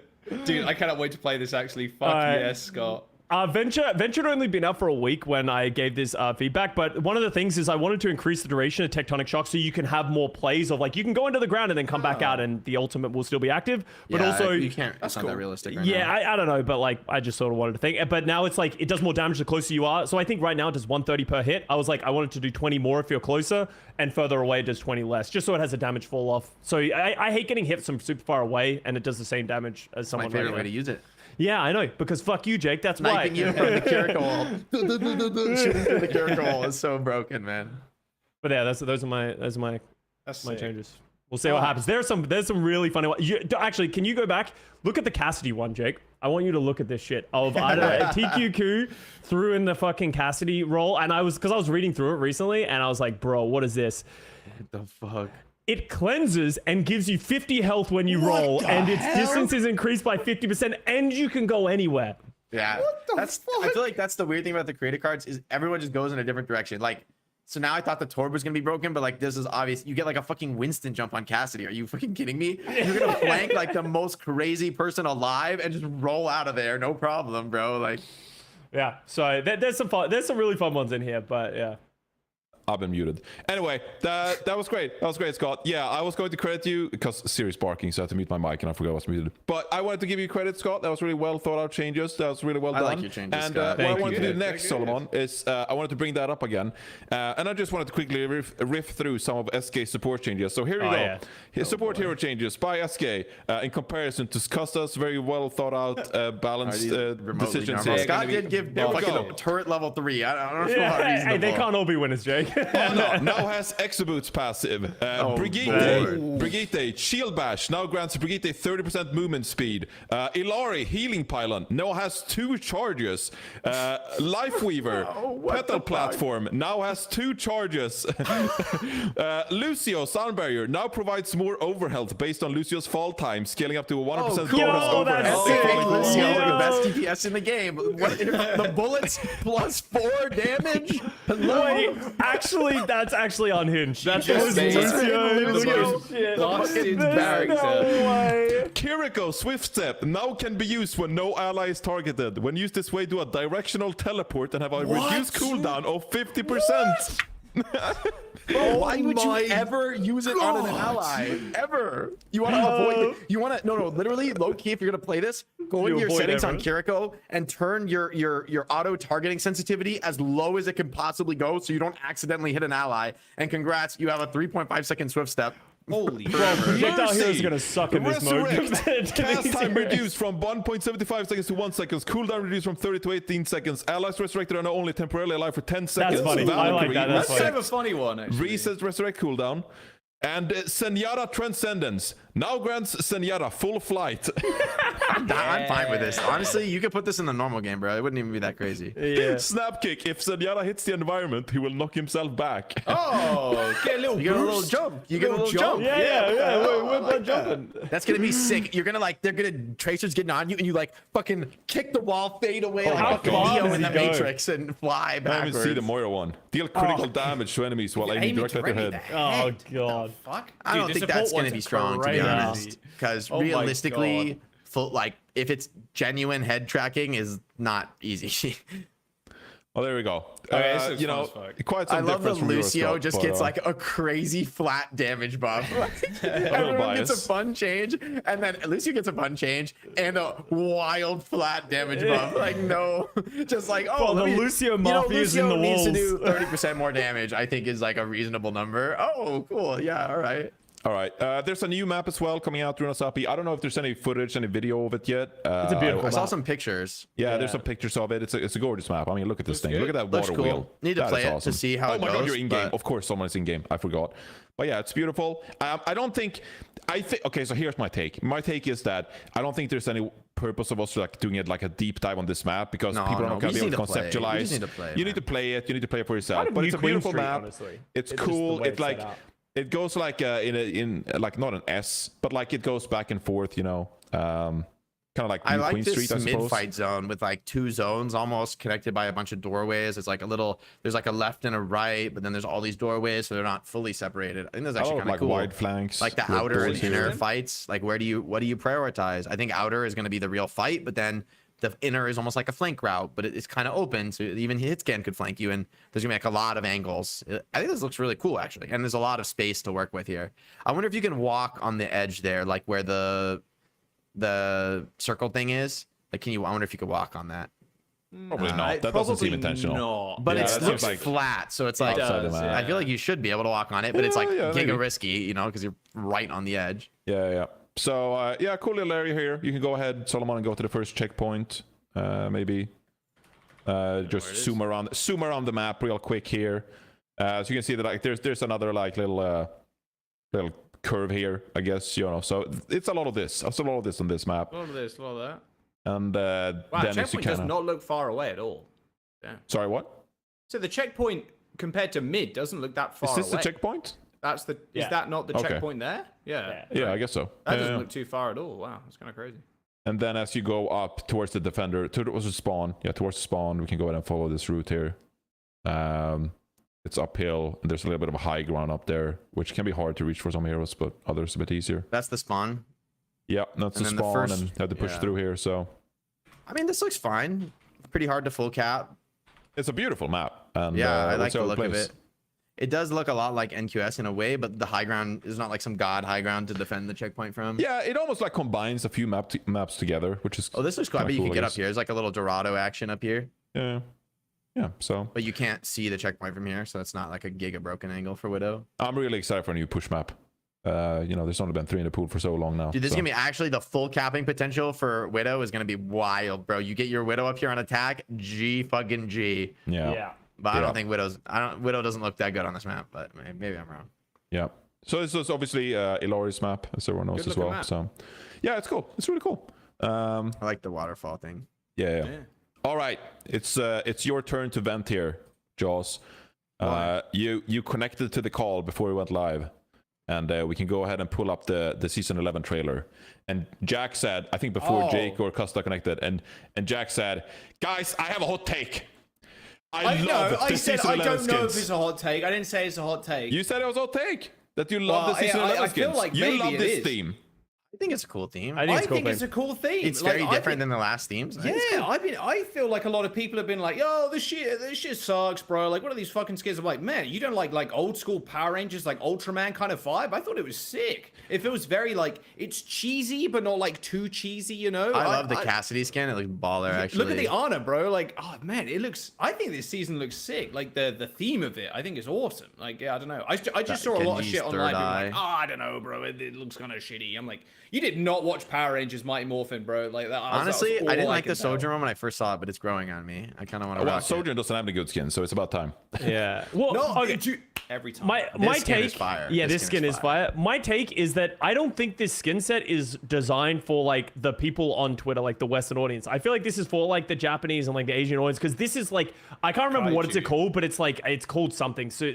Dude, I cannot wait to play this actually. Fuck Alright. yes, Scott. Venture had only been up for a week when I gave this feedback, but one of the things is I wanted to increase the duration of tectonic shock so you can have more plays of like you can go into the ground and then come back out and the ultimate will still be active, but Yeah, also you can't. It's not cool. that realistic. Right yeah, now. I don't know, but like I just sort of wanted to think. But now it's like it does more damage the closer you are. So I think right now it does 130 per hit. I was like I wanted to do 20 more if you're closer, and further away it does 20 less, just so it has a damage fall off. So I hate getting hit from super far away and it does the same damage as My someone favorite right way here. to use it. Yeah, I know, because fuck you, Jake. That's why. Sniping you from the Kiriko wall. Shooting through the Kiriko wall is so broken, man. But yeah, those are my That's my sick. changes. We'll see what happens. There's some really funny ones. Actually, can you go back? Look at the Cassidy one, Jake. I want you to look at this shit. Of TQQ threw in the fucking Cassidy roll, and I was reading through it recently, and I was like, bro, what is this? What the fuck? It cleanses and gives you 50 health when you roll, and its distance is increased by 50%, and you can go anywhere. Yeah, What the I fuck? feel like that's the weird thing about the creator cards is everyone just goes in a different direction. Like So now I thought the Torb was gonna be broken, but like this is obvious. You get like a fucking Winston jump on Cassidy. Are you fucking kidding me? You're gonna flank like the most crazy person alive and just roll out of there, no problem, bro. Like, Yeah. So there's some really fun ones in here, but yeah. I've been muted. Anyway, that was great. That was great, Scott. Yeah, I was going to credit you because Siri's barking, so I had to mute my mic and I forgot I was muted. But I wanted to give you credit, Scott. That was really well thought out changes. That was really well done. I like your changes, and Scott. what I Thank wanted you. to do next, Solomon, is I wanted to bring that up again. And I just wanted to quickly riff through some of SK's support changes. So here you go. Yeah. His support hero changes by SK in comparison to Custa's very well thought out, balanced decisions. Normal. here. Scott did give Here we fucking go. turret level 3. I don't know how Yeah, reasonable. hey, they can't all be winners, Jake. Oh, no, now has Exoboots passive. Brigitte, Shield Bash now grants Brigitte 30% movement speed. Illari, Healing Pylon, now has 2 charges. Lifeweaver, Petal Platform, now has 2 charges. Lucio, Sound Barrier, now provides more overhealth based on Lucio's fall time, scaling up to a 100% cool. bonus Oh, that's overhealth. sick. Hey, Lucio, Yo. the best DPS in the game. What, the bullets plus 4 damage? Hello? Wait, actually, that's actually unhinged. That's just made the most shit. busted There's character. no way. Kiriko, Swift Step, now can be used when no ally is targeted. When used this way, do a directional teleport and have a reduced cooldown of 50%. Bro, why would you ever use it on an ally? Ever? You want to avoid you want to no, literally, low key, if you're going to play this, go into your avoid settings on everyone. Kiriko and turn your auto targeting sensitivity as low as it can possibly go so you don't accidentally hit an ally. And congrats, you have a 3.5 second swift step. Holy Projectile Mercy. Hero's gonna suck in this mode. Resurrect. Cast time Heroes. reduced from 1.75 seconds to 1 second. Cooldown reduced from 30 to 18 seconds. Allies resurrected are now only temporarily alive for 10 seconds. funny. I like that. That's That's kind of a funny one, actually. Resets resurrect cooldown. And Zenyatta Transcendence now grants Zenyatta full flight. I'm fine with this. Honestly, you could put this in the normal game, bro. It wouldn't even be that crazy. Yeah. Snap kick. If Zenyatta hits the environment, he will knock himself back. Oh, get a little You get a little boost. jump. You get a little jump. Yeah. We're jumping. That's gonna be sick. You're gonna like, they're gonna tracers getting on you, and you like fucking kick the wall, fade away like how fucking far Neo does in the he go? Matrix, and fly I backwards. haven't seen the Moira one. Deal critical damage to enemies while aiming directly at their head. Oh god. Fuck. I don't Dude, the think that's support gonna ones be are strong, to be crazy. honest. Because Oh my realistically, God. like if it's genuine head tracking is not easy. Oh, there we go. Okay, this looks You fun know, as fuck. quite some I love that difference from yours, Lucio Scott, just but, gets like a crazy flat damage buff. Everyone gets a bias. fun change, and then Lucio gets a fun change and a wild flat damage buff. Like no, just like Well, the Lucio Mafia is in Lucio the needs to do walls. 30% more damage. I think is like a reasonable number. Oh, cool. Yeah. All right. All right. There's a new map as well coming out, Runasapi. I don't know if there's any footage, any video of it yet. It's a beautiful I saw map. some pictures. Yeah, there's some pictures of it. It's a gorgeous map. I mean, look at this thing. good. Look at that Looks water cool. wheel. Need to That play is it to awesome. see how oh it my god, goes, you're in game. but- Of course, someone's in game. I forgot. But yeah, it's beautiful. I don't think. I think. Okay, so here's my take. My take is that I don't think there's any purpose of us like doing it like a deep dive on this map because No, people are no, not going we to be able just to need to play. conceptualize. We just need to play, you man. need to play it. You need to play it for yourself. Kind of But new it's a Queen beautiful Street, map. honestly. It's It's just the cool. way It it's like. set up. It goes like in like not an S, but like it goes back and forth. You know, kind of like I New like Queen this Street, I suppose. mid-fight zone with like 2 zones almost connected by a bunch of doorways. It's like a little, there's like a left and a right, but then there's all these doorways, so they're not fully separated. I think that's actually Oh, kind of like cool. wide flanks, Like the with outer and doors inner here. fights. Like what do you prioritize? I think outer is going to be the real fight, but then the inner is almost like a flank route, but it's kind of open, so even Hitscan could flank you, and there's gonna be like a lot of angles. I think this looks really cool actually, and there's a lot of space to work with here. I wonder if you can walk on the edge there, like where the circle thing is. Like, I wonder if you could walk on that. Probably not. That doesn't seem Probably intentional. not. But Yeah, it that looks seems like flat, so it's like outside the does, map. I feel like you should be able to walk on it, but it's like Yeah, giga maybe. risky, you know, because you're right on the edge. Yeah. So yeah, cool little area here. You can go ahead, Solomon, and go to the first checkpoint. Maybe just zoom around the map real quick here. So you can see that like there's another like little curve here, I guess, you know. So it's a lot of this. It's a lot of this on this map. A lot of this, a lot of that. And Wow, then as you checkpoint does kind not look far away at all. Sorry, what? So the checkpoint compared to mid doesn't look that far Is this away. the checkpoint? That's the. Yeah. Is that not the Okay. checkpoint there? Yeah. Yeah, I guess so. That Yeah, doesn't yeah. look too far at all. Wow, that's kind of crazy. And then as you go up towards the defender, towards the spawn, we can go ahead and follow this route here. It's uphill, and there's a little bit of a high ground up there, which can be hard to reach for some heroes, but others a bit easier. That's the spawn. Yeah, that's the And then the spawn, first- and have to push yeah. through here. So I mean, this looks fine. Pretty hard to full cap. it's a beautiful map. And Yeah, I we'll like see the how look of plays. it. It does look a lot like NQS in a way, but the high ground is not like some god high ground to defend the checkpoint from. Yeah, it almost like combines a few maps together, which is Oh, this looks cool. I kinda bet you cool, can get I up guess. here. There's like a little Dorado action up here, Yeah, yeah. So but you can't see the checkpoint from here, so it's not like a giga broken angle for Widow. I'm really excited for a new push map. There's only been 3 in the pool for so long now. Dude, this is so. gonna be actually the full capping potential for Widow is gonna be wild, bro. You get your Widow up here on attack, G fucking G. Yeah. But I Yeah. don't think Widow doesn't look that good on this map, but maybe I'm wrong. Yeah. So this is obviously Illari's map, as everyone knows Good as looking well. map. So yeah, it's cool. It's really cool. I like the waterfall thing. Yeah. All right. It's your turn to vent here, Jaws. You connected to the call before we went live, and we can go ahead and pull up the season 11 trailer. And Jack said, I think before Jake or Custa connected, and Jack said, guys, I have a hot take. I love the said season I 11 don't know if skins. it's a hot take. I didn't say it's a hot take. You said it was a hot take. That you love Well, the season I 11 feel skins. like You maybe love it this is. theme. I think it's a cool theme. I think I it's cool. think it's a cool theme. It's very I different think- than the last themes. I think it's Yeah, cool. I feel like a lot of people have been like, "Yo, this shit sucks, bro." Like, what are these fucking skins? I'm like, man, you don't like old school Power Rangers, like Ultraman kind of vibe. I thought it was sick. It feels very like it's cheesy, but not like too cheesy, you know. I love the Cassidy skin. It looks baller, actually. Look at the honor, bro. Like, oh man, it looks. I think this season looks sick. Like the theme of it, I think is awesome. Like, yeah, I don't know. I just saw a lot of Genji's shit online. third People eye. like, oh, I don't know, bro. It looks kind of shitty. I'm like, you did not watch Power Rangers Mighty Morphin, bro. Like that. Honestly, that was I didn't all like can the tell. Sojourn one when I first saw it, but it's growing on me. I kind of want to Well, rock it. Sojourn doesn't have any good skins, so it's about time. Yeah. Well, No, okay. every time. My This skin take is fire. Yeah, this skin is fire. fire. My take is that I don't think this skin set is designed for like the people on Twitter, like the Western audience. I feel like this is for like the Japanese and like the Asian audience, because this is like, I can't remember what it's Kaiju. called, but it's called something. So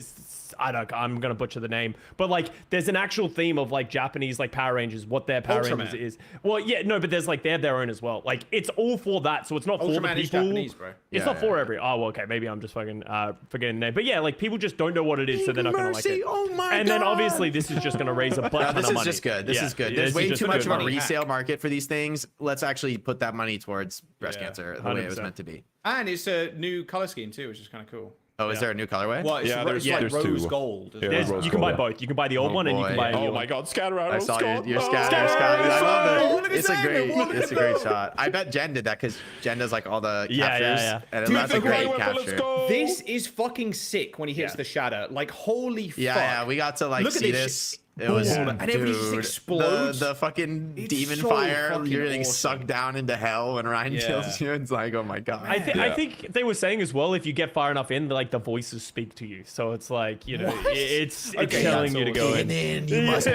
I'm gonna butcher the name, but like there's an actual theme of like Japanese like Power Rangers, what their Power Ultraman. Rangers is. Well, yeah, no, but there's like they have their own as well. Like it's all for that, so it's not for the Ultraman is people. Japanese, bro. It's Yeah, not for yeah. every. Oh, well, okay, maybe I'm just fucking forgetting the name. But yeah, like people just don't know what it is, so they're not gonna like it. Oh my And then God. obviously this is just gonna raise a No, bunch this of is money. just good. This Yeah, is good. yeah, There's this is way just too a much good of a money. resale market for these things. Let's actually put that money towards breast Yeah, cancer the way it was 100%. meant to be. And it's a new color scheme too, which is kind of cool. Oh, is there a new colorway? Well, it's, Yeah, it's there's like rose two. gold. Yeah, There's- Rose you can buy Gold, yeah. both. You can buy the old one and you can boy. buy a new Oh one. my God, scatter out. I saw your Oh, scatter, Scott. I love it. Look at It's a that. great, Look at it's a great that. shot. I bet Jen did that because Jen does like all the Yeah, captures, yeah, yeah. and Dude, that's a the great right Let's capture. go. This is fucking sick when he hits Yeah. the shadow. Like, holy Yeah, fuck. yeah, we got to like Look at see this this. It was, Boom. And everybody just dude, explodes. The fucking It's demon so fire. fucking You're getting awesome. sucked down into hell when Ryan Yeah. kills you. It's like, oh my God. I Yeah. think they were saying as well, if you get far enough in, like the voices speak to you. So it's like, you know, What? it's Okay, telling that's you to go awesome. in. you must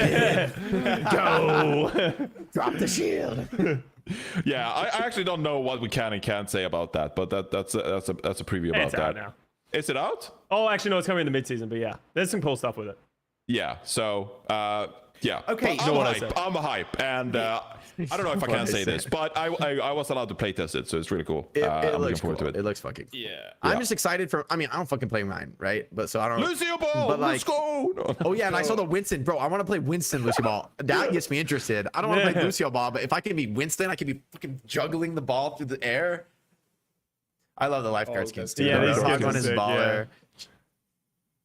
Go. drop the shield. Yeah, I actually don't know what we can and can't say about that, but that's a preview about It's that. out now. Is it out? Oh, actually, no, it's coming in the mid-season, but yeah, there's some cool stuff with it. Yeah. So yeah. Okay, But so I'm what I hype. said. I'm hype, and I don't know if I can say this, but I was allowed to play test it, so it's really cool. It I'm looking looks forward cool. to It it. looks fucking cool. Yeah. I'm just excited for. I mean, I don't fucking play mine, right? But so I don't. Lucio Ball, But, let's like- go. No. Oh yeah, and I saw the Winston, bro. I want to play Winston Lucio Ball. That gets me interested. I don't want to play Yeah. Lucio Ball, but if I can be Winston, I can be fucking juggling the ball through the air. I love the lifeguard skins too. Yeah, the these Roadhog skins one are is sick, baller.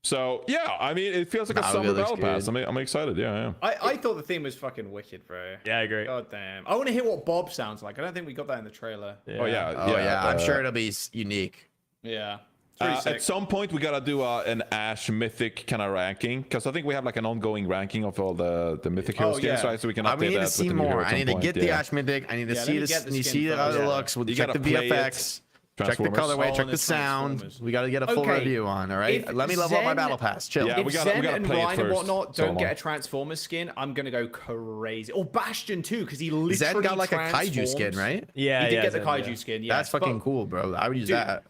So yeah, I mean, it feels like a Mauga summer looks battle pass. good. I'm excited. Yeah. I thought the theme was fucking wicked, bro. Yeah, I agree. God damn. I want to hear what Bob sounds like. I don't think we got that in the trailer. Oh yeah. Oh yeah, I'm sure it'll be unique. Yeah. It's pretty sick. At some point, we gotta do an Ash Mythic kind of ranking, because I think we have like an ongoing ranking of all the Mythic hero Oh, skins, yeah. right? So we can We update need to that see with the new hero more. at I some need to point, get the yeah. Ash Mythic. I need to Yeah, let see me this. get the You skin see how first. it Yeah. looks. We'll You check the gotta play VFX. Check the Transformers. colorway. Oh, Check and the the sound. Transformers. We gotta get a full Okay. review on. All right. If Let me level up my Zen- battle pass. Chill. Yeah, If we gotta Zen and play it Ryan and first, whatnot so don't get long. a Transformers skin, I'm gonna go crazy. Or Bastion too, because he literally Zed got like a kaiju transforms. skin, right? Yeah, He did yeah, get the Zen, kaiju yeah. skin. Yeah, That's fucking cool, bro. I would use Dude, that.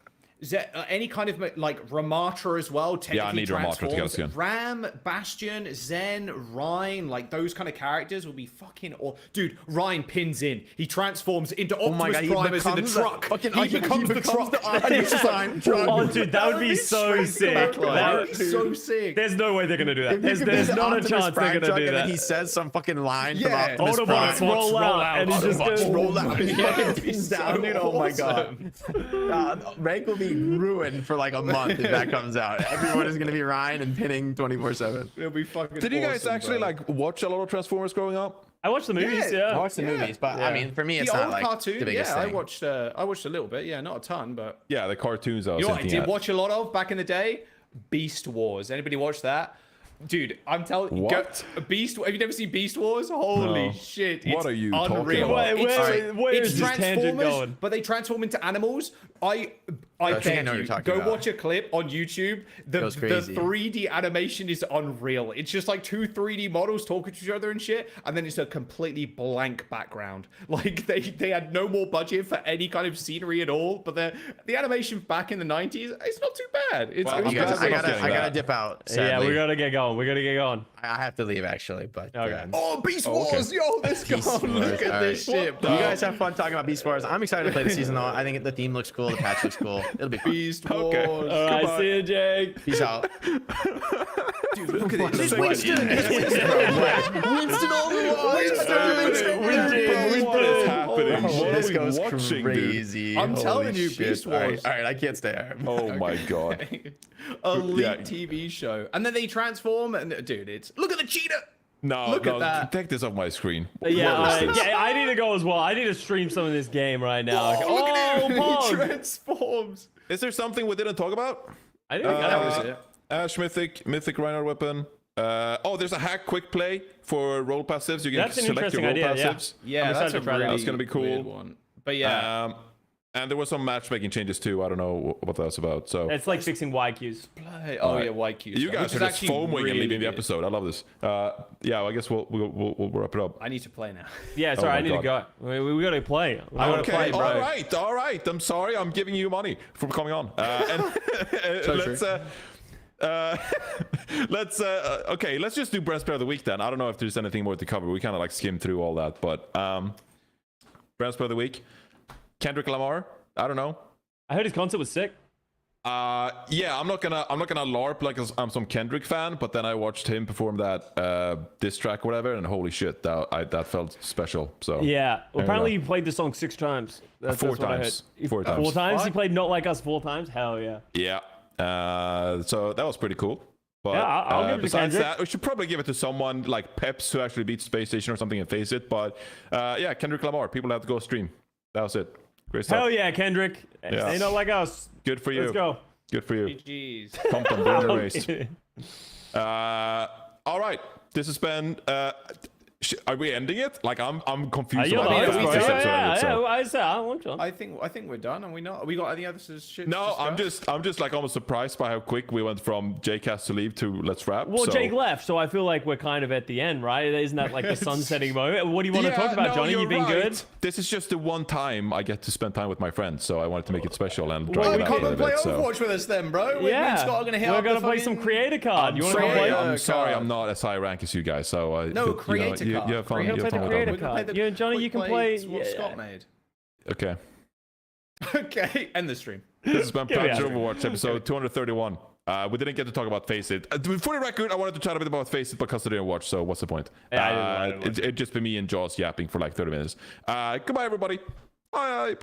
any kind of like Ramatra as well. Yeah, I need Ramatra to get a skin. Ram, Bastion, Zen, Rhine, like those kind of characters will be fucking. Dude, Rhine pins in. He transforms into Optimus Prime as in the truck. He becomes the truck. Oh, dude, that would be so sick. That would be so sick. There's no way they're gonna do that. There's not a chance they're gonna do that. He says some fucking line. Yeah, Autobots roll out, and he just goes roll out. He fucking pins down, dude. Oh my god. Rank will be ruined for like a month if that comes out. Everyone is gonna be Ryan and pinning 24/7. It'll be fucking. Did you guys awesome, actually bro. like watch a lot of Transformers growing up? I watched the movies, Yeah. yeah. I watched the movies, but I mean, for me, it's the not old like cartoon? the biggest Yeah, thing. I watched a little bit. Yeah, not a ton, but Yeah, the cartoons I was you know what I thinking did watch a lot of back in the day? Beast Wars. Anybody watch that? Dude, I'm telling you, What? Beast. Have you never seen Beast Wars? Holy No. shit! What It's are you talking unreal. about? Where It's is this tangent Transformers, going? but they transform into animals. I I think I beg know what you, you're talking go about. watch a clip on YouTube. The Goes crazy. 3D animation is unreal. It's just like two 3D models talking to each other and shit, and then it's a completely blank background. Like they had no more budget for any kind of scenery at all. But the animation back in the 90s, it's not too bad. It's Well, it was you good guys to are see. not getting I gotta that. dip out. Yeah, Sadly. we gotta get going. I have to leave actually, but Okay. Oh, Beast Oh, okay. Wars! Yo, let's go. Beast Look Wars, at all this right. shit, You bro. guys have fun talking about Beast Wars. I'm excited to play the season though. I think the theme looks cool, the patch looks cool. It'll be fun. Beast Okay. Wars. All right, Goodbye. see you, Jake. Peace out. Dude, look at this. Winston. Winston. Winston Overwatch. What is happening? Oh, What this are we goes watching, dude? crazy. I'm Holy telling you, shit. Beast All right, Wars. all right, I can't stay. Oh my god. Elite Yeah. TV show. And then they transform and dude, it's look at the cheetah. No, Look at no, that. take this off my screen. Yeah, What is this? I need to go as well. I need to stream some of this game right now. Oh, look at him. He Pog. transforms. Is there something we didn't talk about? I think we got That was it. it. Ash Mythic Reinhardt weapon. Oh, there's a hack quick play for role passives. You can That's an select your interesting role idea, yeah. passives. Yeah, I'm that's excited a to try that. really That's gonna be cool. weird one. But yeah, And there was some matchmaking changes too. I don't know what that's about. So It's like fixing YQs. oh yeah, YQ. you guys are just foaming and leaving the weird. episode. I love this. Yeah, I guess we'll wrap it up. I need to play now. Yeah, sorry, my I need to go. We gotta play. I wanna Okay, play, bro. all right. I'm sorry. I'm giving you money for coming on. Let's just do Bren's Player of the Week then. I don't know if there's anything more to cover. We kind of like skimmed through all that, but Bren's Player of the Week. Kendrick Lamar. I don't know. I heard his concert was sick. Yeah, I'm not gonna LARP like I'm some Kendrick fan, but then I watched him perform that diss track or whatever, and holy shit, that felt special. So Yeah. Well, apparently you he played the song 6 times. That's Four what I times. heard. 4 times. 4 times? He What? played Not Like Us 4 times? Hell yeah. Yeah. So that was pretty cool. But Yeah, I'll give it to besides Kendrick. that, we should probably give it to someone like Peps who actually beats Space Station or something and face it. But yeah, Kendrick Lamar. People have to go stream. That was it. Great stuff. Hell yeah, Kendrick. Yeah. They Not Like Us. Good for you. Let's go. Good for you. GG's. Pumped and born and Okay. raised. All right. This has been. Are we ending it? Like I'm confused. You're the about host, this bro. episode, Yeah, so- I said I want to. I think we're done. Are we not? We got any other shit? No, to I'm discuss? just like almost surprised by how quick we went from Jake has to leave to let's wrap. Well, so. Jake left, so I feel like we're kind of at the end, right? Isn't that like the sunsetting moment? What do you want to talk about, no, Johnny? you're You been right. good? This is just the one time I get to spend time with my friends, so I wanted to make it special and Well, drag we it out Come a little and play bit. So. Overwatch with us then, bro. Me and Scott are gonna hit We're up gonna the play some fucking- creator card. You want to come sorry, play? I'm sorry, card. I'm not as high rank as you guys, so No, creator card. you have fun. We're gonna You have play fun the with creator that. card. the You and Johnny, quick you can play, play. it's what yeah. Scott made. Okay. Okay, end the stream. This has been Give me Plat Chat out. Overwatch episode 231. We didn't get to talk about Face It. For the record, I wanted to chat a bit about Face It, but Custa didn't watch, so what's the point? Yeah, I didn't watch. It'd just be me and Jaws yapping for like 30 minutes. Goodbye, everybody. Bye.